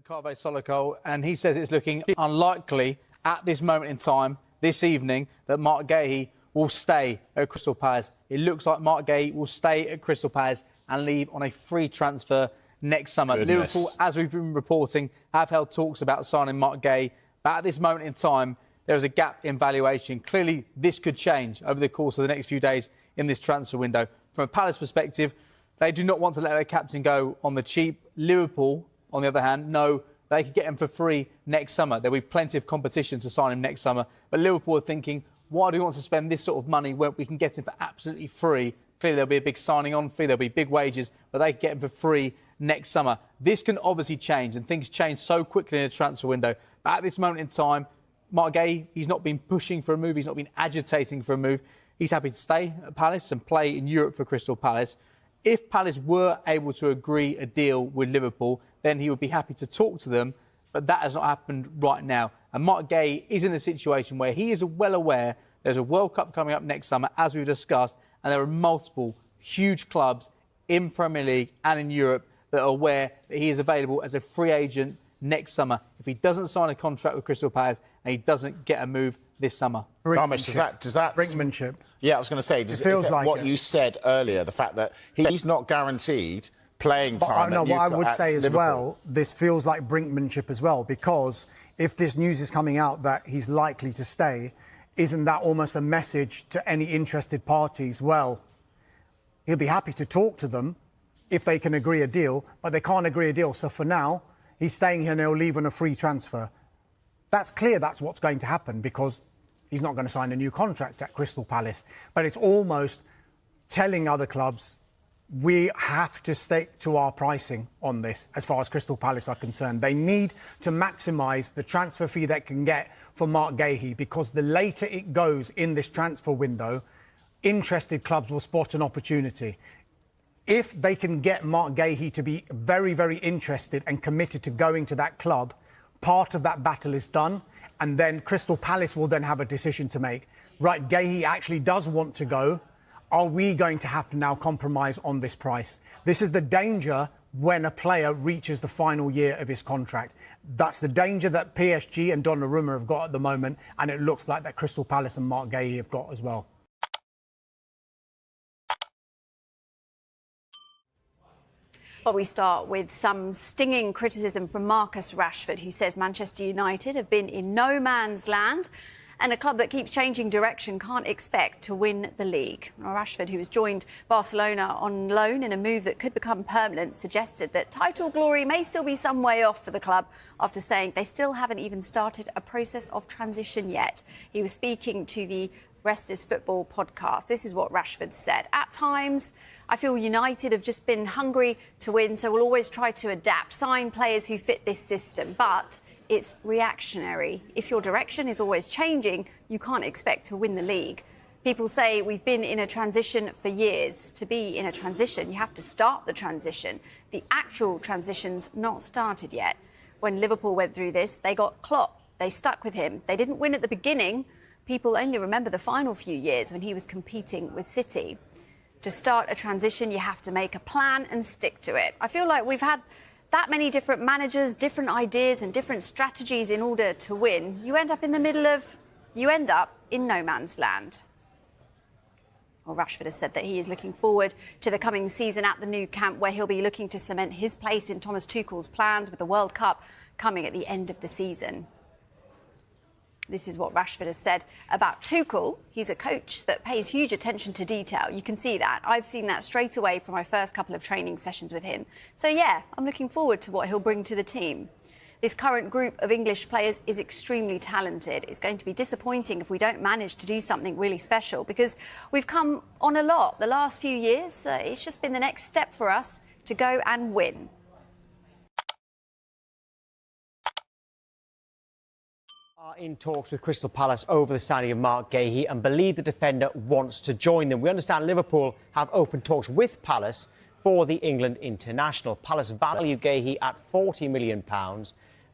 Carve Solico, and he says it's looking unlikely at this moment in time, this evening, that Mark Gahey will stay at Crystal Palace. It looks like Mark Gay will stay at Crystal Palace and leave on a free transfer next summer. Goodness. Liverpool, as we've been reporting, have held talks about signing Mark Gay. But at this moment in time, there is a gap in valuation. Clearly, this could change over the course of the next few days in this transfer window. From a Palace perspective, they do not want to let their captain go on the cheap. Liverpool, on the other hand, know they could get him for free next summer. There'll be plenty of competition to sign him next summer. But Liverpool are thinking, why do we want to spend this sort of money where we can get him for absolutely free? Clearly, there'll be a big signing-on fee, there'll be big wages, but they can get him for free next summer. This can obviously change, and things change so quickly in a transfer window. But at this moment in time, Mark Gay, he's not been pushing for a move, he's not been agitating for a move. He's happy to stay at Palace and play in Europe for Crystal Palace. If Palace were able to agree a deal with Liverpool, then he would be happy to talk to them, but that has not happened right now. And Mark Gay is in a situation where he is well aware there's a World Cup coming up next summer, as we've discussed, and there are multiple huge clubs in Premier League and in Europe that are aware that he is available as a free agent next summer if he doesn't sign a contract with Crystal Palace and he doesn't get a move this summer. Ramesh, does that brinkmanship? Yeah, I was going to say, It feels like what it. you said earlier, the fact that he's not guaranteed playing time. No, what I would say as Liverpool. well, this feels like brinkmanship as well, because if this news is coming out that he's likely to stay, isn't that almost a message to any interested parties? Well, he'll be happy to talk to them if they can agree a deal, but they can't agree a deal. So for now, he's staying here and he'll leave on a free transfer. That's clear that's what's going to happen, because he's not going to sign a new contract at Crystal Palace. But it's almost telling other clubs, we have to stick to our pricing on this as far as Crystal Palace are concerned. They need to maximise the transfer fee they can get for Mark Gahey, because the later it goes in this transfer window, interested clubs will spot an opportunity. If they can get Mark Gahey to be very, very interested and committed to going to that club, part of that battle is done, and then Crystal Palace will then have a decision to make. Right, Gahey actually does want to go. Are we going to have to now compromise on this price? This is the danger when a player reaches the final year of his contract. That's the danger that PSG and Donnarumma have got at the moment, and it looks like that Crystal Palace and Mark Gahey have got as well. Well, we start with some stinging criticism from Marcus Rashford, who says Manchester United have been in no man's land and a club that keeps changing direction can't expect to win the league. Now, Rashford, who has joined Barcelona on loan in a move that could become permanent, suggested that title glory may still be some way off for the club after saying they still haven't even started a process of transition yet. He was speaking to the Rest is Football podcast. This is what Rashford said. At times, I feel United have just been hungry to win, so we'll always try to adapt, sign players who fit this system. But it's reactionary. If your direction is always changing, you can't expect to win the league. People say we've been in a transition for years. To be in a transition, you have to start the transition. The actual transition's not started yet. When Liverpool went through this, they got Klopp. They stuck with him. They didn't win at the beginning. People only remember the final few years when he was competing with City. To start a transition, you have to make a plan and stick to it. I feel like we've had that many different managers, different ideas and different strategies in order to win. You end up in no man's land. Well, Rashford has said that he is looking forward to the coming season at the Nou Camp, where he'll be looking to cement his place in Thomas Tuchel's plans with the World Cup coming at the end of the season. This is what Rashford has said about Tuchel. He's a coach that pays huge attention to detail. You can see that. I've seen that straight away from my first couple of training sessions with him. So, yeah, I'm looking forward to what he'll bring to the team. This current group of English players is extremely talented. It's going to be disappointing if we don't manage to do something really special, because we've come on a lot the last few years. It's just been the next step for us to go and win. Are in talks with Crystal Palace over the signing of Mark Gahey and believe the defender wants to join them. We understand Liverpool have open talks with Palace for the England international. Palace value Gahey at £40 million,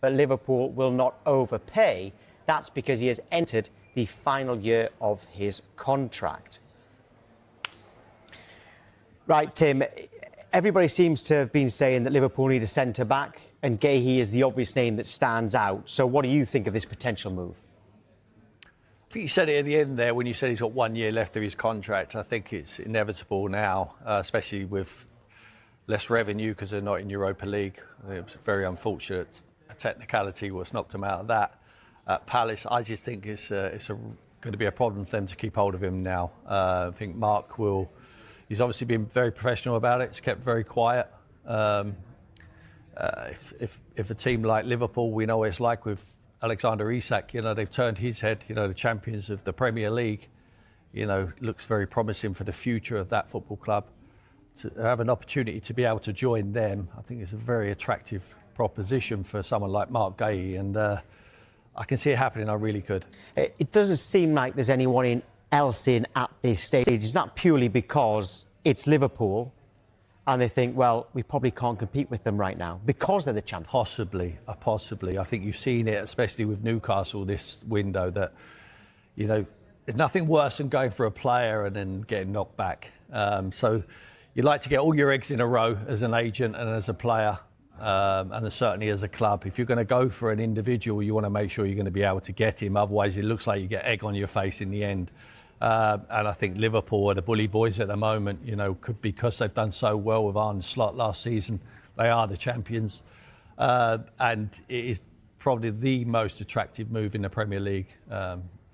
but Liverpool will not overpay. That's because he has entered the final year of his contract. Right, Tim, everybody seems to have been saying that Liverpool need a centre-back, and Gahey is the obvious name that stands out. So what do you think of this potential move? think you said it at the end there when you said he's got 1 year left of his contract. I think it's inevitable now, especially with less revenue because they're not in Europa League. It was very unfortunate. A technicality was knocked him out of that. At Palace, I just think it's going to be a problem for them to keep hold of him now. I think Mark will. He's obviously been very professional about it. He's kept very quiet. If a team like Liverpool, we know what it's like with Alexander Isak, they've turned his head, the champions of the Premier League, looks very promising for the future of that football club. To have an opportunity to be able to join them, I think it's a very attractive proposition for someone like Mark Gay, and I can see it happening, I really could. It doesn't seem like there's anyone else in at this stage. Is that purely because it's Liverpool and they think, well, we probably can't compete with them right now because they're the champions? Possibly. I think you've seen it, especially with Newcastle this window, that, there's nothing worse than going for a player and then getting knocked back. So you like to get all your eggs in a row as an agent and as a player, and certainly as a club. If you're going to go for an individual, you want to make sure you're going to be able to get him. Otherwise, it looks like you get egg on your face in the end. And I think Liverpool are the bully boys at the moment, because they've done so well with Arne Slot last season. They are the champions. And it is probably the most attractive move in the Premier League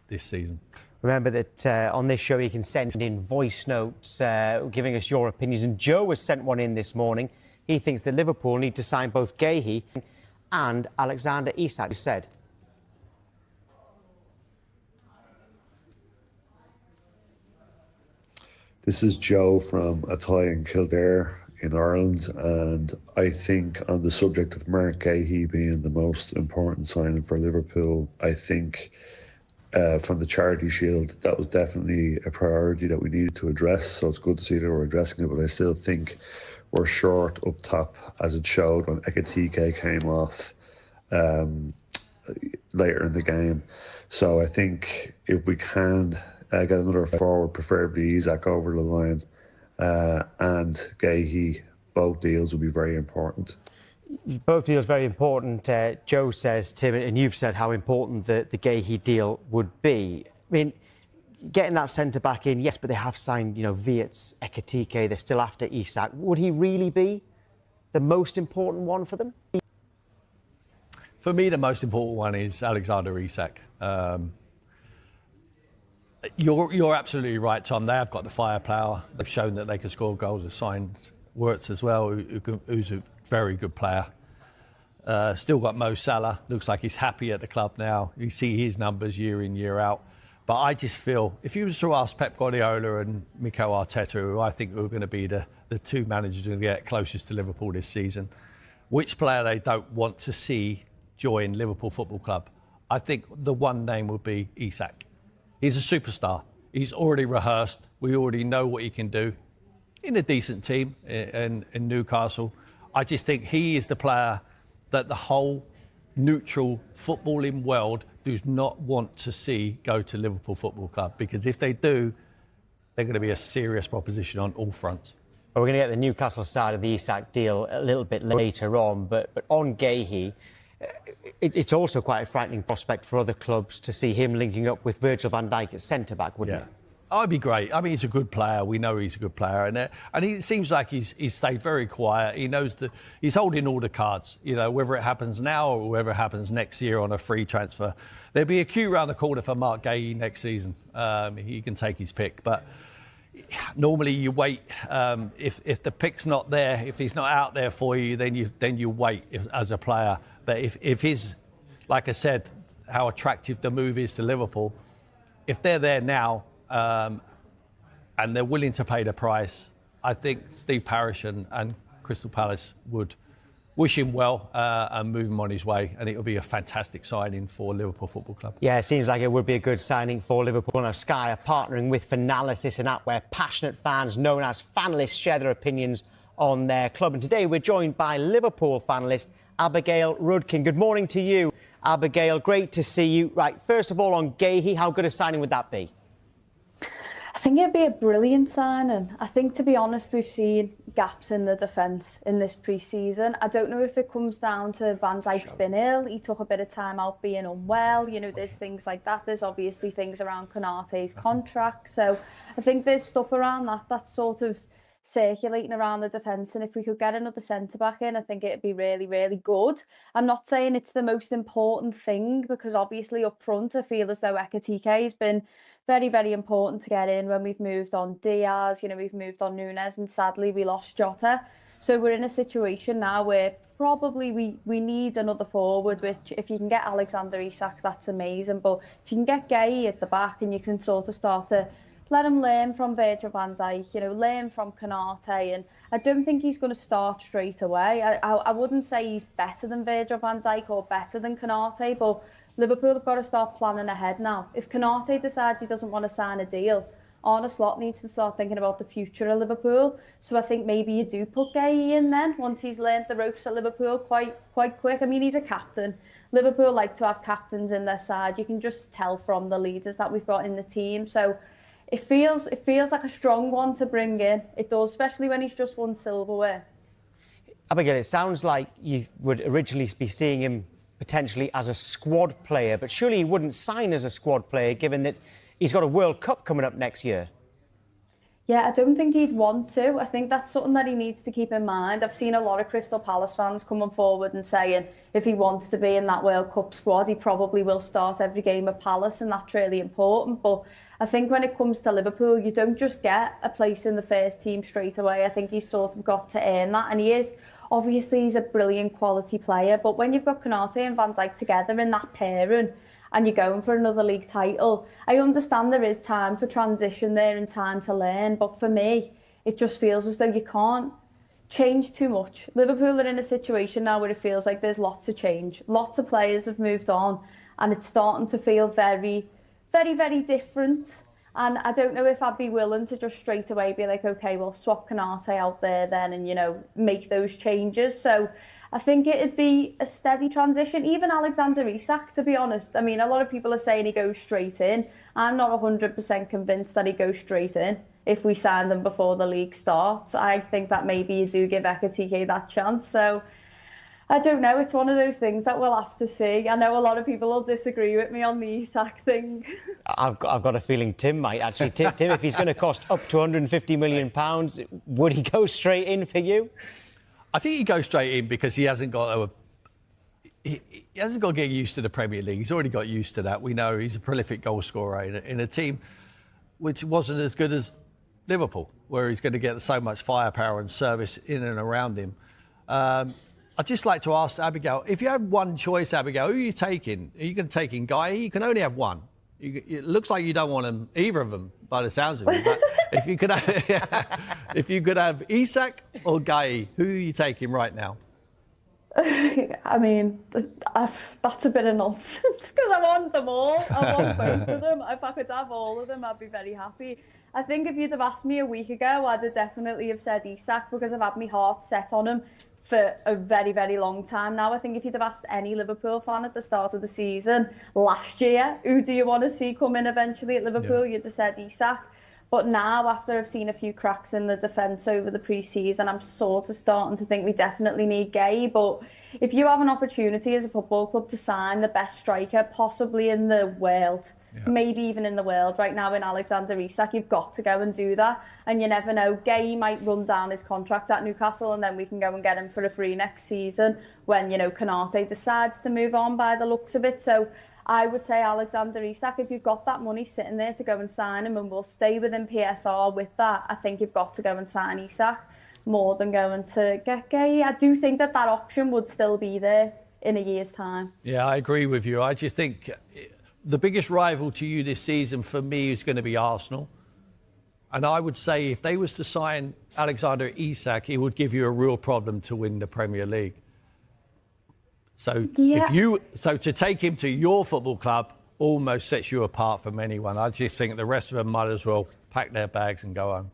this season. Remember that on this show you can send in voice notes giving us your opinions. And Joe has sent one in this morning. He thinks that Liverpool need to sign both Guéhi and Alexander Isak, he said. This is Joe from Athy in Kildare in Ireland, and I think on the subject of Mark Guéhi being the most important signing for Liverpool, I think from the Charity Shield, that was definitely a priority that we needed to address, so it's good to see that we're addressing it, but I still think we're short up top, as it showed when Ekitike came off later in the game. So I think if we can get another forward, preferably Isak over the line, and Guéhi, both deals will be very important. Both deals very important, Joe says, Tim, and you've said how important the Guéhi deal would be. I mean, getting that centre-back in, yes, but they have signed, Wirtz, Ekitike, they're still after Isak. Would he really be the most important one for them? For me, the most important one is Alexander Isak. You're absolutely right, Tom. They have got the firepower. They've shown that they can score goals. They've signed Wirtz as well, who's a very good player. Still got Mo Salah. Looks like he's happy at the club now. You see his numbers year in, year out. But I just feel, if you were to ask Pep Guardiola and Mikel Arteta, who I think are going to be the two managers who get closest to Liverpool this season, which player they don't want to see join Liverpool Football Club, I think the one name would be Isak. He's a superstar. He's already rehearsed. We already know what he can do in a decent team in Newcastle. I just think he is the player that the whole neutral footballing world does not want to see go to Liverpool Football Club, because if they do, they're going to be a serious proposition on all fronts. Well, we're going to get the Newcastle side of the Isak deal a little bit later on, but on Guéhi, it's also quite a frightening prospect for other clubs to see him linking up with Virgil van Dijk at centre-back, wouldn't it? Oh, it'd be great. I mean, he's a good player. We know he's a good player, and he seems like he's stayed very quiet. He knows he's holding all the cards. Whether it happens now or whether it happens next year on a free transfer, there'll be a queue round the corner for Mark Guéhi next season. He can take his pick, but normally you wait. If the pick's not there, if he's not out there for you, then you wait as a player. But if he's, like I said, how attractive the move is to Liverpool, if they're there now. And they're willing to pay the price, I think Steve Parish and Crystal Palace would wish him well and move him on his way, and it would be a fantastic signing for Liverpool Football Club. Yeah, it seems like it would be a good signing for Liverpool. Now, Sky are partnering with Finalysis, an app where passionate fans known as Fanlists share their opinions on their club. And today we're joined by Liverpool fanalist Abigail Rudkin. Good morning to you, Abigail. Great to see you. Right, first of all, on Guéhi, how good a signing would that be? I think it'd be a brilliant signing. I think, to be honest, we've seen gaps in the defence in this pre-season. I don't know if it comes down to Van Dijk's been ill. He took a bit of time out being unwell. You know, there's things like that. There's obviously things around Konaté's contract. So I think there's stuff around that that's sort of circulating around the defence, and if we could get another centre-back in, I think it'd be really, really good. I'm not saying it's the most important thing, because obviously up front I feel as though Ekitike has been very, very important to get in when we've moved on Diaz, you know, we've moved on Nunes, and sadly we lost Jota. So we're in a situation now where probably we need another forward, which if you can get Alexander Isak, that's amazing. But if you can get Gay at the back and you can sort of start to let him learn from Virgil van Dijk, you know, learn from Konaté. And I don't think he's going to start straight away. I wouldn't say he's better than Virgil van Dijk or better than Konaté, but Liverpool have got to start planning ahead now. If Konaté decides he doesn't want to sign a deal, Arne Slot needs to start thinking about the future of Liverpool. So I think maybe you do put Gay in then, once he's learnt the ropes at Liverpool quite quick. I mean, he's a captain. Liverpool like to have captains in their side. You can just tell from the leaders that we've got in the team. So it feels like a strong one to bring in. It does, especially when he's just won silverware. Abigail, it sounds like you would originally be seeing him potentially as a squad player, but surely he wouldn't sign as a squad player given that he's got a World Cup coming up next year. Yeah, I don't think he'd want to. I think that's something that he needs to keep in mind. I've seen a lot of Crystal Palace fans coming forward and saying if he wants to be in that World Cup squad, he probably will start every game at Palace, and that's really important. But I think when it comes to Liverpool, you don't just get a place in the first team straight away. I think he's sort of got to earn that, and he is. Obviously, he's a brilliant quality player, but when you've got Konaté and Van Dijk together in that pairing and you're going for another league title, I understand there is time for transition there and time to learn, but for me, it just feels as though you can't change too much. Liverpool are in a situation now where it feels like there's lots of change. Lots of players have moved on, and it's starting to feel very, very, very different. And I don't know if I'd be willing to just straight away be like, OK, well, swap Konaté out there then and, you know, make those changes. So I think it'd be a steady transition. Even Alexander Isak, to be honest. I mean, a lot of people are saying he goes straight in. I'm not 100% convinced that he goes straight in if we sign them before the league starts. I think that maybe you do give Ekitike that chance. So I don't know. It's one of those things that we'll have to see. I know a lot of people will disagree with me on the Isak thing. I've got a feeling Tim might actually. Tim, if he's going to cost up to £150 million, would he go straight in for you? I think he goes straight in because he hasn't got to get used to the Premier League. He's already got used to that. We know he's a prolific goal scorer in a team which wasn't as good as Liverpool, where he's going to get so much firepower and service in and around him. I'd just like to ask Abigail, if you had one choice, Abigail, who are you taking? Are you going to take in Guy? You can only have one. It looks like you don't want either of them, by the sounds of it. But if you could have Isak or Guy, who are you taking right now? I mean, that's a bit of nonsense because I want them all. I want both of them. If I could have all of them, I'd be very happy. I think if you'd have asked me a week ago, I'd have definitely have said Isak because I've had my heart set on him for a very, very long time now. I think if you'd have asked any Liverpool fan at the start of the season last year, who do you want to see come in eventually at Liverpool, you'd have said Isak. But now, after I've seen a few cracks in the defence over the pre-season, I'm sort of starting to think we definitely need Gay. But if you have an opportunity as a football club to sign the best striker possibly in the world, maybe even in the world right now in Alexander Isak, you've got to go and do that. And you never know, Gay might run down his contract at Newcastle and then we can go and get him for a free next season when, you know, Konaté decides to move on by the looks of it. So I would say Alexander Isak, if you've got that money sitting there to go and sign him and we'll stay within PSR with that, I think you've got to go and sign Isak more than going to get Gay. I do think that option would still be there in a year's time. Yeah, I agree with you. I just think the biggest rival to you this season for me is going to be Arsenal. And I would say if they was to sign Alexander Isak, it would give you a real problem to win the Premier League. So to take him to your football club almost sets you apart from anyone. I just think the rest of them might as well pack their bags and go home.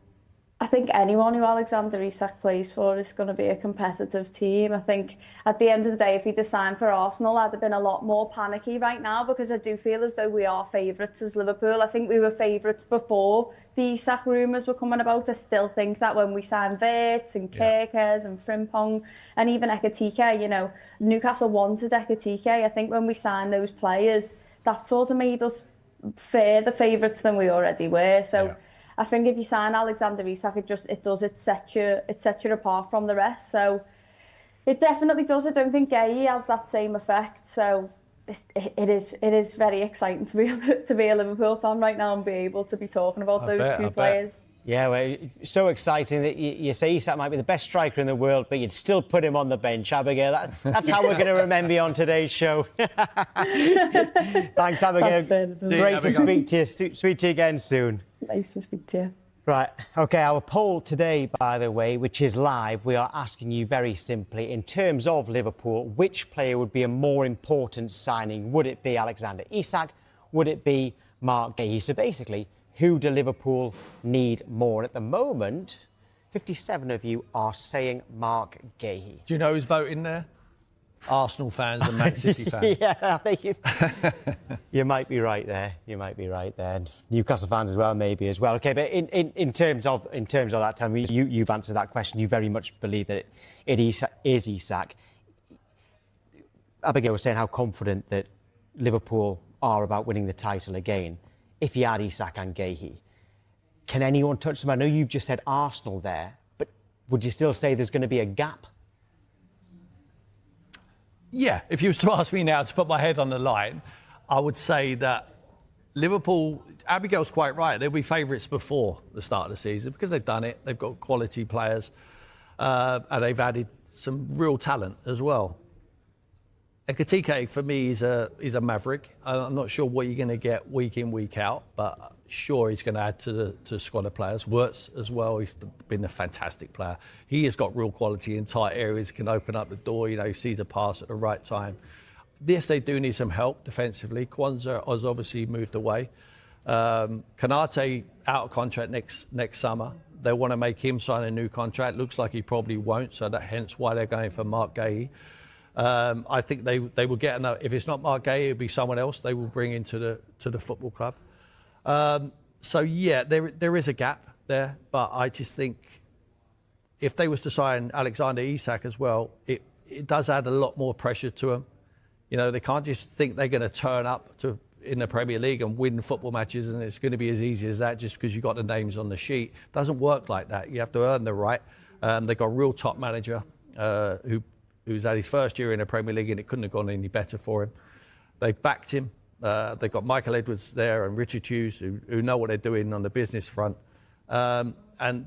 I think anyone who Alexander Isak plays for is going to be a competitive team. I think at the end of the day, if he'd have signed for Arsenal, I'd have been a lot more panicky right now, because I do feel as though we are favourites as Liverpool. I think we were favourites before the Isak rumours were coming about. I still think that when we signed Wirtz and Gyokeres and Frimpong and even Ekitike, you know, Newcastle wanted Ekitike. I think when we signed those players, that sort of made us further favourites than we already were. So I think if you sign Alexander Isak, it sets you apart from the rest. So it definitely does. I don't think Gay has that same effect. So it is very exciting to be a Liverpool fan right now and be able to be talking about those two players. Yeah, well, so exciting that you say Isak might be the best striker in the world, but you'd still put him on the bench, Abigail. That's how we're going to remember you on today's show. Thanks, Abigail. Great to speak to you. Speak to you again soon. Nice to speak to you. Right, OK, our poll today, by the way, which is live, we are asking you very simply, in terms of Liverpool, which player would be a more important signing? Would it be Alexander Isak? Would it be Marc Guéhi? So basically, who do Liverpool need more? And at the moment, 57 of you are saying Marc Guéhi. Do you know who's voting there? Arsenal fans and Man City fans. Yeah, I think you might be right there. You might be right there. And Newcastle fans as well, maybe as well. OK, but in terms of that time, you've answered that question. You very much believe that it is Isak. Abigail was saying how confident that Liverpool are about winning the title again. If you had Isak and Guéhi, can anyone touch them? I know you've just said Arsenal there, but would you still say there's going to be a gap? Yeah, if you was to ask me now to put my head on the line, I would say that Liverpool, Abigail's quite right, they'll be favourites before the start of the season because they've done it, they've got quality players, and they've added some real talent as well. Ekitike, for me, is a maverick. I'm not sure what you're going to get week in, week out, but sure he's going to add to the squad of players. Wirtz as well, he's been a fantastic player. He has got real quality in tight areas, can open up the door, you know, he sees a pass at the right time. Yes, they do need some help defensively. Kwanzaa has obviously moved away. Konate out of contract next summer. They want to make him sign a new contract. Looks like he probably won't, so hence why they're going for Marc Guéhi. I think they will get enough. If it's not Marc Guéhi, it'll be someone else they will bring into the football club. So yeah, there is a gap there, but I just think if they was to sign Alexander Isak as well, it does add a lot more pressure to them. You know, they can't just think they're going to turn up in the Premier League and win football matches and it's going to be as easy as that just because you got the names on the sheet. It doesn't work like that. You have to earn the right. They've got a real top manager who's had his first year in the Premier League and it couldn't have gone any better for him. They've backed him. They've got Michael Edwards there and Richard Hughes who know what they're doing on the business front. And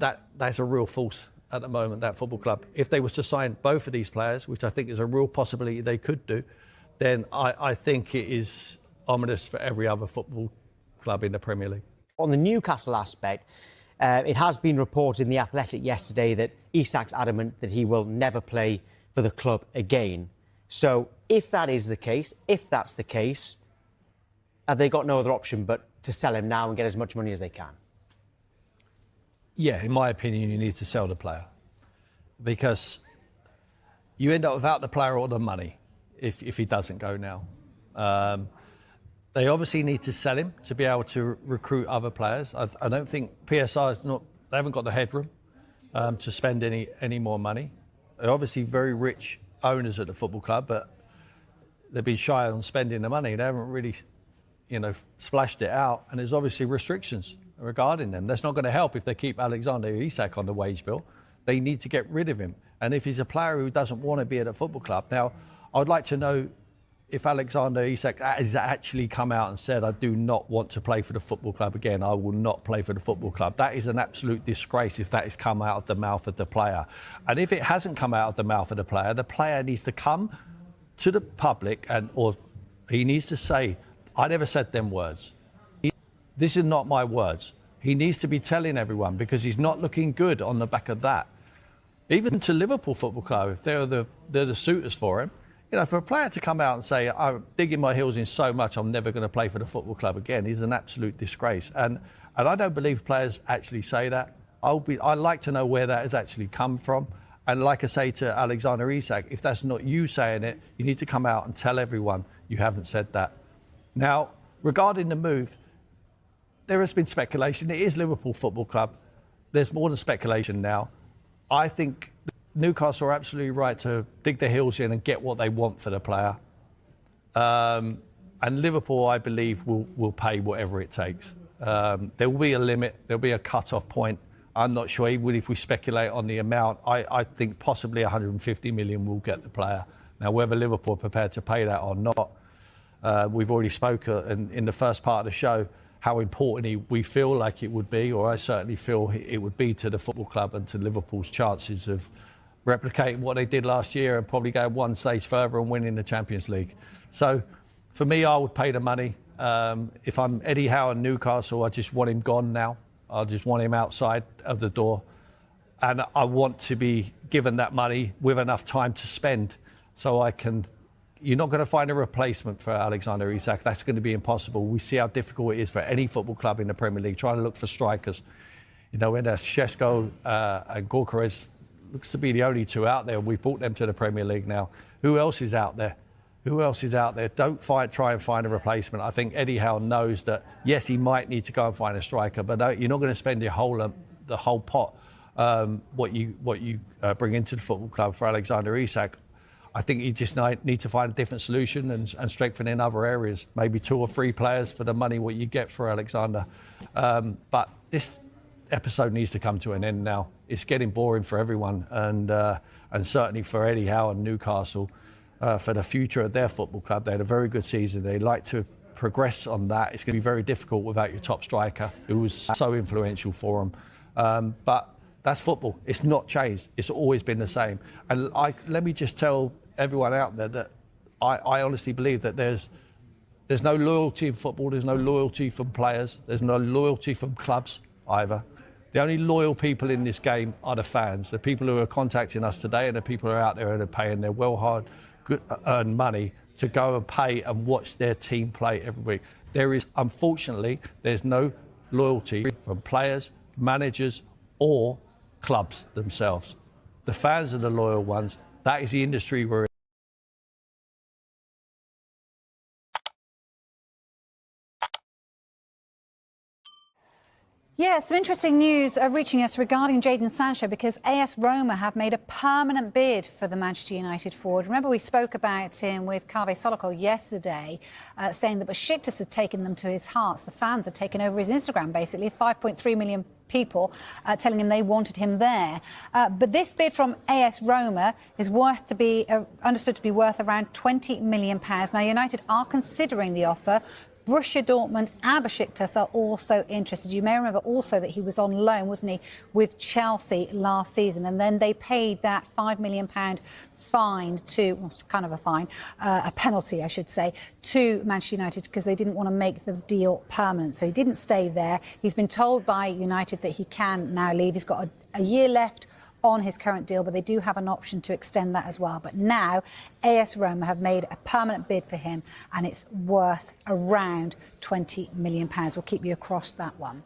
that's a real force at the moment, that football club. If they was to sign both of these players, which I think is a real possibility they could do, then I think it is ominous for every other football club in the Premier League. On the Newcastle aspect, it has been reported in The Athletic yesterday that Isak's adamant that he will never play for the club again. So if that is the case, have they got no other option but to sell him now and get as much money as they can? Yeah, in my opinion, you need to sell the player because you end up without the player or the money if he doesn't go now. They obviously need to sell him to be able to recruit other players. I don't think PSR they haven't got the headroom to spend any more money. They're obviously very rich owners at the football club, but they've been shy on spending the money. They haven't really, splashed it out, and there's obviously restrictions regarding them. That's not going to help if they keep Alexander Isak on the wage bill. They need to get rid of him. And if he's a player who doesn't want to be at a football club, now I would like to know if Alexander Isak has actually come out and said, I do not want to play for the football club again, I will not play for the football club. That is an absolute disgrace if that has come out of the mouth of the player. And if it hasn't come out of the mouth of the player needs to come to the public or he needs to say, I never said them words. This is not my words. He needs to be telling everyone because he's not looking good on the back of that. Even to Liverpool Football Club, if they're the suitors for him, for a player to come out and say, I'm digging my heels in so much, I'm never going to play for the football club again, is an absolute disgrace. And I don't believe players actually say that. I'd like to know where that has actually come from. And like I say to Alexander Isak, if that's not you saying it, you need to come out and tell everyone you haven't said that. Now, regarding the move, there has been speculation. It is Liverpool Football Club. There's more than speculation now. I think Newcastle are absolutely right to dig their heels in and get what they want for the player. And Liverpool, I believe, will pay whatever it takes. There will be a limit. There'll be a cut-off point. I'm not sure, even if we speculate on the amount, I think possibly 150 million will get the player. Now, whether Liverpool are prepared to pay that or not, we've already spoken in the first part of the show how important we feel like it would be, or I certainly feel it would be to the football club and to Liverpool's chances of replicating what they did last year and probably going one stage further and winning the Champions League. So, for me, I would pay the money. If I'm Eddie Howe and Newcastle, I just want him gone now. I just want him outside of the door. And I want to be given that money with enough time to spend so I can... You're not going to find a replacement for Alexander Isak. That's going to be impossible. We see how difficult it is for any football club in the Premier League trying to look for strikers. You know, when there's Šeško and Gyokeres looks to be the only two out there. We brought them to the Premier League now. Who else is out there? Who else is out there? Don't try and find a replacement. I think Eddie Howe knows that, yes, he might need to go and find a striker, but you're not going to spend the whole pot, what you bring into the football club for Alexander Isak. I think you just need to find a different solution and strengthen in other areas. Maybe 2 or 3 players for the money what you get for Alexander. But this episode needs to come to an end now. It's getting boring for everyone, and certainly for Eddie Howe and Newcastle. For the future of their football club. They had a very good season. They like to progress on that. It's going to be very difficult without your top striker, who was so influential for them. But that's football. It's not changed. It's always been the same. And let me just tell everyone out there that I honestly believe that there's no loyalty in football. There's no loyalty from players. There's no loyalty from clubs either. The only loyal people in this game are the fans, the people who are contacting us today and the people who are out there and are paying their earn money to go and pay and watch their team play every week. Unfortunately, there's no loyalty from players, managers or clubs themselves. The fans are the loyal ones. That is the industry we're in. Yeah, some interesting news reaching us regarding Jadon Sancho because AS Roma have made a permanent bid for the Manchester United forward. Remember, we spoke about him with Kave Solokol yesterday, saying that Besiktas had taken them to his hearts. The fans had taken over his Instagram, basically, 5.3 million people telling him they wanted him there. But this bid from AS Roma is understood to be worth around £20 million. Now, United are considering the offer. Borussia Dortmund and Besiktas are also interested. You may remember also that he was on loan, wasn't he, with Chelsea last season, and then they paid that £5 million fine a penalty, I should say, to Manchester United because they didn't want to make the deal permanent. So he didn't stay there. He's been told by United that he can now leave. He's got a year left on his current deal, but they do have an option to extend that as well. But now AS Roma have made a permanent bid for him and it's worth around £20 million. We'll keep you across that one.